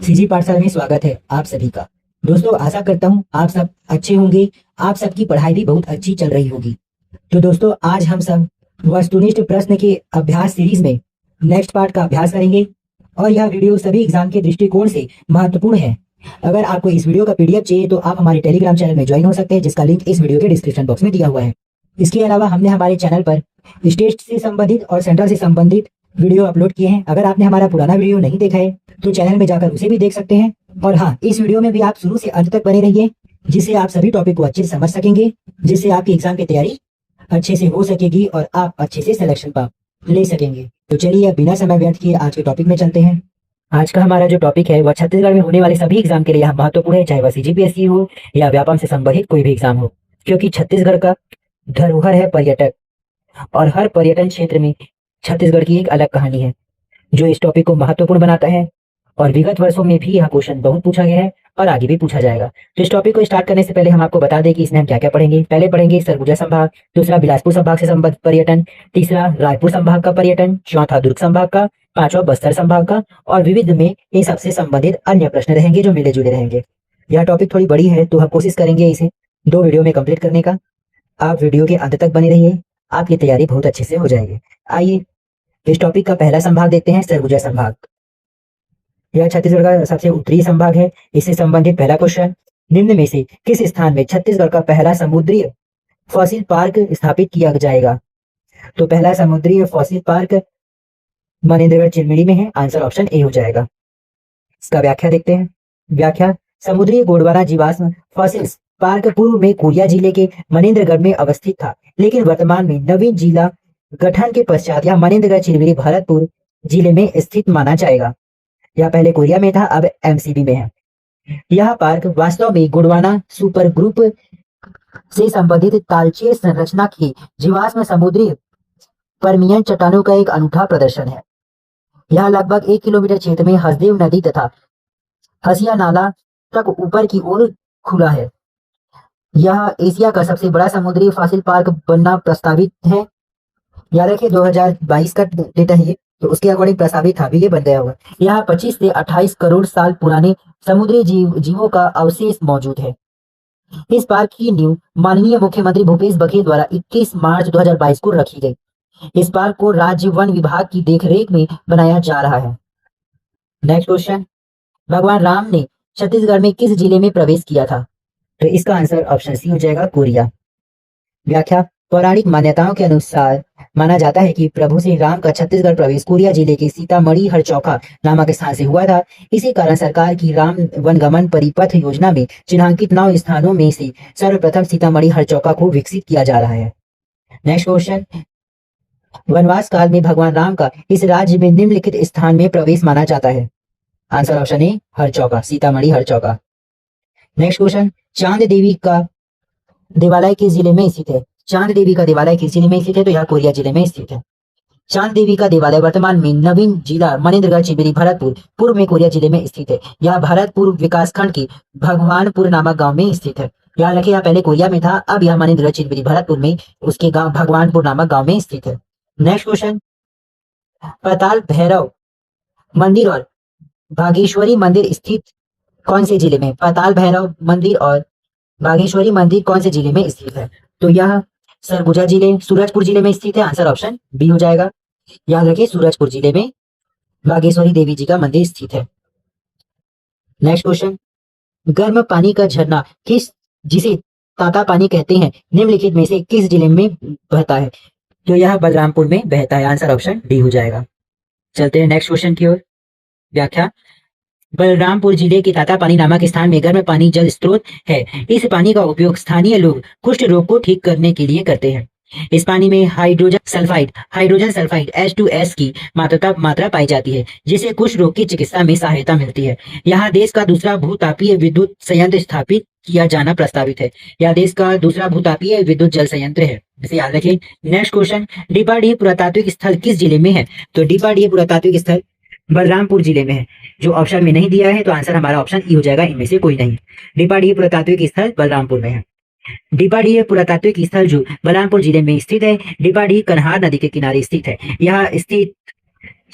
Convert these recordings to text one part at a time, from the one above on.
CG पाठशाला में स्वागत है आप सभी का। दोस्तों, आशा करता हूँ आप सब अच्छे होंगे। आप सबकी पढ़ाई भी बहुत अच्छी चल रही होगी। तो दोस्तों, आज हम सब वस्तुनिष्ठ प्रश्न के अभ्यास सीरीज में नेक्स्ट पार्ट का अभ्यास करेंगे और यह वीडियो सभी एग्जाम के दृष्टिकोण से महत्वपूर्ण है। अगर आपको इस वीडियो का पीडीएफ चाहिए तो आप हमारे टेलीग्राम चैनल में ज्वाइन हो सकते हैं, जिसका लिंक इस वीडियो के डिस्क्रिप्शन बॉक्स में दिया हुआ है। इसके अलावा हमने हमारे चैनल पर स्टेट से संबंधित और सेंट्रल से संबंधित वीडियो अपलोड किए हैं। अगर आपने हमारा पुराना वीडियो नहीं देखा है तो चैनल में जाकर उसे भी देख सकते हैं। और हाँ, इस वीडियो में भी आप शुरू से अंत तक बने रहिए, जिससे आप सभी टॉपिक को अच्छे से समझ सकेंगे, जिससे आपकी एग्जाम की तैयारी अच्छे से हो सकेगी और आप अच्छे से सिलेक्शन पा ले सकेंगे। तो चलिए अब बिना समय व्यर्थ किए आज के टॉपिक में चलते हैं। आज का हमारा जो टॉपिक है वह छत्तीसगढ़ में होने वाले सभी एग्जाम के लिए यह महत्वपूर्ण है, चाहे वह सीजीपीएससी हो या व्यापम से संबंधित कोई भी एग्जाम हो, क्योंकि छत्तीसगढ़ का धरोहर है पर्यटक और हर पर्यटन क्षेत्र में छत्तीसगढ़ की एक अलग कहानी है, जो इस टॉपिक को महत्वपूर्ण बनाता है। और विगत वर्षों में भी यह क्वेश्चन बहुत पूछा गया है और आगे भी पूछा जाएगा। तो इस टॉपिक को स्टार्ट करने से पहले हम आपको बता दें कि इसमें हम क्या क्या पढ़ेंगे। पहले पढ़ेंगे सरगुजा संभाग, दूसरा बिलासपुर संभाग से संबंधित पर्यटन, तीसरा रायपुर संभाग का पर्यटन, चौथा दुर्ग संभाग का, पांचवा बस्तर संभाग का और विविध में इन सबसे संबंधित अन्य प्रश्न रहेंगे जो मिले जुले रहेंगे। यह टॉपिक थोड़ी बड़ी है तो हम कोशिश करेंगे इसे 2 वीडियो में कंप्लीट करने का। आप वीडियो के अंत तक बने रहिए, आपकी तैयारी बहुत अच्छे से हो जाएगी। आइए इस टॉपिक का पहला संभाग देखते हैं, सरगुजा संभाग। यह छत्तीसगढ़ का सबसे उत्तरी संभाग है। इससे संबंधित पहला क्वेश्चन, निम्न में से किस स्थान में छत्तीसगढ़ का पहला समुद्री फॉसिल पार्क स्थापित किया जाएगा? तो पहला समुद्री फॉसिल पार्क मनेन्द्रगढ़ चिरमिरी में है। आंसर ऑप्शन ए हो जाएगा। इसका व्याख्या देखते हैं। व्याख्या, समुद्री गोडवाना जीवाश्म फॉसिल पार्क पूर्व में कोरिया जिले के मनेन्द्रगढ़ में अवस्थित था, लेकिन वर्तमान में नवीन जिला गठन के पश्चात यह मनेन्द्रगढ़ चिरमिरी भरतपुर जिले में स्थित माना जाएगा। यह पहले कोरिया में था, अब एमसीबी में है। यह पार्क वास्तव में गोंडवाना सुपर ग्रुप से संबंधित तालचेर संरचना की जीवाश्म समुद्री परमियन चट्टानों का एक अनूठा प्रदर्शन है। यह लगभग 1 किलोमीटर क्षेत्र में हसदेव नदी तथा हसिया नाला तक ऊपर की ओर खुला है। यह एशिया का सबसे बड़ा समुद्री फॉसिल पार्क बनना प्रस्तावित है। याद रखिए 2022 का डेटा है ये, तो उसके अकॉर्डिंग प्रस्तावित था, अभी ये बन गया होगा। यहाँ 25 से 28 करोड़ साल पुराने समुद्री जीवों का अवशेष मौजूद है। इस पार्क की नींव माननीय मुख्यमंत्री भूपेश बघेल द्वारा 21 मार्च 2022 को रखी गई। इस पार्क को राज्य वन विभाग की देखरेख में बनाया जा रहा है। नेक्स्ट क्वेश्चन, भगवान राम ने छत्तीसगढ़ में किस जिले में प्रवेश किया था? तो इसका आंसर ऑप्शन सी हो जाएगा, कोरिया। व्याख्या, पौराणिक मान्यताओं के अनुसार माना जाता है कि प्रभु श्री राम का छत्तीसगढ़ प्रवेश कोरिया जिले के सीतामढ़ी हरचौका नामक स्थान से हुआ था। इसी कारण सरकार की राम वनगमन परिपथ योजना में चिन्हांकित 9 स्थानों में से सर्वप्रथम सीतामढ़ी हरचौका को विकसित किया जा रहा है। नेक्स्ट क्वेश्चन, वनवास काल में भगवान राम का इस राज्य में निम्नलिखित स्थान में प्रवेश माना जाता है। Answer option A, Harchauka, Sitamarhi Harchauka. Next question, Chand Devi का देवालय किस जिले में स्थित है? चांद देवी का देवालय किस जिले में स्थित है? तो यह कोरिया जिले में स्थित है। चांद देवी का देवालय वर्तमान में नवीन जिला मनेन्द्रगढ़ चिरमिरी भरतपुर पूर्व में कोरिया जिले में स्थित है। यह भरतपुर विकासखंड के भगवानपुर नामक गांव में स्थित है। याद रखिए यह पहले कोरिया में था, अब यह मनेन्द्रगढ़ चिरमिरी भरतपुर में उसके गांव भगवानपुर नामक गांव में स्थित है। नेक्स्ट क्वेश्चन, पाताल भैरव मंदिर और बागेश्वरी मंदिर स्थित कौन से जिले में? पाताल भैरव मंदिर और बागेश्वरी मंदिर कौन से जिले में स्थित है? तो यह सरगुजा जिले, सूरजपुर जिले में स्थित है। आंसर ऑप्शन बी हो जाएगा। याद रखिए सूरजपुर जिले में बागेश्वरी देवी जी का मंदिर स्थित है। नेक्स्ट क्वेश्चन, गर्म पानी का झरना जिसे ताता पानी कहते हैं, निम्नलिखित में से किस जिले में बहता है? तो यह बलरामपुर में बहता है। आंसर ऑप्शन डी हो जाएगा। चलते हैं नेक्स्ट क्वेश्चन की ओर। व्याख्या, बलरामपुर जिले के तातापानी नामक स्थान में गर्म पानी जल स्रोत है। इस पानी का उपयोग स्थानीय लोग कुष्ठ रोग को ठीक करने के लिए करते हैं। इस पानी में हाइड्रोजन सल्फाइड H2S की मात्रा पाई जाती है, जिससे कुष्ठ रोग की चिकित्सा में सहायता मिलती है। यहाँ देश का दूसरा भूतापीय विद्युत संयंत्र स्थापित किया जाना प्रस्तावित है। यह देश का दूसरा भूतापीय विद्युत जल संयंत्र है, इसे याद रखिए। नेक्स्ट क्वेश्चन, डीपाडीह पुरातात्विक स्थल किस जिले में है? तो डीपाडीह पुरातात्विक स्थल बलरामपुर जिले में है। जो ऑप्शन में नहीं दिया है तो आंसर हमारा ऑप्शन ई हो जाएगा, इनमें से कोई नहीं। डीपाडीह पुरातात्विक स्थल बलरामपुर में है। डीपाडीह पुरातात्विक स्थल जो बलरामपुर जिले में स्थित है, डीपाडीह कन्हार नदी के किनारे स्थित है। यह स्थित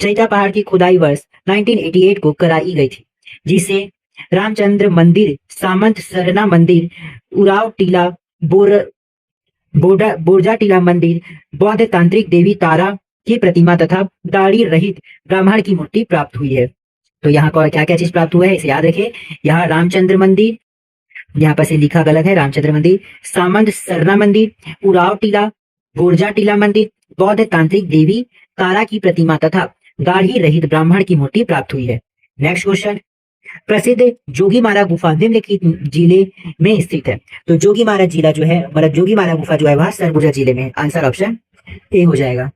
चैता पहाड़ की खुदाई वर्ष 1988 को कराई गई थी। जिसे रामचंद्र मंदिर, सामंत सरना मंदिर, उराव टीला, बोरजा टीला मंदिर, बौद्ध तांत्रिक देवी तारा की प्रतिमा तथा दाढ़ी रहित ब्राह्मण की मूर्ति प्राप्त हुई है। तो यहाँ पर क्या क्या चीज प्राप्त हुआ है इसे याद रखें। यहाँ रामचंद्र मंदिर, यहाँ पर से लिखा गलत है, रामचंद्र मंदिर, सामंत सरना मंदिर, उराव टीला, बोरजा टीला मंदिर, बौद्ध तांत्रिक देवी तारा की प्रतिमा तथा दाढ़ी रहित ब्राह्मण की मूर्ति प्राप्त हुई है। नेक्स्ट क्वेश्चन, प्रसिद्ध जोगीमारा गुफा निम्नलिखित जिले में स्थित है। तो जोगीमारा जिला जो है, मतलब जोगीमारा गुफा जो है वह सरगुजा जिले में है। आंसर ऑप्शन ए हो जाएगा।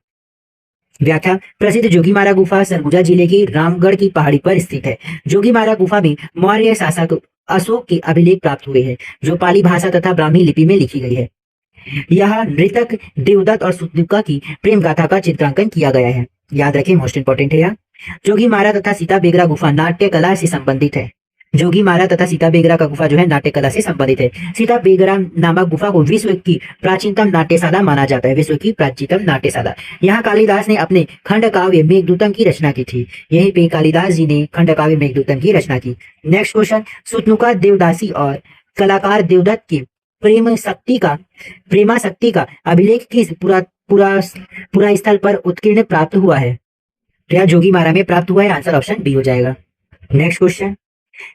व्याख्या, प्रसिद्ध जोगीमारा गुफा सरगुजा जिले की रामगढ़ की पहाड़ी पर स्थित है। जोगीमारा गुफा में मौर्य शासक अशोक के अभिलेख प्राप्त हुए हैं, जो पाली भाषा तथा ब्राह्मी लिपि में लिखी गई है। यह नृतक देवदत्त और सुतनुका की प्रेम गाथा का चित्रांकन किया गया है। याद रखें, मोस्ट इंपोर्टेंट है यह। जोगीमारा तथा सीता बेगरा गुफा नाट्य कला से संबंधित है। जोगीमारा तथा सीता बेगरा का गुफा जो है नाट्य कला से संबंधित है। सीता बेगरा नामक गुफा को विश्व की प्राचीनतम नाट्यशाला माना जाता है। विश्व की प्राचीनतम नाट्यशाला। यहाँ कालिदास ने अपने खंड काव्य मेघदूतम की रचना की थी। यहीं पे कालिदास जी ने खंड काव्य मेघदूतम की रचना की। नेक्स्ट क्वेश्चन, सुतनुका देवदासी और कलाकार देवदत्त की प्रेमाशक्ति का अभिलेख किस पूरा स्थल पर उत्कीर्ण प्राप्त हुआ है। तो यह जोगीमारा में प्राप्त हुआ है। आंसर ऑप्शन बी हो जाएगा। नेक्स्ट क्वेश्चन,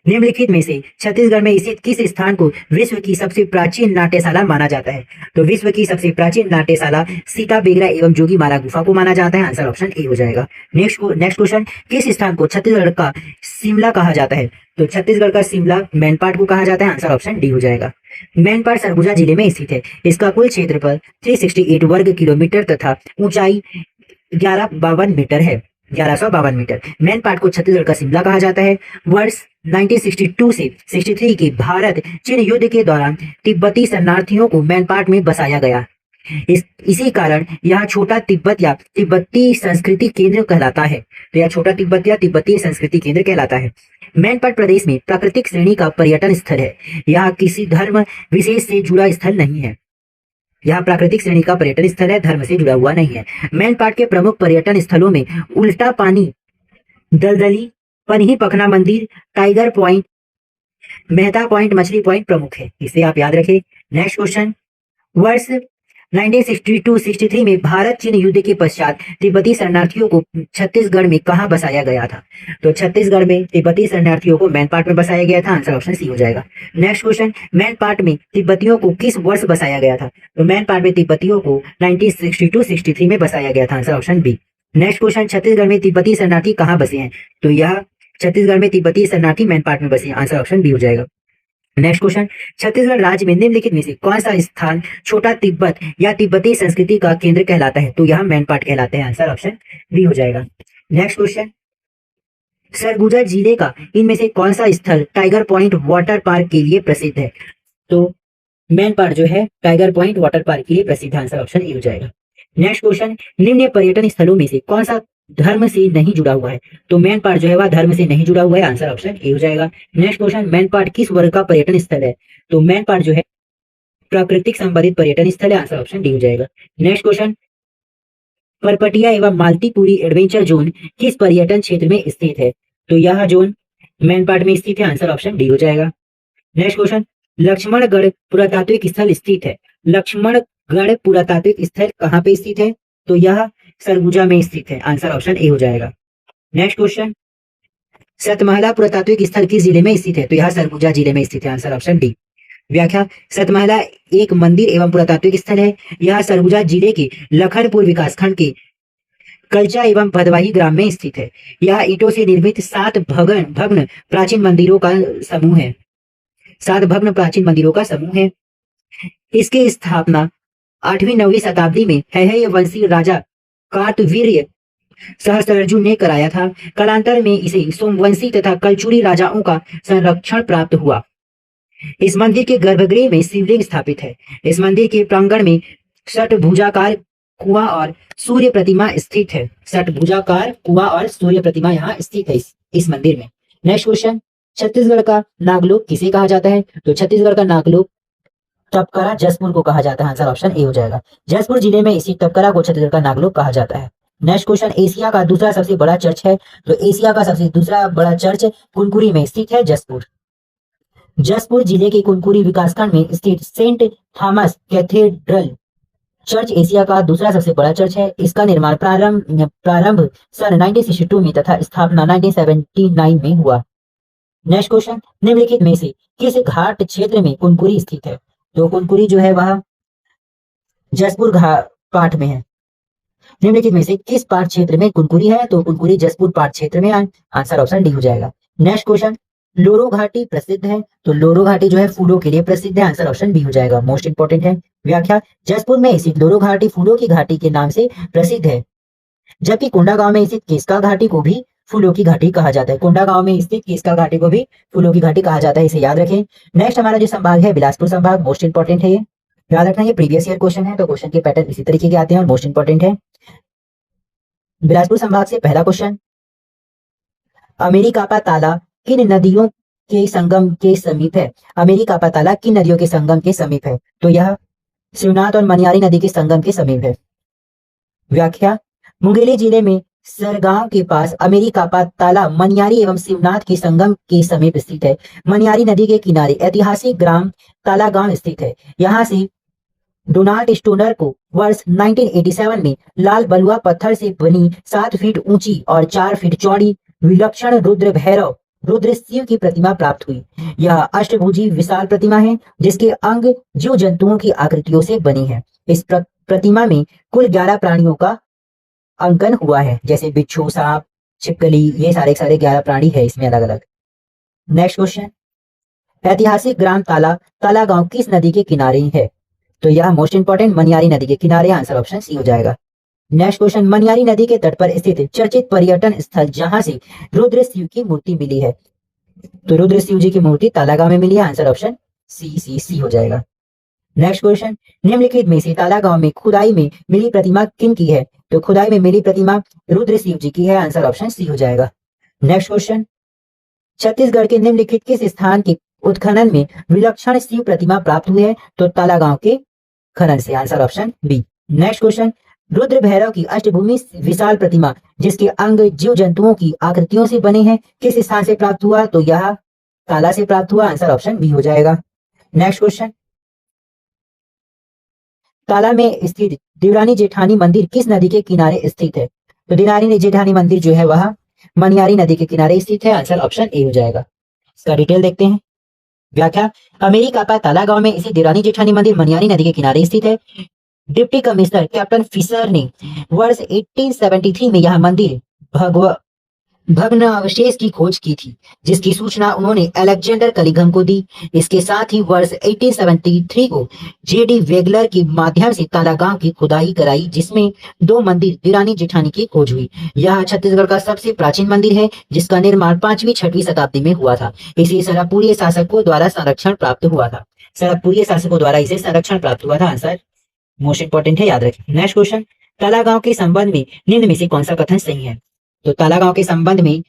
निम्नलिखित में से छत्तीसगढ़ में स्थित किस स्थान को विश्व की सबसे प्राचीन नाट्यशाला माना जाता है। तो विश्व की सबसे प्राचीन नाट्यशाला सीता बेगरा एवं जोगीमारा गुफा को माना जाता है। आंसर ऑप्शन ए हो जाएगा। नेक्स्ट क्वेश्चन, किस स्थान को छत्तीसगढ़ का शिमला कहा जाता है। तो छत्तीसगढ़ का शिमला मैनपाट को कहा जाता है। आंसर ऑप्शन डी हो जाएगा। मैनपाट सरगुजा जिले में स्थित है। इसका कुल क्षेत्रफल 368 वर्ग किलोमीटर तथा ऊंचाई 1152 मीटर है। 1152 मीटर। मैनपाट को छत्तीसगढ़ का शिमला कहा जाता है। वर्ष 1962 से 63 के भारत चीन युद्ध के दौरान तिब्बती शरणार्थियों को मैनपाट में बसाया गया। इसी कारण यह छोटा तिब्बत या तिब्बती संस्कृति केंद्र कहलाता है। तो यह छोटा तिब्बत या तिब्बती संस्कृति केंद्र कहलाता है। मैनपाट प्रदेश में प्राकृतिक श्रेणी का पर्यटन स्थल है। यह किसी धर्म विशेष से जुड़ा स्थल नहीं है। यह प्राकृतिक श्रेणी का पर्यटन स्थल है, धर्म से जुड़ा हुआ नहीं है। मैनपाट के प्रमुख पर्यटन स्थलों में उल्टा पानी, दलदली, पनही पखना मंदिर, टाइगर पॉइंट, मेहता पॉइंट, मछली पॉइंट प्रमुख है। इसे आप याद रखें। नेक्स्ट क्वेश्चन, वर्ष 1962-63 में भारत चीन युद्ध के पश्चात तिब्बती शरणार्थियों को छत्तीसगढ़ में कहां बसाया गया था। तो छत्तीसगढ़ में तिब्बती शरणार्थियों को मैनपाट में बसाया गया था। आंसर ऑप्शन सी हो जाएगा। नेक्स्ट क्वेश्चन, मैनपाट में तिब्बतियों को किस वर्ष बसाया गया था। तो मैनपाट में तिब्बतियों को 1962-63 में बसाया गया था। Answer option B. Next question, Chhattisgarh में तिब्बती शरणार्थी कहाँ बसे हैं। तो यह छत्तीसगढ़ में तिब्बती शरणार्थी मैनपाट में बसे हैं। आंसर ऑप्शन बी हो जाएगा। नेक्स्ट क्वेश्चन, छत्तीसगढ़ राज्य में निम्नलिखित में से कौन सा स्थान छोटा तिब्बत या तिब्बती संस्कृति का केंद्र कहलाता है। तो यह मैनपाट कहलाते हैं। आंसर ऑप्शन बी हो जाएगा। नेक्स्ट क्वेश्चन, सरगुजा जिले का इनमें से कौन सा स्थल टाइगर पॉइंट वाटर पार्क के लिए प्रसिद्ध है। तो मैनपाट जो है टाइगर पॉइंट वाटर पार्क के लिए प्रसिद्ध। आंसर ऑप्शन ए हो जाएगा। नेक्स्ट क्वेश्चन, निम्न पर्यटन स्थलों में से कौन सा धर्म से नहीं जुड़ा हुआ है। तो मैनपाट जो है वह धर्म से नहीं जुड़ा हुआ है। आंसर ऑप्शन ए हो जाएगा। नेक्स्ट क्वेश्चन, मैनपाट किस वर्ग का पर्यटन स्थल है। तो मैनपाट जो है प्राकृतिक संबंधित पर्यटन स्थल है। आंसर ऑप्शन डी हो जाएगा। नेक्स्ट क्वेश्चन, परपटिया एवं मालतीपुरी एडवेंचर जोन किस पर्यटन क्षेत्र में स्थित है। तो यह जोन मैनपाट में स्थित है। आंसर ऑप्शन डी हो जाएगा। नेक्स्ट क्वेश्चन, लक्ष्मणगढ़ पुरातात्विक स्थल स्थित है। लक्ष्मणगढ़ पुरातात्विक स्थल कहाँ पे स्थित है। तो यह सरगुजा में स्थित है। आंसर ऑप्शन ए हो जाएगा। नेक्स्ट क्वेश्चन, सतमहला पुरातात्विक स्थल किस जिले में स्थित है। तो यह सरगुजा जिले में स्थित है। Answer option D. व्याख्या, सतमहला एक मंदिर एवं पुरातात्विक स्थल है। यह सरगुजा जिले के लखनपुर विकासखंड के कलचा एवं भदवाही ग्राम में स्थित है। यह ईंटों से निर्मित 7 भग्न प्राचीन मंदिरों का समूह है। 7 भग्न प्राचीन मंदिरों का समूह है। इसकी स्थापना 8वीं-9वीं शताब्दी में हैहय वंशी राजा कार्तवीर्य सहस्त्रार्जुन ने कराया था। कालांतर में इसे सोमवंशी तथा कलचुरी राजाओं का संरक्षण प्राप्त हुआ। इस मंदिर के गर्भगृह में शिवलिंग स्थापित है। इस मंदिर के प्रांगण में षटभुजाकार कुआं और सूर्य प्रतिमा स्थित है। षटभुजाकार कुआं और सूर्य प्रतिमा यहाँ स्थित है इस मंदिर में। नेक्स्ट क्वेश्चन, छत्तीसगढ़ का नागलोक किसे कहा जाता है। तो छत्तीसगढ़ का नागलोक टपकरा जसपुर को कहा जाता है। आंसर ऑप्शन ए हो जाएगा। जसपुर जिले में इसी टपकरा को छत्तीसगढ़ का नागलोक कहा जाता है। नेक्स्ट क्वेश्चन, एशिया का दूसरा सबसे बड़ा चर्च है। तो एशिया का सबसे दूसरा बड़ा चर्च कुनकुरी में स्थित है, जसपुर। जसपुर जिले के कुनकुरी विकासखंड में स्थित Saint Thomas cathedral church Asia का दूसरा सबसे बड़ा चर्च है। इसका निर्माण प्रारंभ प्रारंभ सन 1962 में तथा स्थापना 1979 में हुआ। नेक्स्ट क्वेश्चन, निम्नलिखित में से किस घाट क्षेत्र में कुनकुरी स्थित है? तो कुनकुरी जो है वह जसपुर घाट पाठ में है। निम्नलिखित में से किस पाठ क्षेत्र में कुनकुरी है? तो कुनकुरी जसपुर पाठ क्षेत्र में। आंसर ऑप्शन डी हो जाएगा। नेक्स्ट क्वेश्चन, लोरो घाटी प्रसिद्ध है। तो लोरो घाटी जो है फूलों के लिए प्रसिद्ध है। आंसर ऑप्शन बी हो जाएगा, मोस्ट इंपोर्टेंट है। व्याख्या, जसपुर में स्थित लोरो घाटी फूलों की घाटी के नाम से प्रसिद्ध है, जबकि कोंडागांव में स्थित केसका घाटी को भी फूलों की घाटी कहा जाता है। कोंडागांव में स्थित केसका घाटी को भी फूलों की घाटी कहा जाता है, इसे याद रखें। नेक्स्ट हमारा जो संभाग है बिलासपुर संभाग, मोस्ट इंपोर्टेंट है ये, याद रखना। ये प्रीवियस ईयर क्वेश्चन है, तो क्वेश्चन के पैटर्न इसी तरीके के आते हैं और मोस्ट इंपोर्टेंट है। बिलासपुर संभाग से पहला क्वेश्चन, अमेरिकापा ताला किन नदियों के संगम के समीप है? अमेरिकापा ताला किन नदियों के संगम के समीप है? तो यह शिवनाथ और मनियारी नदी के संगम के समीप है। व्याख्या, मुंगेली जिले में सरगांव के पास अमेरिकापा ताला मनियारी एवं शिवनाथ के संगम के समीप स्थित है। मनियारी नदी के किनारे ऐतिहासिक ग्राम तालागांव स्थित है। यहाँ से डोनाल्ड स्टोनर को वर्ष 1987 में लाल बलुआ पत्थर से बनी 7 फीट ऊंची और 4 फीट चौड़ी विलक्षण रुद्र भैरव रुद्र शिव की प्रतिमा प्राप्त हुई। यह अष्टभुजी विशाल प्रतिमा है, जिसके अंग जीव जंतुओं की आकृतियों से बनी है। इस प्रतिमा में कुल 11 प्राणियों का अंकन हुआ है, जैसे बिच्छू, सांप, छिपकली, ये सारे 11 प्राणी है इसमें अलग अलग। नेक्स्ट क्वेश्चन, ऐतिहासिक ग्राम ताला गांव किस नदी के किनारे है? तो यह मोस्ट इंपोर्टेंट मनियारी नदी के किनारे। आंसर ऑप्शन सी हो जाएगा। नेक्स्ट क्वेश्चन, मनियारी नदी के तट पर स्थित चर्चित पर्यटन स्थल जहां से रुद्र शिव की मूर्ति मिली है? तो रुद्र शिव जी की मूर्ति तालागांव में मिली है। आंसर ऑप्शन सी हो जाएगा। नेक्स्ट क्वेश्चन, निम्नलिखित में से तालागांव में खुदाई में मिली प्रतिमा किन की है? तो खुदाई में मिली प्रतिमा रुद्र शिव जी की है। आंसर ऑप्शन सी हो जाएगा। नेक्स्ट क्वेश्चन, छत्तीसगढ़ के निम्नलिखित किस स्थान के उत्खनन में विलक्षण शिव प्रतिमा प्राप्त हुई है? तो तालागांव के खनन से। Answer option B. Next question, Rudra Bhairav की अष्टभूमि विशाल प्रतिमा जिसके अंग जीव जंतुओं की आकृतियों से बने हैं, किस स्थान से प्राप्त हुआ? तो यह ताला से प्राप्त हुआ। आंसर ऑप्शन बी हो जाएगा। नेक्स्ट क्वेश्चन, ताला में स्थित देवरानी जेठानी मंदिर किस नदी के किनारे स्थित है? तो देवरानी जेठानी मंदिर जो है वह मनियारी नदी के किनारे स्थित है। आंसर ऑप्शन ए हो जाएगा। इसका डिटेल देखते हैं। व्याख्या, अमेरिकापा तालागांव में स्थित देवरानी जेठानी मंदिर मनियारी नदी के किनारे स्थित है। डिप्टी कमिश्नर कैप्टन फिशर ने वर्ष 1873 में यह मंदिर भग्न अवशेष की खोज की थी, जिसकी सूचना उन्होंने अलेक्जेंडर कलिगम को दी। इसके साथ ही वर्ष 1873 को जेडी वेगलर के माध्यम से तालागांव की खुदाई कराई, जिसमें 2 मंदिर देवरानी जेठानी की खोज हुई। यह छत्तीसगढ़ का सबसे प्राचीन मंदिर है, जिसका निर्माण 5वीं-6वीं शताब्दी में हुआ था। इसे सरपुरिया शासकों द्वारा संरक्षण प्राप्त हुआ था। सरपुरिया शासकों द्वारा इसे संरक्षण प्राप्त हुआ था। आंसर मोस्ट इंपोर्टेंट है, याद रखें। नेक्स्ट क्वेश्चन, तालागांव के संबंध में निम्न में से कौन सा कथन सही है? तो तालागांव के संबंध में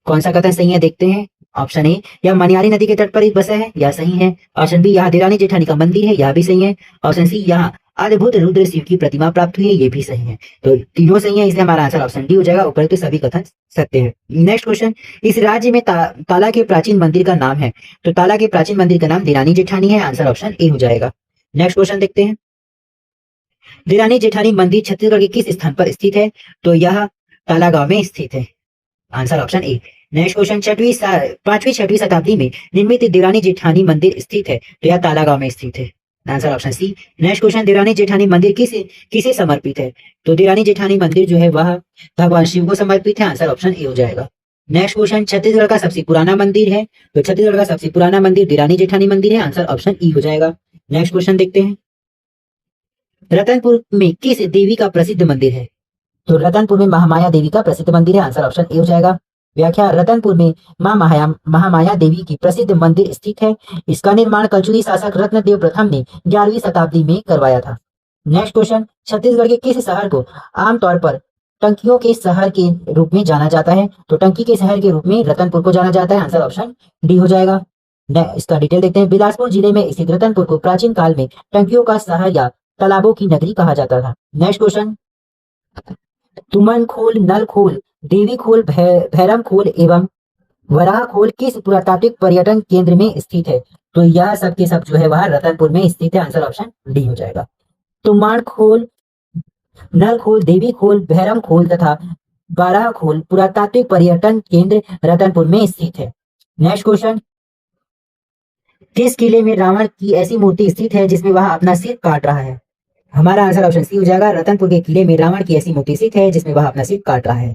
कौन सा कथन सही है देखते हैं। ऑप्शन ए, यह मनियारी नदी के तट पर एक बसा है, यह सही है। ऑप्शन बी, यह देवरानी जेठानी का मंदिर है, यह भी सही है। ऑप्शन सी, यहाँ अद्भुत रुद्र शिव की प्रतिमा प्राप्त हुई है, ये भी सही है। तो तीनों सही है, इसलिए हमारा आंसर ऑप्शन डी हो जाएगा। ऊपर तो सभी कथन सत्य है। नेक्स्ट क्वेश्चन, इस राज्य में ताला के प्राचीन मंदिर का नाम है? तो ताला के प्राचीन मंदिर का नाम देवरानी जेठानी है। आंसर ऑप्शन ए हो जाएगा। नेक्स्ट क्वेश्चन देखते हैं। देवरानी जेठानी मंदिर छत्तीसगढ़ के किस स्थान पर स्थित है? तो यह तालागांव में स्थित है। Answer option A. Next question, 5वीं-6वीं शताब्दी में निर्मित देवरानी जेठानी मंदिर स्थित है, तो यह तालागांव में स्थित है। Answer option C. Next question, Devrani Jethani मंदिर किसे समर्पित है? तो देवरानी जेठानी मंदिर जो है वह भगवान शिव को समर्पित है। आंसर ऑप्शन ए हो जाएगा। नेक्स्ट क्वेश्चन, छत्तीसगढ़ का सबसे पुराना मंदिर है? तो छत्तीसगढ़ का सबसे पुराना मंदिर देवरानी जेठानी मंदिर है। आंसर ऑप्शन ई हो जाएगा। नेक्स्ट क्वेश्चन देखते हैं। रतनपुर में किस देवी का प्रसिद्ध मंदिर है? तो रतनपुर में महामाया देवी का प्रसिद्ध मंदिर है। आंसर ऑप्शन ए हो जाएगा। व्याख्या, रतनपुर में मां महामाया देवी की प्रसिद्ध मंदिर स्थित है। इसका निर्माण कलचुरी शासक रत्नदेव प्रथम ने 11वीं शताब्दी में करवाया था। नेक्स्ट क्वेश्चन, छत्तीसगढ़ के किस शहर को आमतौर पर टंकियों के शहर के रूप में जाना जाता है? तो टंकी के शहर के रूप में रतनपुर को जाना जाता है। आंसर ऑप्शन डी हो जाएगा। इसका डिटेल देखते हैं। बिलासपुर जिले में स्थित रतनपुर को प्राचीन काल में टंकियों का शहर या तालाबों की नगरी कहा जाता था। नेक्स्ट क्वेश्चन, तुमन खोल, नल खोल, देवी खोल, भैरम खोल एवं वराह खोल किस पुरातात्विक पर्यटन केंद्र में स्थित है? तो यह सब के सब जो है वह रतनपुर में स्थित है। आंसर ऑप्शन डी हो जाएगा। तुमान खोल, नल खोल, देवी खोल, भैरम खोल तथा बारह खोल पुरातात्विक पर्यटन केंद्र रतनपुर में स्थित है। नेक्स्ट क्वेश्चन, किस किले में रावण की ऐसी मूर्ति स्थित है जिसमें वह अपना सिर काट रहा है? हमारा आंसर ऑप्शन सी हो जाएगा। रतनपुर के किले में रावण की ऐसी मूर्ति स्थित है जिसमें वह अपना सिर काट रहा है,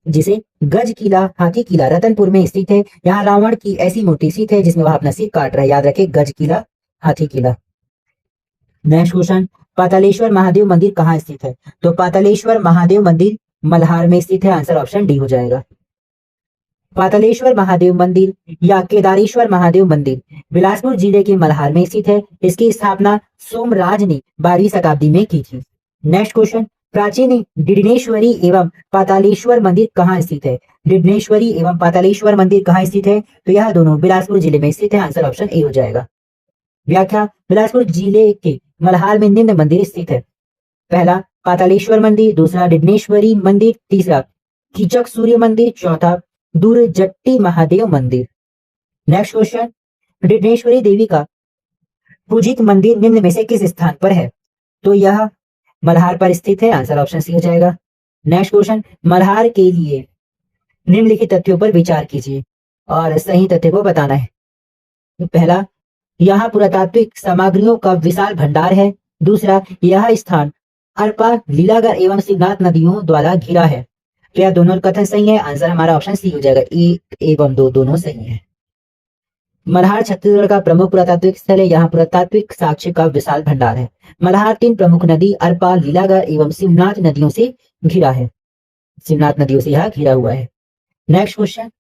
जिसे गज किला, हाथी किला रतनपुर में स्थित है। यहाँ रावण की ऐसी मूर्ति स्थित है जिसमें वह अपना सिर काट रहा है। याद रखें, गज किला, हाथी किला। नेक्स्ट क्वेश्चन, पातालेश्वर महादेव मंदिर कहाँ स्थित है? तो पातालेश्वर महादेव मंदिर मल्हार में स्थित है। आंसर ऑप्शन डी हो जाएगा। पातालेश्वर महादेव मंदिर या केदारेश्वर महादेव मंदिर बिलासपुर जिले के मल्हार में स्थित है। इसकी स्थापना सोमराज ने 12वीं शताब्दी में की थी। नेक्स्ट क्वेश्चन, प्राचीन डिडनेश्वरी एवं पातालेश्वर मंदिर कहाँ स्थित है? डिडनेश्वरी एवं पातालेश्वर मंदिर कहाँ स्थित है? तो यह दोनों बिलासपुर जिले में स्थित है। आंसर ऑप्शन ए हो जाएगा। व्याख्या, बिलासपुर जिले के मल्हार में निम्न मंदिर स्थित है। पहला पातालेश्वर मंदिर, दूसरा डिडनेश्वरी मंदिर, तीसरा कीचक सूर्य मंदिर, चौथा दूरजट्टी महादेव मंदिर। नेक्स्ट क्वेश्चन, डिडनेश्वरी देवी का पूजित मंदिर निम्न में से किस स्थान पर है? तो यह मल्हार पर स्थित है। आंसर ऑप्शन सी हो जाएगा। नेक्स्ट क्वेश्चन, मल्हार के लिए निम्नलिखित तथ्यों पर विचार कीजिए और सही तथ्य को बताना है। पहला, यहाँ पुरातात्विक सामग्रियों का विशाल भंडार है। दूसरा, यह स्थान अरपा, लीलागढ़ एवं शिवनाथ नदियों द्वारा घिरा है। तो यह दोनों कथन सही है। आंसर हमारा ऑप्शन सी हो जाएगा। एक एवं दो दोनों सही है। मल्हार छत्तीसगढ़ का प्रमुख पुरातात्विक स्थल है। यहाँ पुरातात्विक साक्ष्य का विशाल भंडार है। मल्हार 3 प्रमुख नदी अरपा, लीलागढ़ एवं शिवनाथ नदियों से घिरा है। शिवनाथ नदियों से यह घिरा हुआ है। नेक्स्ट क्वेश्चन,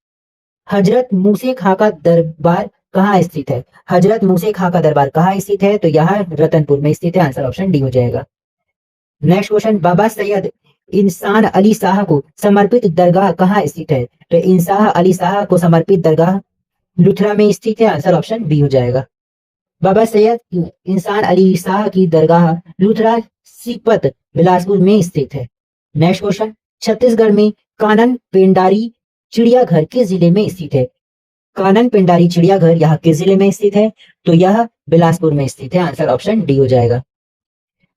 हजरत मूसे खां का दरबार कहाँ स्थित है? हजरत मूसे खां का दरबार कहाँ स्थित है? तो यह रतनपुर में स्थित है। आंसर ऑप्शन डी हो जाएगा। नेक्स्ट क्वेश्चन, बाबा सैयद इंसान अली शाह को समर्पित दरगाह कहाँ स्थित है? तो इंसान अली शाह को समर्पित दरगाह लुथरा में स्थित है। आंसर ऑप्शन बी हो जाएगा। बाबा सैयद इंसान अली शाह की दरगाह लुथरा सीपत बिलासपुर में स्थित है। नेक्स्ट क्वेश्चन, छत्तीसगढ़ में कानन पेंडारी चिड़ियाघर किस जिले में स्थित है? कानन पेंडारी चिड़ियाघर यहाँ किस जिले में स्थित है? तो यह बिलासपुर में स्थित है। आंसर ऑप्शन डी हो जाएगा।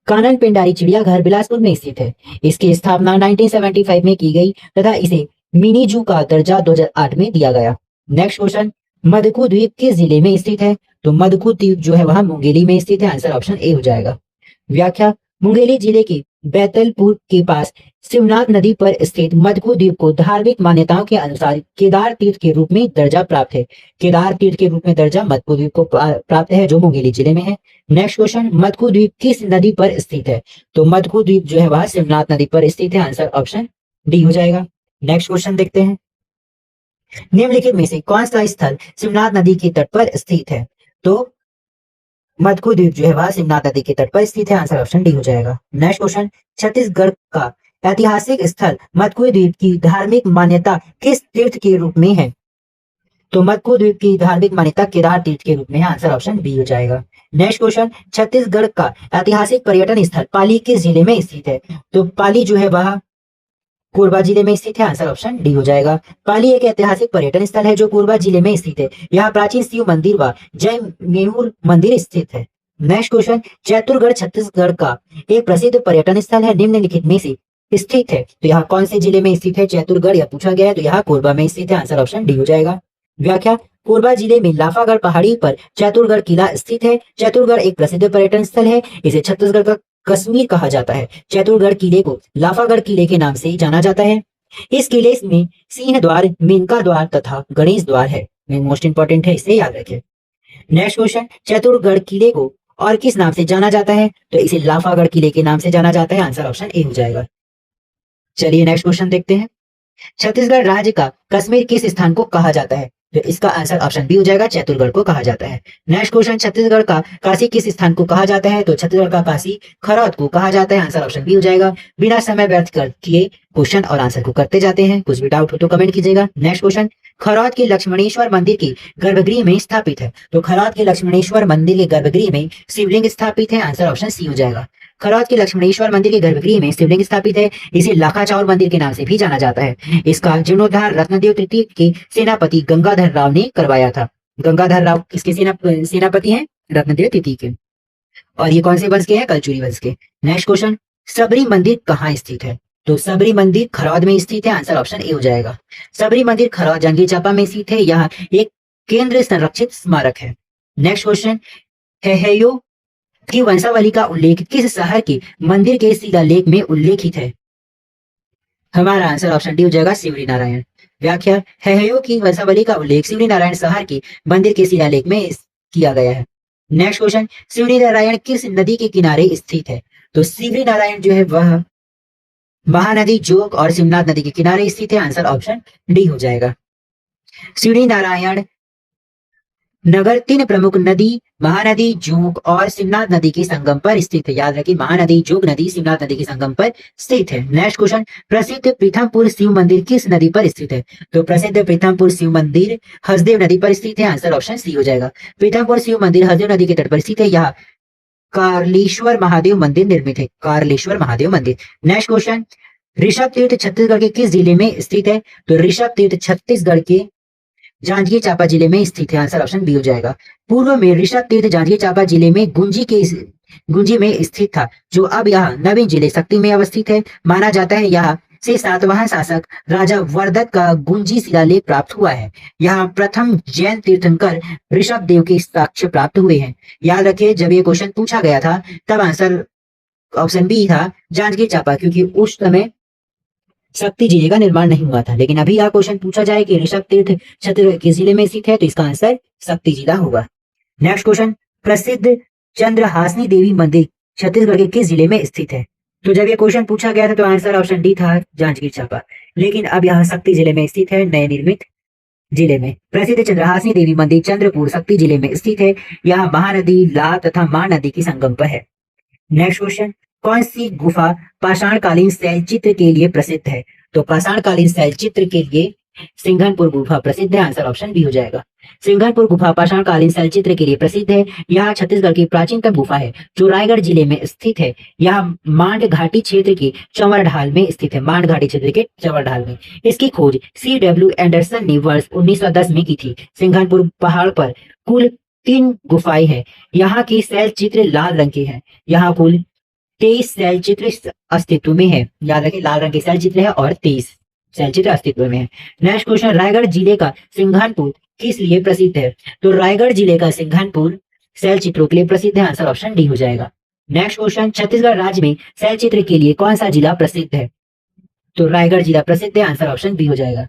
कानन पेंडारी चिड़ियाघर बिलासपुर में स्थित है। इसकी स्थापना 1975 में की गई तथा इसे मिनी जू का दर्जा 2008 में दिया गया। नेक्स्ट क्वेश्चन, मधुकू द्वीप किस जिले में स्थित है? तो मधुकू द्वीप जो है वह मुंगेली में स्थित है। आंसर ऑप्शन ए हो जाएगा। व्याख्या, मुंगेली जिले के बैतलपुर के पास शिवनाथ नदी पर स्थित मधुकू द्वीप को धार्मिक मान्यताओं के अनुसार केदार तीर्थ के रूप में दर्जा प्राप्त है। केदार तीर्थ के रूप में दर्जा मधुकू द्वीप को प्राप्त है, जो मुंगेली जिले में है। नेक्स्ट क्वेश्चन, मधुकू द्वीप किस नदी पर स्थित है? तो मधुकू द्वीप जो है वह शिवनाथ नदी पर स्थित है। आंसर ऑप्शन डी हो जाएगा। नेक्स्ट क्वेश्चन देखते हैं, निम्नलिखित में से कौन सा स्थल शिवनाथ नदी के तट पर स्थित है? तो मधुकू द्वीप जो है वह शिवनाथ नदी के तट पर स्थित है। आंसर ऑप्शन डी हो जाएगा। नेक्स्ट क्वेश्चन, छत्तीसगढ़ का ऐतिहासिक स्थल मधुकू द्वीप की धार्मिक मान्यता किस तीर्थ के रूप में है? तो मधुकू द्वीप की धार्मिक मान्यता केदार तीर्थ के रूप में है। आंसर ऑप्शन बी हो जाएगा। नेक्स्ट क्वेश्चन, छत्तीसगढ़ का ऐतिहासिक पर्यटन स्थल पाली किस जिले में स्थित है? तो पाली जो है वह कोरबा जिले में स्थित है। आंसर ऑप्शन डी हो जाएगा। पाली एक ऐतिहासिक पर्यटन स्थल है जो कोरबा जिले में स्थित है। यहाँ प्राचीन शिव मंदिर व जय मेहूर मंदिर स्थित है। नेक्स्ट क्वेश्चन, चैतुरगढ़ छत्तीसगढ़ का एक प्रसिद्ध पर्यटन स्थल है, निम्नलिखित में से स्थित है। तो यहाँ कौन से जिले में स्थित है चैतुरगढ़, यह पूछा गया है। तो यहाँ कोरबा में स्थित है। आंसर ऑप्शन डी हो जाएगा। व्याख्या, कोरबा जिले में लाफागढ़ पहाड़ी पर चैतुरगढ़ किला स्थित है। चैतुरगढ़ एक प्रसिद्ध पर्यटन स्थल है। इसे छत्तीसगढ़ का कश्मीर कहा जाता है। चैतुरगढ़ किले को लाफागढ़ किले के नाम से जाना जाता है। इस किले में सिंह द्वार, मेनका द्वार तथा गणेश द्वार है। मोस्ट इंपॉर्टेंट है, इसे याद रखें। नेक्स्ट क्वेश्चन, चैतुरगढ़ किले को और किस नाम से जाना जाता है? तो इसे लाफागढ़ किले के नाम से जाना जाता है। आंसर ऑप्शन ए हो जाएगा। चलिए नेक्स्ट क्वेश्चन देखते हैं, छत्तीसगढ़ राज्य का कश्मीर किस स्थान को कहा जाता है? तो इसका आंसर ऑप्शन बी हो जाएगा, चैतुरगढ़ को कहा जाता है। नेक्स्ट क्वेश्चन, छत्तीसगढ़ का काशी किस स्थान को कहा जाता है? तो छत्तीसगढ़ का काशी खरौद को कहा जाता है। आंसर ऑप्शन बी हो जाएगा। बिना समय व्यर्थ किए क्वेश्चन और आंसर को करते जाते हैं। कुछ भी डाउट हो तो कमेंट कीजिएगा। नेक्स्ट क्वेश्चन, खरौद के लक्ष्मणेश्वर मंदिर की गर्भगृह में स्थापित है। तो खरौद के लक्ष्मणेश्वर मंदिर के गर्भगृह में शिवलिंग स्थापित है। आंसर ऑप्शन सी हो जाएगा। खरौद के लक्ष्मणेश्वर मंदिर के गर्भगृह में शिवलिंग स्थापित है। इसे लाखाचौर मंदिर के नाम से भी जाना जाता है। इसका जीर्णोद्धार रत्नदेव तृतीय के सेनापति गंगाधर राव ने करवाया था। गंगाधर राव किसके सेनापति हैं? रत्नदेव तृतीय के। और ये कौन से वंश के हैं? कलचुरी वंश के। नेक्स्ट क्वेश्चन, सबरी मंदिर कहाँ स्थित है? तो सबरी मंदिर खरौद में स्थित है। आंसर ऑप्शन ए हो जाएगा। सबरी मंदिर खरौद जांजगीर चांपा में स्थित है। यह एक केंद्र संरक्षित स्मारक है। नेक्स्ट क्वेश्चन, हेहयो की वंशावली का उल्लेख किस शहर के मंदिर के शिलालेख में उल्लेखित है? हमारा आंसर ऑप्शन डी हो जाएगा, शिवरी नारायण। व्याख्या, हेहयो की वंशावली का उल्लेख शिवरी नारायण शहर के मंदिर के शिलालेख में किया गया है। नेक्स्ट क्वेश्चन, शिवरी नारायण किस नदी के किनारे स्थित है? तो शिवरी नारायण जो है वह महानदी, जोग और शिवनाथ नदी के किनारे स्थित है। आंसर ऑप्शन डी हो जाएगा। शिवरी नारायण नगर 3 प्रमुख नदी महानदी, जोग और शिवनाथ नदी के संगम पर स्थित है। याद रखिए, महानदी, जोग नदी, शिवनाथ नदी के संगम पर स्थित है। नेक्स्ट क्वेश्चन, प्रसिद्ध पीथमपुर शिव मंदिर किस नदी पर स्थित है? तो प्रसिद्ध पीथमपुर शिव मंदिर हसदेव नदी पर स्थित है। आंसर ऑप्शन सी हो जाएगा। पीथमपुर शिव मंदिर हसदेव नदी के तट पर स्थित है। यह कार्लेश्वर महादेव मंदिर निर्मित है। कार्लेश्वर महादेव मंदिर। नेक्स्ट क्वेश्चन, ऋषभ तीर्थ छत्तीसगढ़ के किस जिले में स्थित है? तो ऋषभ तीर्थ छत्तीसगढ़ के जांजगीर चांपा जिले में स्थित है। आंसर ऑप्शन बी हो जाएगा। पूर्व में ऋषभ तीर्थ जांजगीर चांपा जिले में गुंजी में स्थित था, जो अब यह नवीन जिले शक्ति में अवस्थित है। माना जाता है यह से सातवां शासक राजा वर्धत का गुंजी शिलालेख प्राप्त हुआ है। यहाँ प्रथम जैन तीर्थंकर ऋषभ देव के साक्ष्य प्राप्त हुए हैं। याद रखिए, जब ये क्वेश्चन पूछा गया था तब आंसर ऑप्शन बी था, जांजगीर चांपा, क्योंकि उस समय शक्ति जिले का निर्माण नहीं हुआ था। लेकिन अभी यह क्वेश्चन पूछा जाए कि ऋषभ तीर्थ छत्तीसगढ़ किस जिले में स्थित है, तो इसका आंसर शक्ति जिला होगा। नेक्स्ट क्वेश्चन, प्रसिद्ध चंद्रहासिनी देवी मंदिर छत्तीसगढ़ के किस जिले में स्थित है? तो जब ये क्वेश्चन पूछा गया था तो आंसर ऑप्शन डी था, जांजगीर चांपा। लेकिन अब यह शक्ति जिले में स्थित है, नए निर्मित जिले में। प्रसिद्ध चंद्रहासिनी देवी मंदिर चंद्रपुर शक्ति जिले में स्थित है। यह महानदी, ला तथा मां नदी के संगम पर है। नेक्स्ट क्वेश्चन, कौन सी गुफा पाषाणकालीन शैल चित्र के लिए प्रसिद्ध है? तो पाषाणकालीन शैल चित्र के लिए सिंघनपुर गुफा प्रसिद्ध है। आंसर ऑप्शन बी हो जाएगा। सिंघनपुर गुफा पाषाणकालीन शैल चित्र के लिए प्रसिद्ध है। यह छत्तीसगढ़ की प्राचीनतम गुफा है, जो रायगढ़ जिले में स्थित है। यह मांड घाटी क्षेत्र के चंवर ढाल में स्थित है। मांड घाटी क्षेत्र के चंवर ढाल में। इसकी खोज CW एंडरसन ने वर्ष 1910 में की थी। सिंघनपुर पहाड़ पर कुल 3 गुफाएं हैं। यहाँ की शैल चित्र लाल रंग के हैं। यहाँ कुल 23 शैल चित्र अस्तित्व में है। याद रखें, लाल रंग के शैल चित्र है और 23 शैल चित्र अस्तित्व में है। नेक्स्ट क्वेश्चन, रायगढ़ जिले का सिंघनपुर किस लिए प्रसिद्ध है? तो रायगढ़ जिले का सिंघनपुर शैल चित्रों के लिए प्रसिद्ध है। आंसर ऑप्शन डी हो जाएगा। नेक्स्ट क्वेश्चन, छत्तीसगढ़ राज्य में शैल चित्र के लिए कौन सा जिला प्रसिद्ध है? तो रायगढ़ जिला प्रसिद्ध है। आंसर ऑप्शन बी हो जाएगा।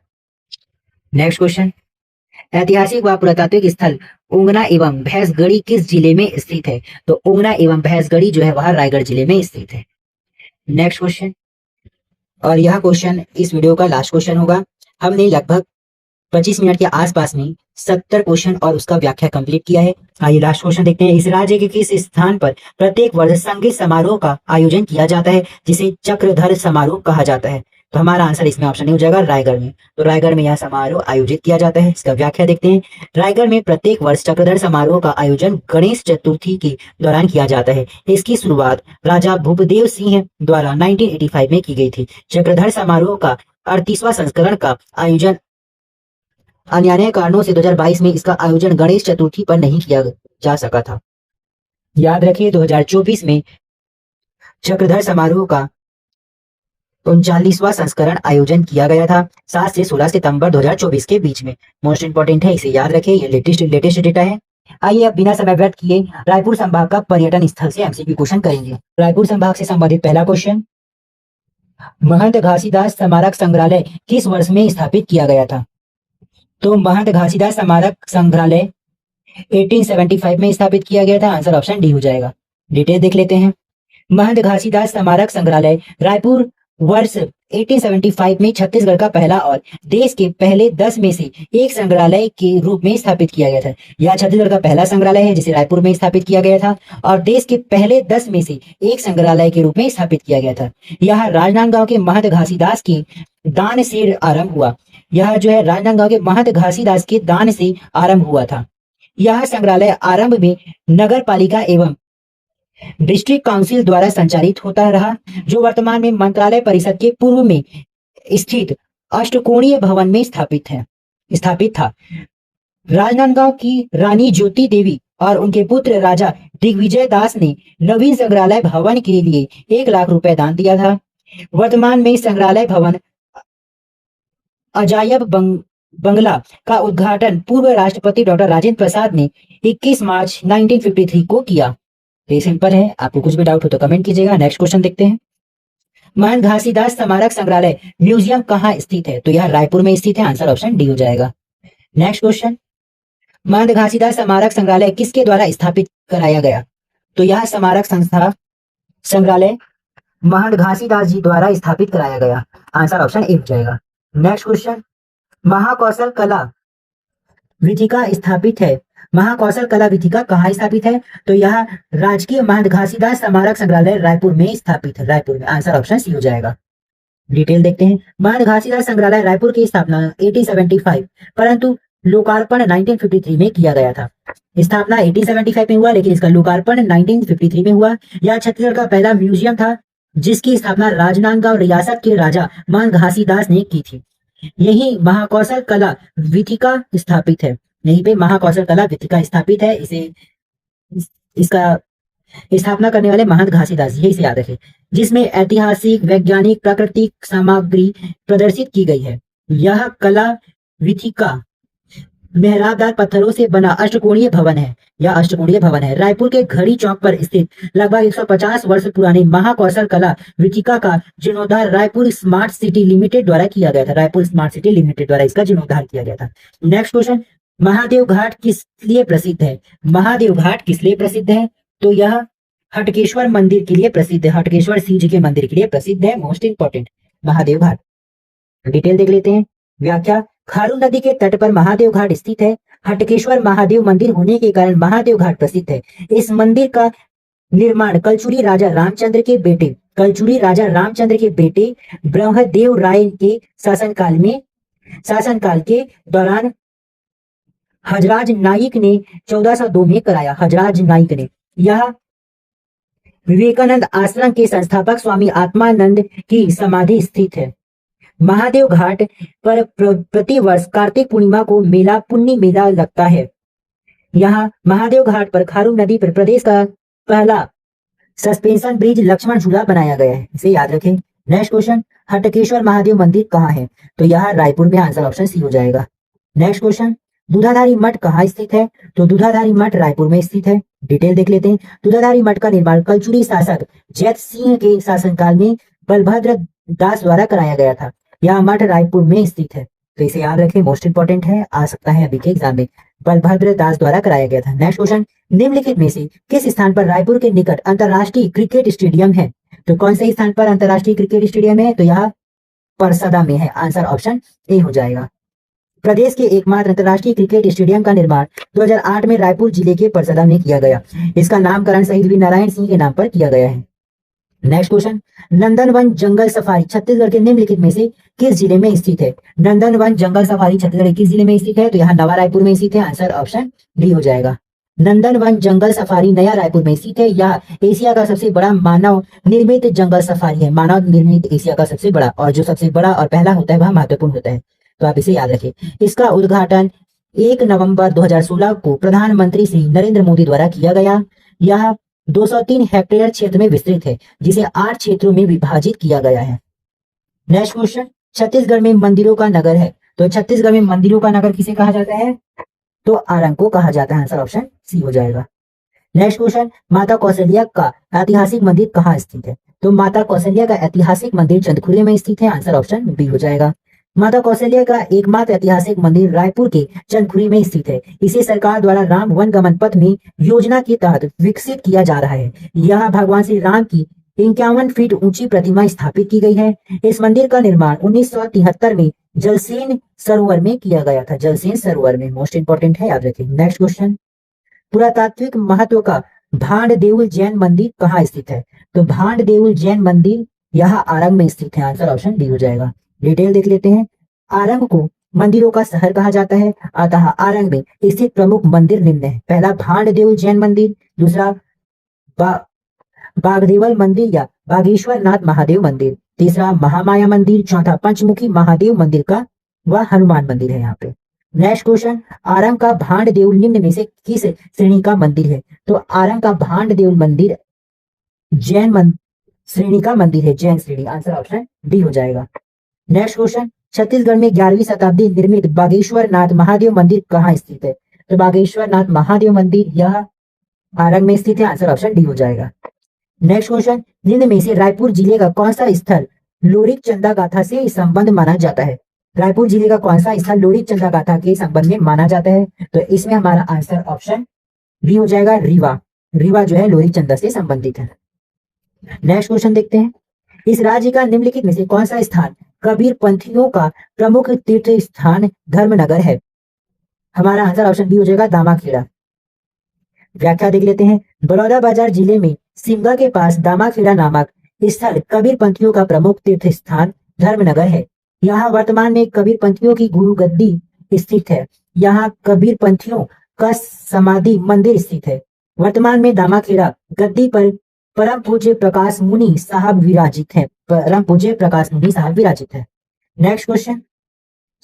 नेक्स्ट क्वेश्चन, ऐतिहासिक व पुरातात्विक स्थल उंगना एवं भैंसगढ़ी किस जिले में स्थित है? तो उंगना एवं भैंसगढ़ी जो है वह रायगढ़ जिले में स्थित है। नेक्स्ट क्वेश्चन, और यह क्वेश्चन इस वीडियो का लास्ट क्वेश्चन होगा। हमने लगभग 25 मिनट के आसपास में 70 क्वेश्चन और उसका व्याख्या कंप्लीट किया है। आइए लास्ट क्वेश्चन देखते हैं। इस राज्य के किस स्थान पर प्रत्येक वर्ष संगीत समारोह का आयोजन किया जाता है, जिसे चक्रधर समारोह कहा जाता है? तो हमारा आंसर इसमें ऑप्शन हो जाएगा, रायगढ़ में। तो रायगढ़ में यह समारोह आयोजित किया जाता है। इसका व्याख्या देखते हैं। रायगढ़ में प्रत्येक वर्ष चक्रधर समारोह का आयोजन गणेश चतुर्थी के दौरान किया जाता है। इसकी शुरुआत राजा भूपदेव सिंह द्वारा 1985 में की गई थी। चक्रधर समारोह का 38वां संस्करण का आयोजन अन्य कारणों से 2022 में इसका आयोजन गणेश चतुर्थी पर नहीं किया जा सका था। याद रखिए, 2024 में चक्रधर समारोह का 39वां संस्करण आयोजन किया गया था, 7 से 16 सितंबर 2024 के बीच में। मोस्ट इंपोर्टेंट है, इसे याद रखें, ये लेटेस्ट डेटा है। आइए अब बिना समय व्यर्थ किए रायपुर संभाग का पर्यटन स्थल से MCQ क्वेश्चन करेंगे। रायपुर संभाग से संबंधित पहला क्वेश्चन, महंत घासीदास स्मारक संग्रहालय किस वर्ष में स्थापित किया गया था? तो महंत घासीदास स्मारक संग्रहालय 1875 में स्थापित किया गया था। आंसर ऑप्शन डी हो जाएगा। डिटेल देख लेते हैं। महंत घासीदास स्मारक संग्रहालय रायपुर वर्ष 1875 में छत्तीसगढ़ का पहला और देश के पहले 10 में से एक संग्रहालय के रूप में स्थापित किया गया था। यह छत्तीसगढ़ का पहला संग्रहालय है जिसे रायपुर में स्थापित किया गया था और देश के पहले 10 में से एक संग्रहालय के रूप में स्थापित किया गया था। यह राजनांदगांव के महंत घासीदास के दान से आरंभ हुआ। यह जो है राजनांदगांव के महंत घासीदास के दान से आरंभ हुआ था। यह संग्रहालय आरंभ में नगर पालिका एवं डिस्ट्रिक्ट काउंसिल द्वारा संचालित होता रहा, जो वर्तमान में मंत्रालय परिषद के पूर्व में स्थित अष्टकोणीय भवन में स्थापित था। राजनांदगांव की रानी ज्योति देवी और उनके पुत्र राजा दिग्विजय दास ने नवीन संग्रहालय भवन के लिए 1 लाख रुपए दान दिया था। वर्तमान में संग्रहालय भवन अजायब बंगला का उद्घाटन पूर्व राष्ट्रपति डॉक्टर राजेंद्र प्रसाद ने 21 मार्च 1953 को किया। ये सिंपल है, आपको कुछ भी डाउट हो तो कमेंट कीजिएगा। नेक्स्ट क्वेश्चन देखते हैं। महंत घासीदास स्मारक संग्रहालय म्यूजियम कहाँ स्थित है? तो यह रायपुर में स्थित है। आंसर ऑप्शन डी हो जाएगा। नेक्स्ट क्वेश्चन, महंत घासीदास स्मारक संग्रहालय किसके द्वारा स्थापित कराया गया? तो यह स्मारक संग्रहालय महंत घासीदास जी द्वारा स्थापित कराया गया। आंसर ऑप्शन ए हो जाएगा। नेक्स्ट क्वेश्चन, महाकौशल कला विथिका स्थापित है। महाकौशल कला विथिका कहाँ स्थापित है? तो यह राजकीय महंत घासीदास स्मारक संग्रहालय रायपुर में स्थापित है। रायपुर में। आंसर ऑप्शन सी हो जाएगा। डिटेल देखते हैं। महंत घासीदास संग्रहालय रायपुर की स्थापना 1875 परंतु लोकार्पण 1953 में किया गया था। स्थापना 1875 में हुआ, लेकिन इसका लोकार्पण 1953 में हुआ। यह छत्तीसगढ़ का पहला म्यूजियम था जिसकी स्थापना राजनांदगांव रियासत के राजा महंत घासीदास ने की थी। यही महाकौशल कला विथिका स्थापित है। यहीं पे महाकौशल कला विथिका स्थापित है। इसका स्थापना करने वाले महंत घासीदास जी, इसे याद रखें। जिसमें ऐतिहासिक, वैज्ञानिक, प्राकृतिक सामग्री प्रदर्शित की गई है। यह कला विथिका मेहराबदार पत्थरों से बना अष्टकोणीय भवन है। यह अष्टकोणीय भवन है। रायपुर के घड़ी चौक पर स्थित लगभग 150 वर्ष पुराने महाकौशल कला विथिका का जीर्णोद्धार रायपुर स्मार्ट सिटी लिमिटेड द्वारा किया गया था। रायपुर स्मार्ट सिटी लिमिटेड द्वारा इसका जीर्णोद्धार किया गया था। नेक्स्ट क्वेश्चन, महादेव घाट किस लिए प्रसिद्ध है? महादेव घाट किस लिए प्रसिद्ध है? तो यह हटकेश्वर मंदिर के लिए प्रसिद्ध है। हटकेश्वर शिव जी के मंदिर के लिए प्रसिद्ध है। मोस्ट इंपॉर्टेंट महादेव घाट। डिटेल देख लेते हैं। व्याख्या, खारून नदी के तट पर महादेव घाट स्थित है। हटकेश्वर महादेव मंदिर होने के कारण महादेव घाट प्रसिद्ध है। इस मंदिर का निर्माण कलचुरी राजा रामचंद्र के बेटे ब्रह्मदेव राय के शासनकाल के दौरान हजराज नाइक ने 1402 में कराया। हजराज नाइक ने। यह विवेकानंद आश्रम के संस्थापक स्वामी आत्मानंद की समाधि स्थित है। महादेव घाट पर प्रतिवर्ष कार्तिक पूर्णिमा को पुण्य मेला लगता है। यहाँ महादेव घाट पर खारून नदी पर प्रदेश का पहला सस्पेंशन ब्रिज लक्ष्मण झूला बनाया गया है। इसे याद रखें। नेक्स्ट क्वेश्चन, हटकेश्वर महादेव मंदिर कहाँ है? तो यह रायपुर में। आंसर ऑप्शन सी हो जाएगा। नेक्स्ट क्वेश्चन, दूधाधारी मठ कहाँ स्थित है? तो दूधाधारी मठ रायपुर में स्थित है। डिटेल देख लेते हैं। दूधाधारी मठ का निर्माण कलचुरी शासक जैत सिंह के शासनकाल में बलभद्र दास द्वारा कराया गया था। यह मठ रायपुर में स्थित है, तो इसे याद रखें। मोस्ट इंपॉर्टेंट है, आ सकता है अभी के एग्जाम में। बलभद्र दास द्वारा कराया गया था। नेक्स्ट क्वेश्चन, निम्नलिखित में से किस स्थान पर रायपुर के निकट अंतरराष्ट्रीय क्रिकेट स्टेडियम है? तो कौन से स्थान पर अंतरराष्ट्रीय क्रिकेट स्टेडियम है? तो यह परसदा में है। आंसर ऑप्शन ए हो जाएगा। प्रदेश के एकमात्र अंतरराष्ट्रीय क्रिकेट स्टेडियम का निर्माण 2008 में रायपुर जिले के परसदा में किया गया। इसका नामकरण शहीद वीर नारायण सिंह के नाम पर किया गया है। नेक्स्ट क्वेश्चन, नंदनवन जंगल सफारी छत्तीसगढ़ के निम्नलिखित में से किस जिले में स्थित है? नंदनवन जंगल सफारी छत्तीसगढ़ के किस जिले में स्थित है? तो यहाँ नवा रायपुर में स्थित है। आंसर ऑप्शन डी हो जाएगा। नंदनवन जंगल सफारी नया रायपुर में स्थित है। यह एशिया का सबसे बड़ा मानव निर्मित जंगल सफारी है। मानव निर्मित एशिया का सबसे बड़ा, और जो सबसे बड़ा और पहला होता है वह महत्वपूर्ण होता है, तो आप इसे याद रखें। इसका उद्घाटन 1 नवंबर 2016 को प्रधानमंत्री श्री नरेंद्र मोदी द्वारा किया गया। यह 203 हेक्टेयर क्षेत्र में विस्तृत है, जिसे 8 क्षेत्रों में विभाजित किया गया है। नेक्स्ट क्वेश्चन, छत्तीसगढ़ में मंदिरों का नगर है। तो छत्तीसगढ़ में मंदिरों का नगर किसे कहा जाता है? तो आरंग को कहा जाता है। आंसर ऑप्शन सी हो जाएगा। नेक्स्ट क्वेश्चन, माता कौशल्या का ऐतिहासिक मंदिर कहाँ स्थित है? तो माता कौशल्या का ऐतिहासिक मंदिर चंदखुरी में स्थित है। आंसर ऑप्शन बी हो जाएगा। माता कौशल्या का एकमात्र ऐतिहासिक मंदिर रायपुर के चंदखुरी में स्थित है। इसे सरकार द्वारा राम वन गमन पथ में योजना के तहत विकसित किया जा रहा है। यहाँ भगवान श्री राम की 51 फीट ऊंची प्रतिमा स्थापित की गई है। इस मंदिर का निर्माण 1973 में जलसेन सरोवर में किया गया था। जलसेन सरोवर में। मोस्ट इंपॉर्टेंट है, याद रखें। नेक्स्ट क्वेश्चन, पुरातात्विक महत्व का भांड देउल जैन मंदिर कहाँ स्थित है? तो भांड देउल जैन मंदिर यहाँ आरंग में स्थित है। आंसर ऑप्शन डी हो जाएगा। डिटेल देख लेते हैं। आरंग को मंदिरों का शहर कहा जाता है, अतः आरंग में स्थित प्रमुख मंदिर निम्न है। पहला भांड देउल जैन मंदिर, दूसरा बागदेवल मंदिर या बागेश्वर नाथ महादेव मंदिर, तीसरा महामाया मंदिर, चौथा पंचमुखी महादेव मंदिर का व हनुमान मंदिर है यहाँ पे। नेक्स्ट क्वेश्चन, आरंग का भांड देव निम्न में से किस श्रेणी का मंदिर है? तो आरंग का भांड देव मंदिर श्रेणी का मंदिर है, जैन श्रेणी। आंसर ऑप्शन डी हो जाएगा। नेक्स्ट क्वेश्चन, छत्तीसगढ़ में 11वीं शताब्दी निर्मित बागेश्वर नाथ महादेव मंदिर कहाँ स्थित है? तो बागेश्वर नाथ महादेव मंदिर यह आरंग में स्थित है। आंसर ऑप्शन डी हो जाएगा। नेक्स्ट क्वेश्चन, निम्न में से रायपुर जिले का कौन सा स्थल लोरिक चंदा गाथा से संबंध माना जाता है? रायपुर जिले का कौन सा स्थल लोरिक चंदा गाथा के संबंध में माना जाता है? तो इसमें हमारा आंसर ऑप्शन बी हो जाएगा, रीवा। रीवा जो है लोरिक चंदा से संबंधित है। नेक्स्ट क्वेश्चन देखते हैं, इस राज्य का निम्नलिखित में से कौन सा स्थान कबीर पंथियों का प्रमुख तीर्थ स्थान धर्मनगर है? हमारा आंसर ऑप्शन बी हो जाएगा, दामाखेड़ा। व्याख्या देख लेते हैं, बलौदाबाजार जिले में सिमगा के पास दामाखेड़ा नामक स्थल कबीर पंथियों का प्रमुख तीर्थ स्थान धर्मनगर है। यहाँ वर्तमान में कबीर पंथियों की गुरु गद्दी स्थित है। यहाँ कबीर पंथियों का समाधि मंदिर स्थित है। वर्तमान में दामाखेड़ा गद्दी पर परम पूज्य प्रकाश मुनि साहब विराजित है। परम पूज्य प्रकाश मुनि साहब विराजित है। नेक्स्ट क्वेश्चन,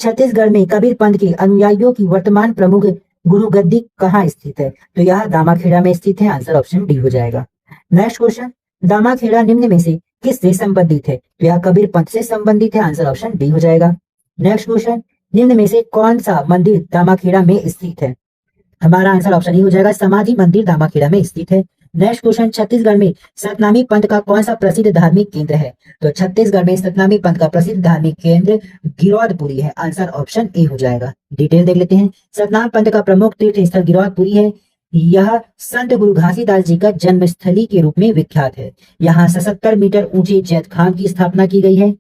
छत्तीसगढ़ में कबीर पंथ के अनुयायियों की वर्तमान प्रमुख गुरु गद्दी कहाँ स्थित है? तो यह दामाखेड़ा में स्थित है। आंसर ऑप्शन डी हो जाएगा। नेक्स्ट क्वेश्चन, दामाखेड़ा निम्न में से किससे संबंधित है? तो यह कबीर पंथ से संबंधित है। आंसर ऑप्शन डी हो जाएगा। नेक्स्ट क्वेश्चन, निम्न में से कौन सा मंदिर दामाखेड़ा में स्थित है? हमारा आंसर ऑप्शन ई हो जाएगा, समाधि मंदिर दामाखेड़ा में स्थित है। नेक्स्ट क्वेश्चन, छत्तीसगढ़ में सतनामी पंथ का कौन सा प्रसिद्ध धार्मिक केंद्र है? तो छत्तीसगढ़ में सतनामी पंथ का प्रसिद्ध धार्मिक केंद्र गिरौदपुरी है। आंसर ऑप्शन ए हो जाएगा। डिटेल देख लेते हैं, सतनाम पंथ का प्रमुख तीर्थ स्थल गिरौदपुरी है। यह संत गुरु घासीदास जी का जन्मस्थली के रूप में विख्यात है। यहाँ 77 मीटर ऊंचे जैत खान की स्थापना की गई है।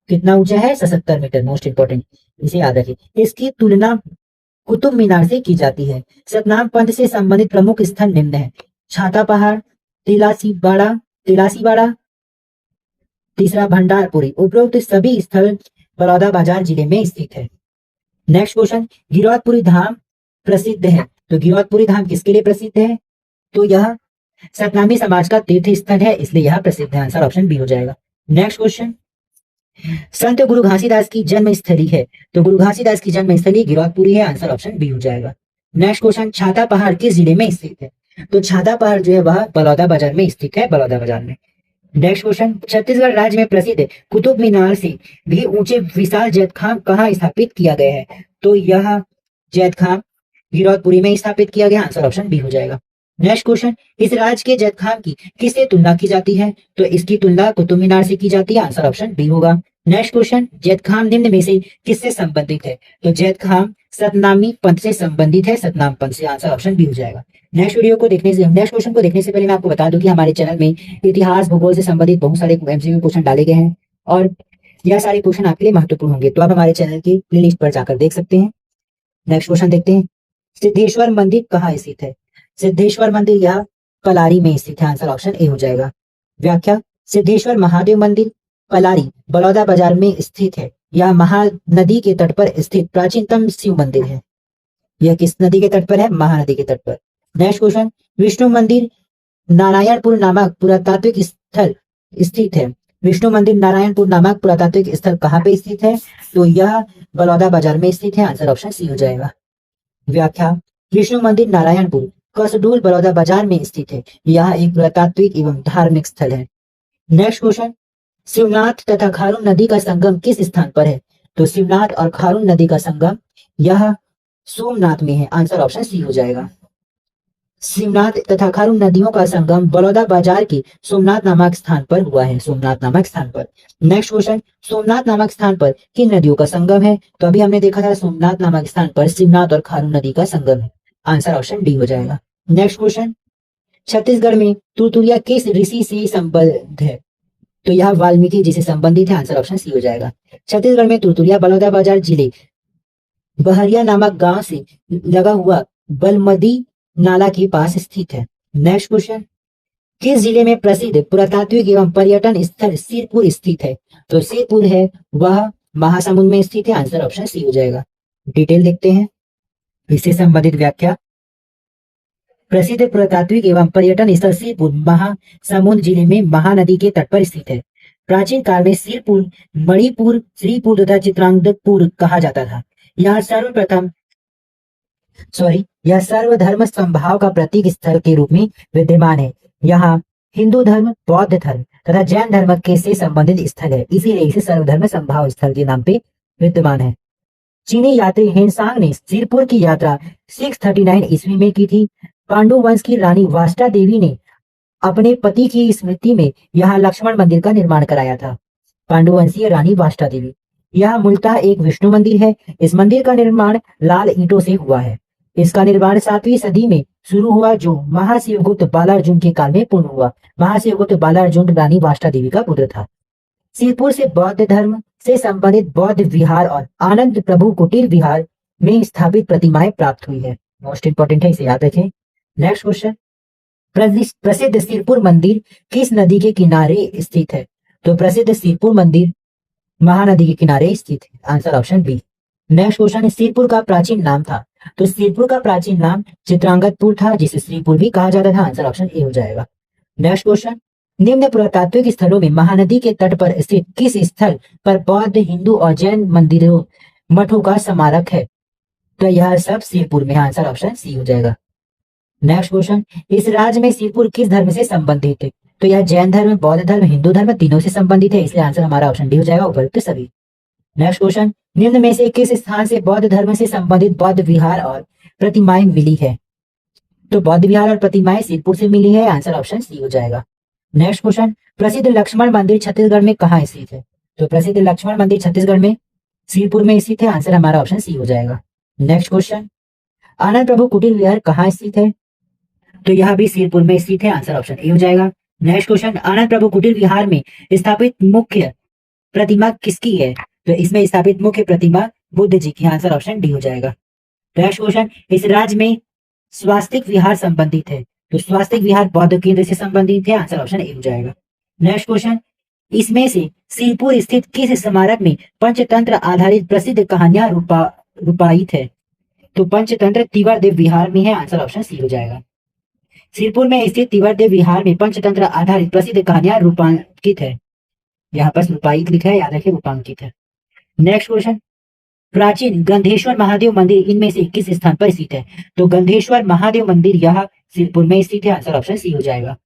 कितना ऊंचा है? 77 मीटर। मोस्ट इंपोर्टेंट, इसे याद रखिए। इसकी तुलना कुतुब मीनार से की जाती है। सतनाम पंथ से संबंधित प्रमुख स्थल निम्न है, छाता पहाड़, तिलासीबाड़ा, तीसरा भंडारपुरी। उपरोक्त सभी स्थल बलौदाबाजार जिले में स्थित है। नेक्स्ट क्वेश्चन, गिरौदपुरी धाम प्रसिद्ध है। तो गिरौदपुरी धाम किसके लिए प्रसिद्ध है? तो यह सतनामी समाज का तीर्थ स्थल है, इसलिए यह प्रसिद्ध है। आंसर ऑप्शन बी हो जाएगा। नेक्स्ट क्वेश्चन, संत गुरु घासीदास की जन्मस्थली है। तो गुरु घासीदास की जन्मस्थली गिरौदपुरी है। आंसर ऑप्शन बी हो जाएगा। नेक्स्ट क्वेश्चन, छाता पहाड़ किस जिले में स्थित है? तो छाता पहाड़ जो है वह बलौदाबाजार में स्थित है, बलौदाबाजार में। नेक्स्ट क्वेश्चन, छत्तीसगढ़ राज्य में प्रसिद्ध कुतुब मीनार से भी ऊंचे विशाल जैत खान कहाँ स्थापित किया गया है? तो यह जैत खान गिरौदपुरी में स्थापित किया गया। आंसर ऑप्शन बी हो जाएगा। नेक्स्ट क्वेश्चन, इस राज्य के जैत खान की किससे तुलना की जाती है? तो इसकी तुलना कुतुब मीनार से की जाती है। आंसर ऑप्शन बी होगा। नेक्स्ट क्वेश्चन, जैत खान निम्न में से किससे संबंधित है? तो जैत खान सतनामी पंथ से संबंधित है, सतनाम पंथ से। आंसर ऑप्शन बी हो जाएगा। नेक्स्ट क्वेश्चन को देखने से पहले मैं आपको बता दूं कि हमारे चैनल में इतिहास भूगोल से संबंधित बहुत सारे एमसीक्यू क्वेश्चन डाले गए हैं और यह सारे क्वेश्चन आपके लिए महत्वपूर्ण होंगे, तो आप हमारे चैनल की प्लेलिस्ट पर जाकर देख सकते हैं। नेक्स्ट क्वेश्चन देखते हैं, सिद्धेश्वर मंदिर कहाँ स्थित है? सिद्धेश्वर मंदिर यह पलारी में स्थित है। आंसर ऑप्शन ए हो जाएगा। व्याख्या, सिद्धेश्वर महादेव मंदिर पलारी बलौदाबाजार में स्थित है। यह महानदी के तट पर स्थित प्राचीनतम शिव मंदिर है। यह किस नदी के तट पर है? महानदी के तट पर। नेक्स्ट क्वेश्चन, विष्णु मंदिर नारायणपुर नामक पुरातात्विक स्थल स्थित है। विष्णु मंदिर नारायणपुर नामक पुरातात्विक स्थल कहाँ पे स्थित है? तो यह बलौदाबाजार में स्थित है। आंसर ऑप्शन सी हो जाएगा। व्याख्या, विष्णु मंदिर नारायणपुर कसडोल बलौदाबाजार में स्थित है। यह एक पुरातात्विक एवं धार्मिक स्थल है। नेक्स्ट क्वेश्चन, शिवनाथ तथा खारून नदी का संगम किस स्थान पर है? तो शिवनाथ और खारून नदी का संगम यह सोमनाथ में है। आंसर ऑप्शन सी हो जाएगा। शिवनाथ तथा खारून नदियों का संगम बलौदाबाजार के सोमनाथ नामक स्थान पर हुआ है, सोमनाथ नामक स्थान पर। नेक्स्ट क्वेश्चन, सोमनाथ नामक स्थान पर किन नदियों का संगम है? तो अभी हमने देखा था सोमनाथ नामक स्थान पर शिवनाथ और खारून नदी का संगम है। आंसर ऑप्शन डी हो जाएगा। नेक्स्ट क्वेश्चन, छत्तीसगढ़ में तुरतुरिया किस ऋषि से संबद्ध है? तो यह वाल्मीकि जी से संबंधित है। आंसर ऑप्शन सी हो जाएगा। छत्तीसगढ़ में तुरतुरिया बलौदाबाजार जिले बहरिया नामक गांव से लगा हुआ बलमदी नाला के पास स्थित है। नेक्स्ट क्वेश्चन, किस जिले में प्रसिद्ध पुरातात्विक एवं पर्यटन स्थल सिरपुर स्थित है? तो सिरपुर है वह महासमुंद में स्थित है। आंसर ऑप्शन सी हो जाएगा। डिटेल देखते हैं, इससे संबंधित व्याख्या। प्रसिद्ध पुरातात्विक एवं पर्यटन स्थल सिरपुर महासमुंद जिले में महानदी के तट पर स्थित है। प्राचीन काल में सिरपुर मणिपुर, श्रीपुर तथा चित्रांगपुर कहा जाता था। यह सर्वधर्म समभाव का प्रतीक स्थल के रूप में विद्यमान है। यहाँ हिंदू धर्म, बौद्ध धर्म तथा जैन धर्म के से संबंधित स्थल है, इसीलिए इसे सर्वधर्म समभाव स्थल के नाम पे विद्यमान है। चीनी यात्री हेनसांग ने सिरपुर की यात्रा 639 ईस्वी में की थी। पांडु वंश की रानी वाष्टा देवी ने अपने पति की स्मृति में यहाँ लक्ष्मण मंदिर का निर्माण कराया था। पांडुवंशीय रानी वाष्टा देवी। यह मूलतः एक विष्णु मंदिर है। इस मंदिर का निर्माण लाल ईंटों से हुआ है। इसका निर्माण 7वीं सदी में शुरू हुआ, जो महाशिवगुप्त बालार्जुन के काल में पूर्ण हुआ। महाशिवगुप्त बालार्जुन रानी वाष्टा देवी का पुत्र था। सिरपुर से बौद्ध धर्म से संबंधित बौद्ध विहार और आनंद प्रभु कुटीर विहार में स्थापित प्रतिमाएं प्राप्त हुई है। मोस्ट इंपोर्टेंट है, इसे याद रखें। नेक्स्ट क्वेश्चन, प्रसिद्ध सिरपुर मंदिर किस नदी के किनारे स्थित है? तो प्रसिद्ध सिरपुर मंदिर महानदी के किनारे स्थित है। Answer option B. Next question, Sirpur का प्राचीन नाम था? तो सिरपुर का प्राचीन नाम चित्रांगतपुर था, जिसे श्रीपुर भी कहा जाता था। आंसर ऑप्शन ए हो जाएगा। नेक्स्ट क्वेश्चन, निम्न पुरातात्विक स्थलों में महानदी के तट पर स्थित किस स्थल पर बौद्ध, हिंदू और जैन मंदिरों, मठों का स्मारक है? तो यह सब सिरपुर में। आंसर ऑप्शन सी हो जाएगा। नेक्स्ट क्वेश्चन, इस राज्य में सिरपुर किस धर्म से संबंधित है? तो यह जैन धर्म, बौद्ध धर्म, हिंदू धर्म तीनों से संबंधित है, इसलिए आंसर हमारा ऑप्शन डी हो जाएगा, उपरोक्त सभी। नेक्स्ट क्वेश्चन, निम्न में से किस स्थान से बौद्ध धर्म से संबंधित बौद्ध विहार और प्रतिमाएं मिली है? तो बौद्ध विहार और प्रतिमाएं सिरपुर से मिली है। आंसर ऑप्शन सी हो जाएगा। नेक्स्ट क्वेश्चन, प्रसिद्ध लक्ष्मण मंदिर छत्तीसगढ़ में कहाँ स्थित है? तो प्रसिद्ध लक्ष्मण मंदिर छत्तीसगढ़ में सिरपुर में स्थित है। आंसर हमारा ऑप्शन सी हो जाएगा। नेक्स्ट क्वेश्चन, आनंद प्रभु कुटीर विहार कहाँ स्थित है? तो यह भी सिरपुर में स्थित है। आंसर ऑप्शन ए हो जाएगा। नेक्स्ट क्वेश्चन, आनंद प्रभु कुटीर विहार में स्थापित मुख्य प्रतिमा किसकी है? तो इसमें स्थापित मुख्य प्रतिमा बुद्ध जी की। आंसर ऑप्शन डी हो जाएगा। नेक्स्ट क्वेश्चन, इस राज्य में स्वास्तिक विहार संबंधित है? तो स्वास्तिक विहार बौद्ध केंद्र से संबंधित है। आंसर ऑप्शन ए हो जाएगा। नेक्स्ट क्वेश्चन, इसमें से सिरपुर स्थित किस स्मारक में पंचतंत्र आधारित प्रसिद्ध कहानियां रूपायित है? तो पंचतंत्र तिवारदेव विहार में है। आंसर ऑप्शन सी हो जाएगा। सिरपुर में स्थित तिवारदेव विहार में पंचतंत्र आधारित प्रसिद्ध कहानियां रूपांकित है। यहाँ पर रूपायित लिखा है, याद रखिए रूपांकित है। नेक्स्ट क्वेश्चन, प्राचीन गंधेश्वर महादेव मंदिर इनमें से किस स्थान पर स्थित है? तो गंधेश्वर महादेव मंदिर यह सिरपुर में स्थित है। आंसर ऑप्शन सी हो जाएगा।